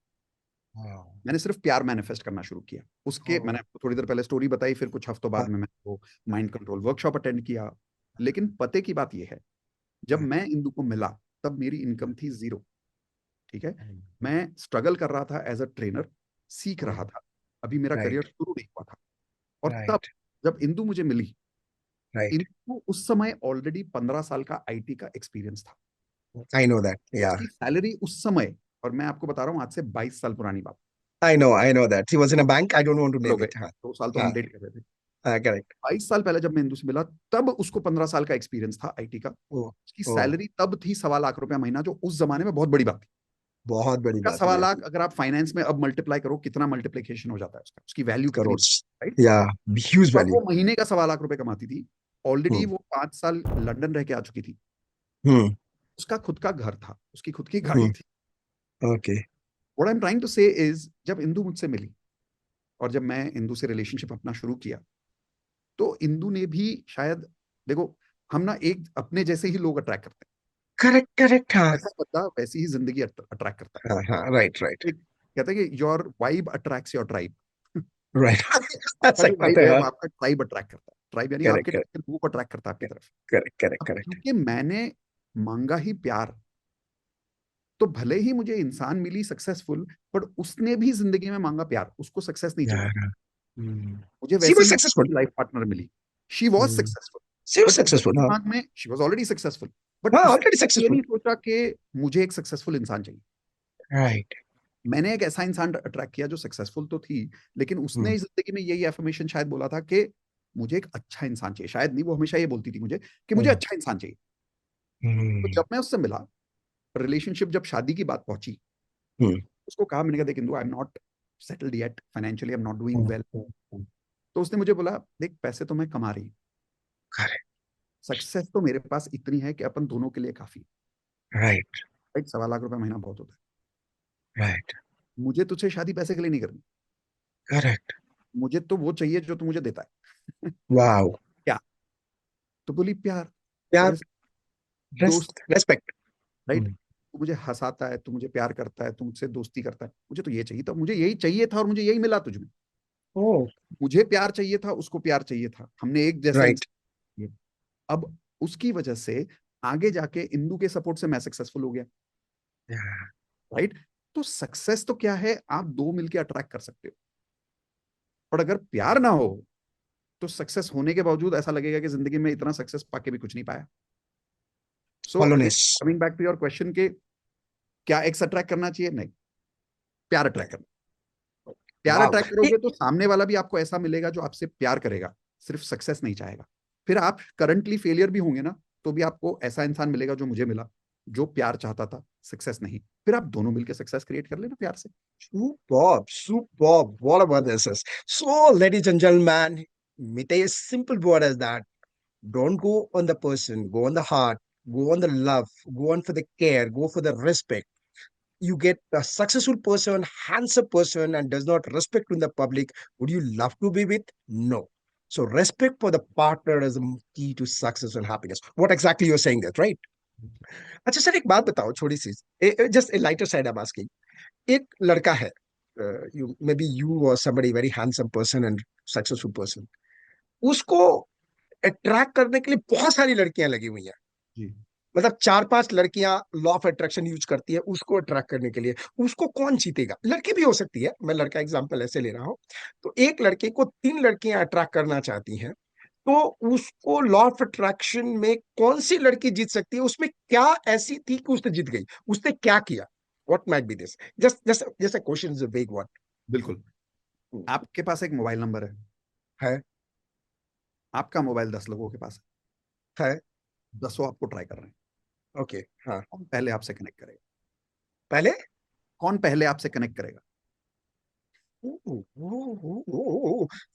हाँ, मैंने सिर्फ प्यार मैनिफेस्ट करना शुरू किया। उसके हाँ, मैंने आपको थोड़ी देर पहले स्टोरी बताई, फिर कुछ हफ्तों बाद में मैंने वो माइंड कंट्रोल वर्कशॉप अटेंड किया। लेकिन पते की बात यह है, जब हाँ, मैं इंदु को मिला तब मेरी इनकम हाँ, थी जीरो। ठीक है, मैं स्ट्रगल कर रहा था एज अ ट्रेनर, सीख रहा था, अभी मेरा करियर राइट, शुरू नहीं हुआ था। और तब राइट, जब इंदु मुझे मिली, राइट, इंदु को उस समय ऑलरेडी 15 साल का आईटी का एक्सपीरियंस था। आई नो दैट, या, उसकी सैलरी उस समय, और मैं आपको बता रहा हूँ आज से 22 साल पुरानी बात, I know that, he was in a 2 साल bank, I don't want to हो नेम गए, इट, हाँ, 2 साल तो हम हाँ, डेट कर रहे थे। करेक्ट, 22 साल पहले जब मैं इंदु से मिला, तब उसको 15 साल का एक्सपीरियंस था आईटी का। ओ, उसकी ओ, सैलरी तब थी 1.25 लाख रुपया महीना, जो उस जमाने में बहुत बड़ी बात थी। बहुत बड़ी उसका बात है, सवा या, लाख अगर आप फाइनेंस में अब मल्टीप्लाई करो, कितना मल्टीप्लिकेशन हो जाता है उसका, उसकी वैल्यू कितनी, करोड़, राइट। या, ह्यूज तब वैल्यू, वो महीने का 1.25 लाख रुपए कमाती थी। ऑलरेडी हम्म, वो 5 साल लंदन रह के आ चुकी थी। हम्म, उसका खुद का घर था, उसकी खुद की गाड़ी हम्म, थी। Okay, what I am trying to say is, जब इंदु मुझसे मिली और जब मैं इंदु से रिलेशनशिप अपना शुरू किया, तो इंदु ने भी शायद, देखो, हम ना एक अपने जैसे ही लोग अट्रैक्ट करते करेक्ट, करेक्ट, हाँ, हैं, ऐसा बंदा वैसी ही जिंदगी अट्रैक्ट करता हाँ, हाँ, राइट, राइट, है। एक कहते हैं कि your vibe attracts your tribe. Right, आपका सही जो बात वाइब है, है हाँ, वो आपका ट्राइब अट्रैक्ट करता है। ट्राइब यानी करेक्ट, आपके करेक्ट, टाइप के लोगों को अट्रैक्ट करता है आपकी तरफ। करेक्ट, करेक्ट, अब करेक्ट, क्योंकि मैंने मांगा ही प्यार, तो भले ही मुझे इंसान मिली सक्सेसफुल, बट उसने भी जिंदगी में मांगा प्यार, उसको सक्सेस नहीं चाहिए। यार, मुझे शी वैसे वाज ही एक सक्सेसफुल, अच्छी लाइफ पार्टनर मिली, she was successful, she was but उसके सक्सेसफुल, हाँ, दिमाग में she was already successful, but हाँ, उसने ऑलरेडी ये सक्सेसफुल, नहीं सोचा कि मुझे एक सक्सेसफुल इंसान चाहिए। राइट, मैंने एक ऐसा इंसान अट्रैक्ट किया जो सक्सेसफुल तो थी, लेकिन उसने जिंदगी में यही एफर्मेशन शायद बोला था कि मुझे एक अच्छा इंसान चाहिए। शायद नहीं, वो हमेशा ये बोलती थी मुझे कि मुझे अच्छा इंसान चाहिए। तो जब मैं उससे मिला, रिलेशनशिप जब शादी की बात पहुंची, उसको कहा, मैंने कहा देख Indu, I am not settled yet financially, I am not doing well. तो उसने मुझे बोला, देख पैसे तो मैं कमा रही हूँ, करेक्ट, सक्सेस तो मेरे पास इतनी है कि अपन दोनों के लिए काफी, राइट, राइट। 1.25 लाख रुपया महीना बहुत होता राइट, है। मुझे तुझसे शादी पैसे के लिए नहीं करनी, करेक्ट, मुझे तो वो चाहिए जो तू मुझे देता है। वाओ, क्या? तो बोली प्यार, यार, और ऐसे दोस्त, रेस्पेक्ट, राइट। तू मुझे हंसाता है, तू मुझे प्यार करता है, तू मुझसे दोस्ती करता है, मुझे तो ये चाहिए था, मुझे यही चाहिए था और मुझे यही मिला तुझमें। ओ, मुझे प्यार चाहिए था, उसको प्यार चाहिए था, हमने एक जैसा राइट, इंसान किया। अब उसकी वजह से आगे जाके इंदु के सपोर्ट से मैं सक्सेसफुल हो गया, राइट। तो सक्सेस तो क्या है, आप दो मिलके अट्रैक्ट कर सकते हो, पर अगर प्यार ना हो तो सक्सेस होने के बावजूद ऐसा लगेगा कि जिंदगी में इतना सक्सेस पाके भी कुछ नहीं पाया। So again, hollowness, coming back to your question के, क्या एक्स अट्रैक्ट करना चाहिए? नहीं, प्यार अट्रैक्ट करना। प्यार वाओ, अट्रैक्ट करोगे तो सामने वाला भी आपको ऐसा मिलेगा जो आपसे प्यार करेगा, सिर्फ सक्सेस नहीं चाहेगा। फिर आप करंटली फेलियर भी होंगे ना, तो भी आपको ऐसा इंसान मिलेगा जो मुझे मिला, जो प्यार चाहता था, सक्सेस नहीं। फिर आप दोनों मिलकर सक्सेस क्रिएट कर लेना प्यार से। superb, superb. What about this is? So, ladies and gentlemen, me tell you a simple word as that. Don't go on the person, go on the heart, go on the love, go on for the care, go for the respect. You get a successful person, handsome person, and does not respect in the public. Would you love to be with? No. So, respect for the partner is the key to success and happiness. What exactly you're saying that, right? अच्छा sir, एक बात बताओ, छोटी सी, just a lighter side I am asking. एक लड़का है, you may be you और somebody very handsome person and successful person, उसको अट्रैक्ट करने के लिए बहुत सारी लड़कियां लगी हुई हैं, जी। मतलब चार पांच लड़कियां लॉ ऑफ अट्रैक्शन यूज करती है उसको अट्रैक्ट करने के लिए। उसको कौन जीतेगा? लड़की भी हो सकती है, मैं लड़का एग्जांपल ऐसे ले रहा हूँ। तो एक लड़के को तीन लड़कियां अट्रैक्ट करना चाहती हैं, तो उसको लॉ ऑफ अट्रैक्शन में कौन सी लड़की जीत सकती है? उसमें क्या ऐसी थी कि उसने जीत गई? उसने क्या किया? What might be this? Just just just a question is a big one. बिल्कुल। आपके पास एक मोबाइल नंबर है, है, आपका मोबाइल 10 लोगों के पास है, है, 10 आपको ट्राई कर रहे हैं। ओके, हाँ, कौन पहले आपसे कनेक्ट करेगा? पहले, कौन पहले आपसे कनेक्ट करेगा?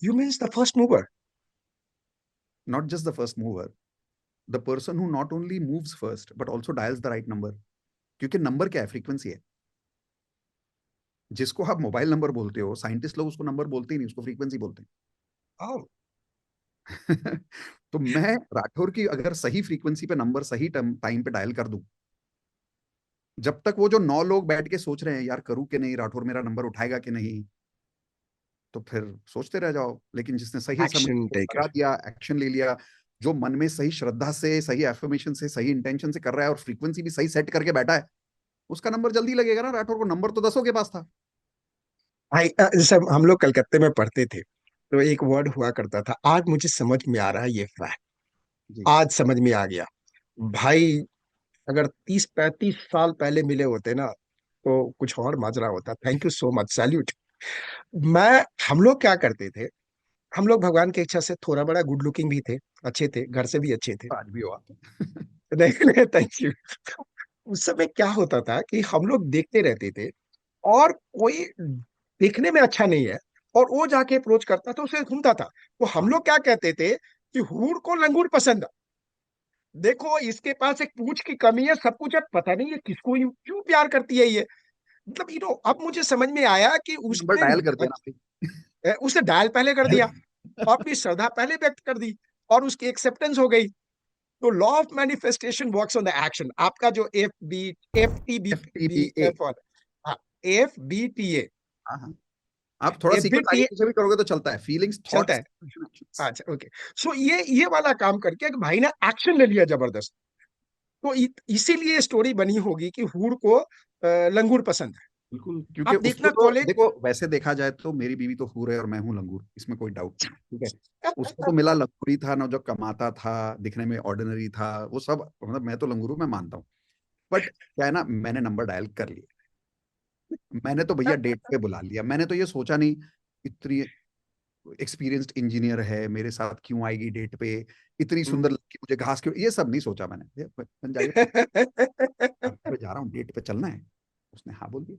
You means the first mover. Not just the first mover, the person who not only moves first but also dials the right number. क्योंकि नंबर क्या है? फ्रीक्वेंसी है। जिसको आप मोबाइल नंबर बोलते हो, साइंटिस्ट लोग उसको नंबर बोलते ही नहीं, उसको फ्रीक्वेंसी बोलते हैं। तो मैं राठौर की अगर सही फ्रीक्वेंसी पे नंबर सही टाइम पे डायल कर दूं, जब तक वो जो 9 लोग बैठ के सोच रहे हैं यार करूं कि नहीं, राठौर मेरा नंबर उठाएगा कि नहीं, तो फिर सोचते रह जाओ। लेकिन जिसने सही समय एक्शन को लगा टेकर। दिया, एक्शन ले लिया, जो मन में सही श्रद्धा से, सही एफर्मेशन से, सही इंटेंशन से कर रहा है और फ्रीक्वेंसी भी सही सेट करके बैठा है, उसका नंबर जल्दी लगेगा ना। राठौर को नंबर तो 10 के पास था। भाई जैसे हम लोग कलकत्ते में पढ़ते थे तो एक वर्ड हुआ करता था, आज मुझे समझ में आ रहा है ये फैक्ट, जी। आज समझ में आ गया। भाई अगर 30-35 साल पहले मिले होते ना तो कुछ और माजरा होता। Thank you so much, salute. मैं हम लोग क्या करते थे, हम लोग भगवान की इच्छा से थोड़ा बड़ा गुड लुकिंग भी थे, अच्छे थे, घर से भी अच्छे थे। तो आज भी हुआ। नहीं, थैंक यू। उस समय क्या होता था कि हम लोग देखते रहते थे, और कोई देखने में अच्छा नहीं है और वो जाके अप्रोच करता था, उसे घूमता था, तो हम हाँ लोग क्या कहते थे कि हूर को लंगूर पसंद है। देखो इसके पास एक पूंछ की कमी है, सब कुछ है, पता नहीं ये किसको क्यों प्यार करती है ये। मतलब अब मुझे समझ में आया कि नंबर उसने डायल कर दिया ना भाई। उसने डायल पहले कर दिया, और अपनी श्रद्धा पहले व्यक्त कर दी, और उसकी एक्सेप्टेंस हो गई। तो law of manifestation works on the action. आपका जो FTPA। एफ FBTA, हाँ हाँ, आप थोड़ा एफ बी सीक्वेंस टी आगे ए पीछे भी करोगे तो चलता है। फीलिंग्स, चलता थॉट्स, है। एक्शंस। अच्छा, ओके। सो ये वाला काम करके एक भाई ने एक्शन ले लिया जबरदस्त। तो इसीलिए स्टोरी बनी होगी कि हूर को लंगूर पसंद है। बिल्कुल, क्योंकि आप उसको देखना तो कॉलेज। देखो, वैसे देखा जाए तो मेरी बीवी तो हूर है और मैं हूँ लंगूर, इसमें कोई डाउट नहीं, ठीक है। उसको तो मिला लंगूरी था ना, जो कमाता था, दिखने में ऑर्डिनरी था, वो सब, मतलब मैं तो लंगूरू मैं मानता हूँ। बट क्या है ना, मैंने नंबर डायल कर लिया। मैंने तो भैया डेट पे बुला लिया। मैंने तो ये सोचा नहीं, इतनी एक्सपीरियंस्ड इंजीनियर है मेरे साथ, क्यों आएगी डेट पे, इतनी सुंदर लड़की मुझे घास क्यों, ये सब नहीं सोचा मैंने। बन जाइए, मैं जा रहा हूँ, डेट पे चलना है। उसने हाँ बोल दिया।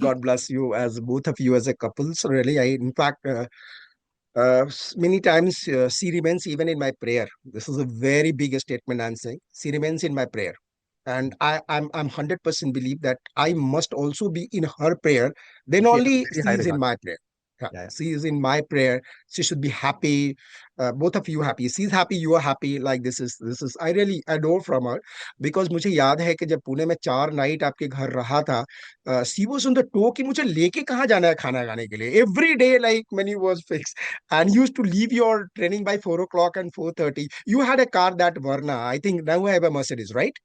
God bless you as both of you as a couple. So really, in fact, many times she remains even in my prayer. This is a very big statement I'm saying. She remains in my prayer, and I'm 100% believe that I must also be in her prayer. Then she has only very she high is in regard. my prayer. Yeah, या she is in my prayer. She should be happy. Both of you happy. She's happy. You are happy. Like this is. I really adore from her, because मुझे याद है कि जब पुणे में 4 night आपके घर रहा था, सी वॉज ऑन द टो कि मुझे लेके कहाँ जाना है खाना खाने के लिए, every day like menu was fix, and used to leave your training by 4 o'clock and 4:30. You had a car that Verna. I think now I have a Mercedes, right?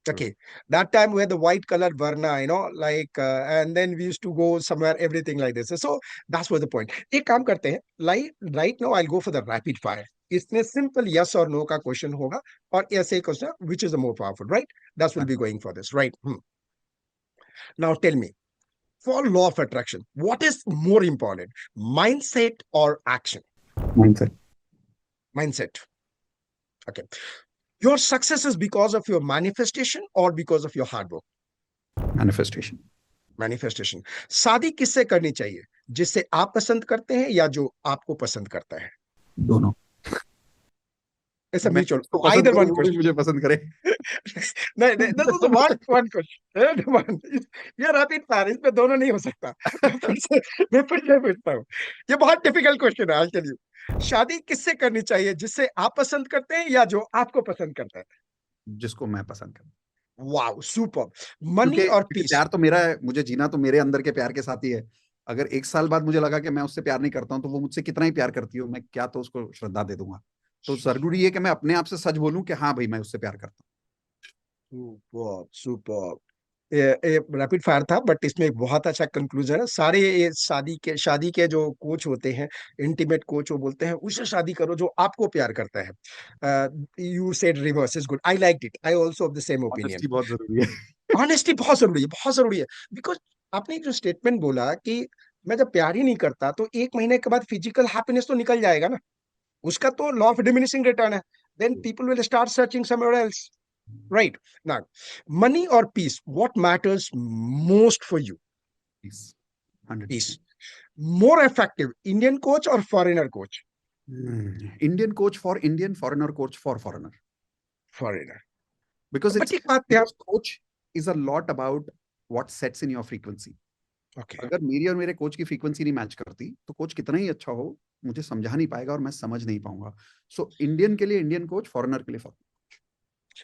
True. Okay. That time we had the white colored Verna, like, and then we used to go somewhere, everything like this. So that's what the point. एक काम करते हैं, like right now I'll go for the rapid fire. इसमें simple yes or no का question होगा, और ऐसे question which is the more powerful, right? That will be going for this, right? Now tell me, for law of attraction, what is more important, mindset or action? Mindset. Mindset. Okay. Your success is because of your manifestation or because of your hard work? Manifestation. Manifestation. शादी किससे करनी चाहिए, जिससे आप पसंद करते हैं या जो आपको पसंद करता है? दोनों। ऐसा मैं म्यूचुअल, उसको पसंद आइदर करूँ, वन वो भी मुझे क्वेश्चन। पसंद करे। नहीं नहीं, this is one one question, one. ये रैपिड फायर, इसमें दोनों नहीं हो सकता। मैं फिर से पूछता हूँ, ये बहुत टिपिकल क्वेश्चन है, आई टेल यू। शादी किससे करनी चाहिए, जिससे आप पसंद करते हैं या जो आपको पसंद करता है? जिसको मैं पसंद करूँ। Wow, super. मनी क्योंकि और क्योंकि पीस? प्यार तो मेरा है, मुझे जीना तो मेरे अंदर के प्यार के साथ ही है। अगर 1 साल बाद मुझे लगा कि मैं उससे प्यार नहीं करता हूँ, तो वो मुझसे कितना ही प्यार करती हो, मैं क्या तो उसको श्रद्धा दे दूंगा। तो जरूरी है कि मैं अपने आप से सच बोलूं कि हाँ भाई मैं उससे प्यार करता सुपर सुपर। ये रैपिड फायर था, बट इसमें एक बहुत अच्छा कंक्लूजन है। सारे ये शादी के जो कोच होते हैं, इंटीमेट कोच, वो बोलते हैं उससे शादी करो जो आपको प्यार करता है। You said reverse is good, I like it, I also of the same हूँ। ओपिनियन। ऑनेस्टी बहुत जरूरी है। ऑनेस्टी बहुत जरूरी है, बहुत जरूरी है। बिकॉज आपने एक जो स्टेटमेंट बोला कि मैं जब प्यार ही नहीं करता तो 1 महीने के बाद फिजिकल हैप्पीनेस तो निकल जाएगा ना, उसका तो लॉ ऑफ डिमिनिशिंग रिटर्न है। Then people will start searching somewhere else, right? Now, money or peace, what matters most for you? 100%। Peace. More effective, Indian coach or foreigner coach? Indian coach for Indian, foreigner coach for foreigner. Foreigner. Because But it's एक बात है। Because coach is a lot about what sets in your frequency. Okay. अगर मेरी और मेरे coach की frequency नहीं match करती, तो कोच कितना ही अच्छा हो, मुझे समझा नहीं पाएगा और मैं समझ नहीं पाऊंगा। सो इंडियन के लिए इंडियन कोच, फॉरेनर के लिए फॉरेनर।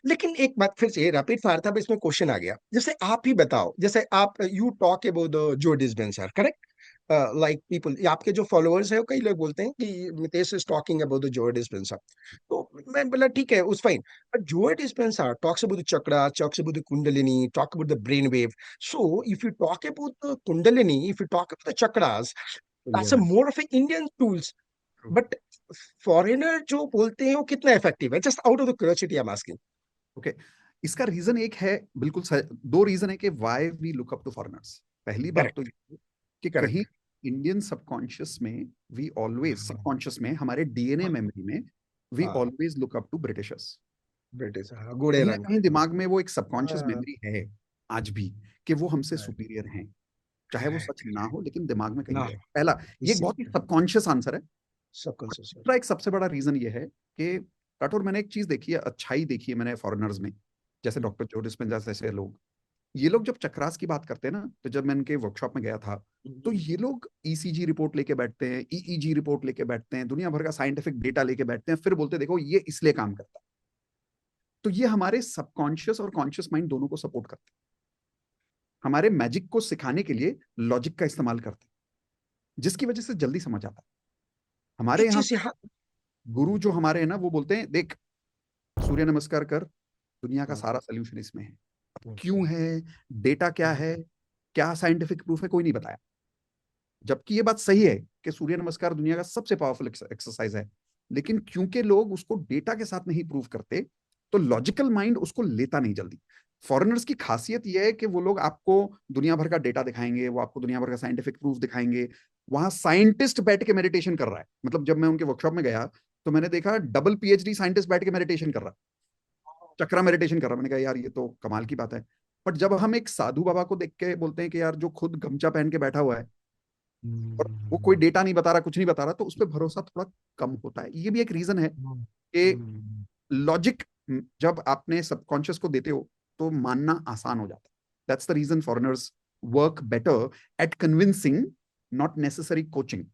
लेकिन एक बात फिर से रैपिड फायर था, अब इसमें क्वेश्चन आ गया, जैसे आप ही बताओ, जैसे आप you talk about Joe Dispenza, correct? Like people, आपके जो फॉलोअर्स है कई लोग बोलते हैं कि Mitesh is talking about the Joe Dispenza, तो मैं बोला ठीक है उस fine, but Joe Dispenza talks about the chakra, talks about the kundalini, talk about the brain wave. So if you talk about the kundalini, if you talk about the chakras, that's Indian a है। More of A Indian tools. True. But foreigner जो बोलते हैं वो कितना effective है? Just out of the curiosity I am asking. Okay, इसका reason एक है, बिल्कुल दो रीजन है कि why we look up to foreigners. पहली बात तो करेक्ट. ये है कि कहीं करेक्ट. इंडियन सबकॉन्शियस में, वी ऑलवेज सबकॉन्शियस में, हमारे डीएनए मेमोरी में, वी हाँ. Always look up to Britishers. British, हाँ, गोरे कहीं ना रंग. कहीं दिमाग में वो एक सबकॉन्शियस हाँ. मेमोरी है आज भी, कि वो हमसे सुपीरियर हैं। चाहे वो सच करेक्ट. ना हो, लेकिन दिमाग में कहीं ना. है। पहला, ये एक इसी बहुत ही सबकॉन्शियस आंसर है। सबकॉन्शियस. दूसरा एक सबसे बड़ा रीजन ये है कि राठौर, मैंने एक चीज देखी है, अच्छाई देखी है मैंने फॉरेनर्स में, जैसे डॉक्टर जो डिस्पेंजा जैसे लोग, ये लोग जब चक्रास की बात करते हैं ना, तो जब मैं इनके वर्कशॉप में गया था, तो ये लोग ईसीजी रिपोर्ट लेके बैठते हैं, ईईजी रिपोर्ट लेके बैठते हैं, दुनिया भर का साइंटिफिक डेटा लेके बैठते हैं, फिर बोलते हैं देखो ये इसलिए काम करता है। तो ये हमारे सबकॉन्शियस और कॉन्शियस माइंड दोनों को सपोर्ट करते हैं, हमारे मैजिक को सिखाने के लिए लॉजिक का इस्तेमाल करते हैं, जिसकी वजह से जल्दी समझ आता है। हमारे एक यहाँ चीज यहाँ. गुरु जो हमारे हैं ना, वो बोलते हैं देख, सूर्य नमस्कार कर, दुनिया का हाँ. सारा सोल्यूशन इसमें है। अब अच्छा. क्यों है, डेटा क्या है, क्या साइंटिफिक प्रूफ है, कोई नहीं बताया। जबकि ये बात सही है कि सूर्य नमस्कार दुनिया का सबसे पावरफुल एक्सरसाइज है, लेकिन क्योंकि लोग उसको डेटा के साथ नहीं प्रूव करते, तो लॉजिकल माइंड उसको लेता नहीं जल्दी। फॉरेनर्स की खासियत यह है कि वो लोग आपको दुनिया भर का डेटा दिखाएंगे, वो आपको दुनिया भर का साइंटिफिक प्रूफ दिखाएंगे। वहां साइंटिस्ट बैठ के मेडिटेशन कर रहा है, मतलब जब मैं उनके वर्कशॉप में गया, तो मैंने देखा डबल पीएचडी साइंटिस्ट बैठ के मेडिटेशन कर रहा है, चक्रा मेडिटेशन कर रहा है। मैंने कहा यार ये तो कमाल की बात है। बट जब हम एक साधु बाबा को देख के बोलते हैं कि यार जो खुद गमछा पहन के बैठा हुआ है और वो कोई डेटा नहीं बता रहा, कुछ नहीं बता रहा, तो उस पर भरोसा थोड़ा कम होता है। ये भी एक रीजन है कि लॉजिक जब आपने सबकॉन्शियस को देते हो, तो मानना आसान हो जाता है। That's the reason foreigners work better at convincing, not necessary coaching.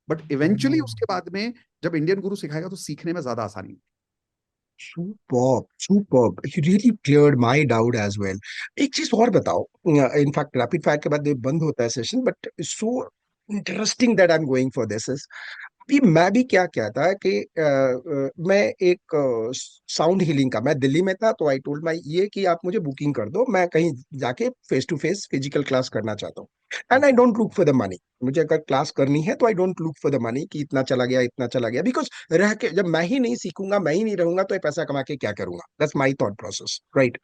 But eventually उसके बाद में जब इंडियन गुरु सिखाएगा, तो सीखने में ज्यादा आसानी होगी। Superb. Superb, you really cleared my doubt as well. एक चीज और बताओ, इनफैक्ट रैपिड फायर के बाद ये बंद होता है session, but so interesting that I am going for this. अभी मैं भी क्या कहता है कि मैं एक साउंड हीलिंग का, मैं दिल्ली में था तो आई टोल्ड माई ये कि आप मुझे बुकिंग कर दो, मैं कहीं जाके face to face physical class करना चाहता हूँ. And I don't look for the money. मुझे अगर क्लास करनी है तो I don't look for the money कि इतना चला गया इतना चला गया, बिकॉज रह के जब मैं ही नहीं सीखूंगा, मैं ही नहीं रहूंगा, तो ये पैसा कमा के क्या करूंगा? That's my thought process, right?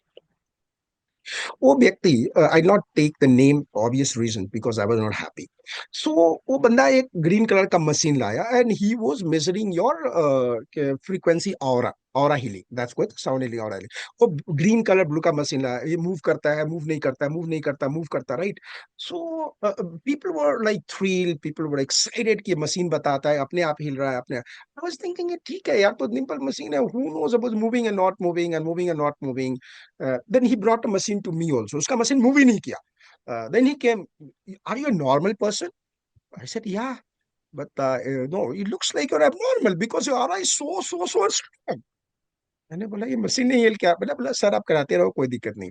वो व्यक्ति, I not take the name obvious reason because I was not happy. So वो बंदा एक ग्रीन कलर का मशीन लाया and he was measuring your frequency, aura. Aura healing, that's what sound healing, aura healing. वो green colour blue का machine लाया, ये move करता है, मूव नहीं करता, मूव नहीं करता, मूव करता, right? So people were like thrill, people were excited कि मशीन बताता है अपने आप हिल रहा है अपने. आई वाज थिंकिंग ये ठीक है यार, तो सिंपल मशीन है, who knows about moving and not moving and moving and not moving. Then he brought a machine to me also. उसका machine move ही नहीं किया. Then he came, are you a normal person? I said, yeah. But no, it looks like you're abnormal because your aura is so strong. मैंने बोला ये machine नहीं हिल क्या? मैंने बोला सर आप कराते रहो, कोई दिक्कत नहीं.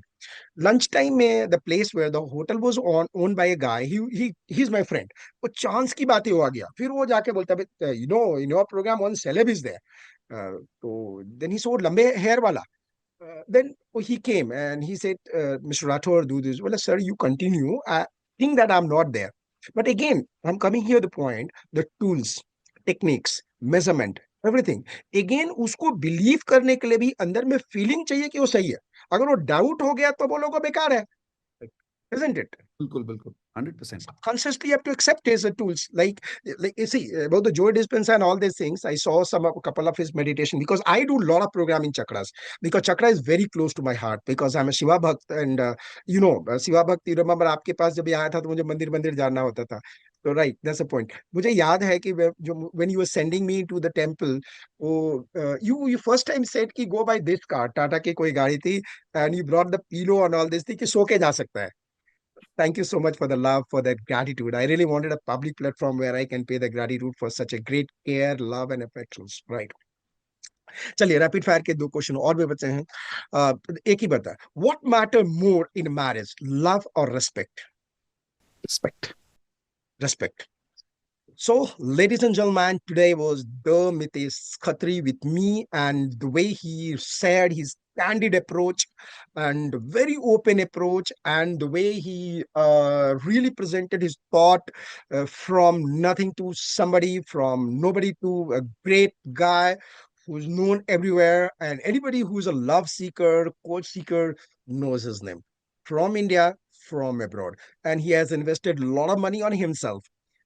लंच टाइम में the place where the hotel was on own by a guy, he is my friend. वो चांस की बात ही हुआ गया, फिर वो जाके बोलता है you know in your program one celeb is there. तो देन ही सो लंबे हेयर वाला. Then he came and he said, Mr. Rathore, do this. Well, sir, you continue. I think that I'm not there. But again, I'm coming here the point, the tools, techniques, measurement, everything. Again, उसको believe करने के लिए भी अंदर में feeling चाहिए कि वो सही है. अगर वो doubt हो गया तो बोलोगे बेकार है, isn't it? बिल्कुल बिल्कुल, 100%। Consciously you have to accept his tools, like you see about the joy dispenser and all these things. I saw some a couple of his meditation because I do a lot of programming chakras, because chakra is very close to my heart because I'm a Shiva Bhakt. And Shiva Bhakt, you remember आपके पास जब ये आया था तो मुझे मंदिर मंदिर जानना होता था. तो राइट, दैट्स अ पॉइंट. मुझे याद है कि जो when you were sending me to the temple, वो यू फर्स्ट टाइम सेड कि go by this car, Tata की कोई गाड़ी थी, and you brought the pillow and all this थी कि सो के जा सकता है. Thank you so much for the love, for that gratitude. I really wanted a public platform where I can pay the gratitude for such a great care, love, and affections. Right. चलिए rapid fire के दो question और भी बचे हैं। एक ही बता, what matter more in marriage, love और respect? Respect. Respect. So, ladies and gentlemen, today was the Mitesh Khatri with me, and the way he said his candid approach and very open approach, and the way he really presented his thought from nothing to somebody, from nobody to a great guy who's known everywhere, and anybody who's a love seeker, coach seeker knows his name from India, from abroad, and he has invested a lot of money on himself.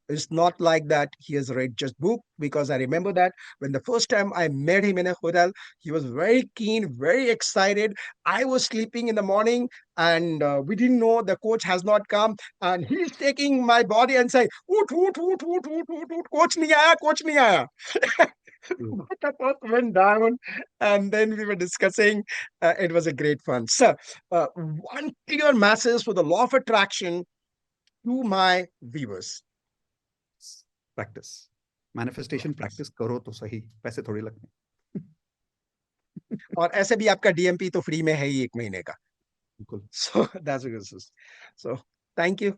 It's not like that he has read just book, because I remember that when the first time I met him in a hotel, he was very keen, very excited. I was sleeping in the morning, and we didn't know the coach has not come, and he's taking my body and saying, "Oot, oot, oot, oot, oot, oot, oot, coach nahi aaya, coach nahi aaya." But the first went down, and then we were discussing. It was a great fun. So, one clear message for the law of attraction to my viewers. Practice, manifestation practice करो तो सही, पैसे थोड़ी लगते हैं। और ऐसे भी आपका डीएमपी तो फ्री में है ही 1 महीने का। बिल्कुल। So that's good. So thank you,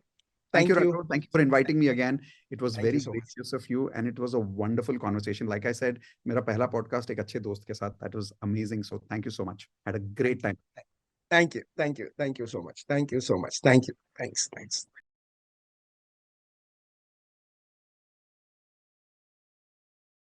Thank you, thank you, Rathore. Thank you for inviting me again. It was thank you very so much. gracious of you, and it was a wonderful conversation. Like I said, मेरा पहला podcast एक अच्छे दोस्त के साथ. That was amazing. So thank you so much. Had a great time. Thank you, thank you, thank you so much. Thank you so much. Thank you. Thanks, thanks.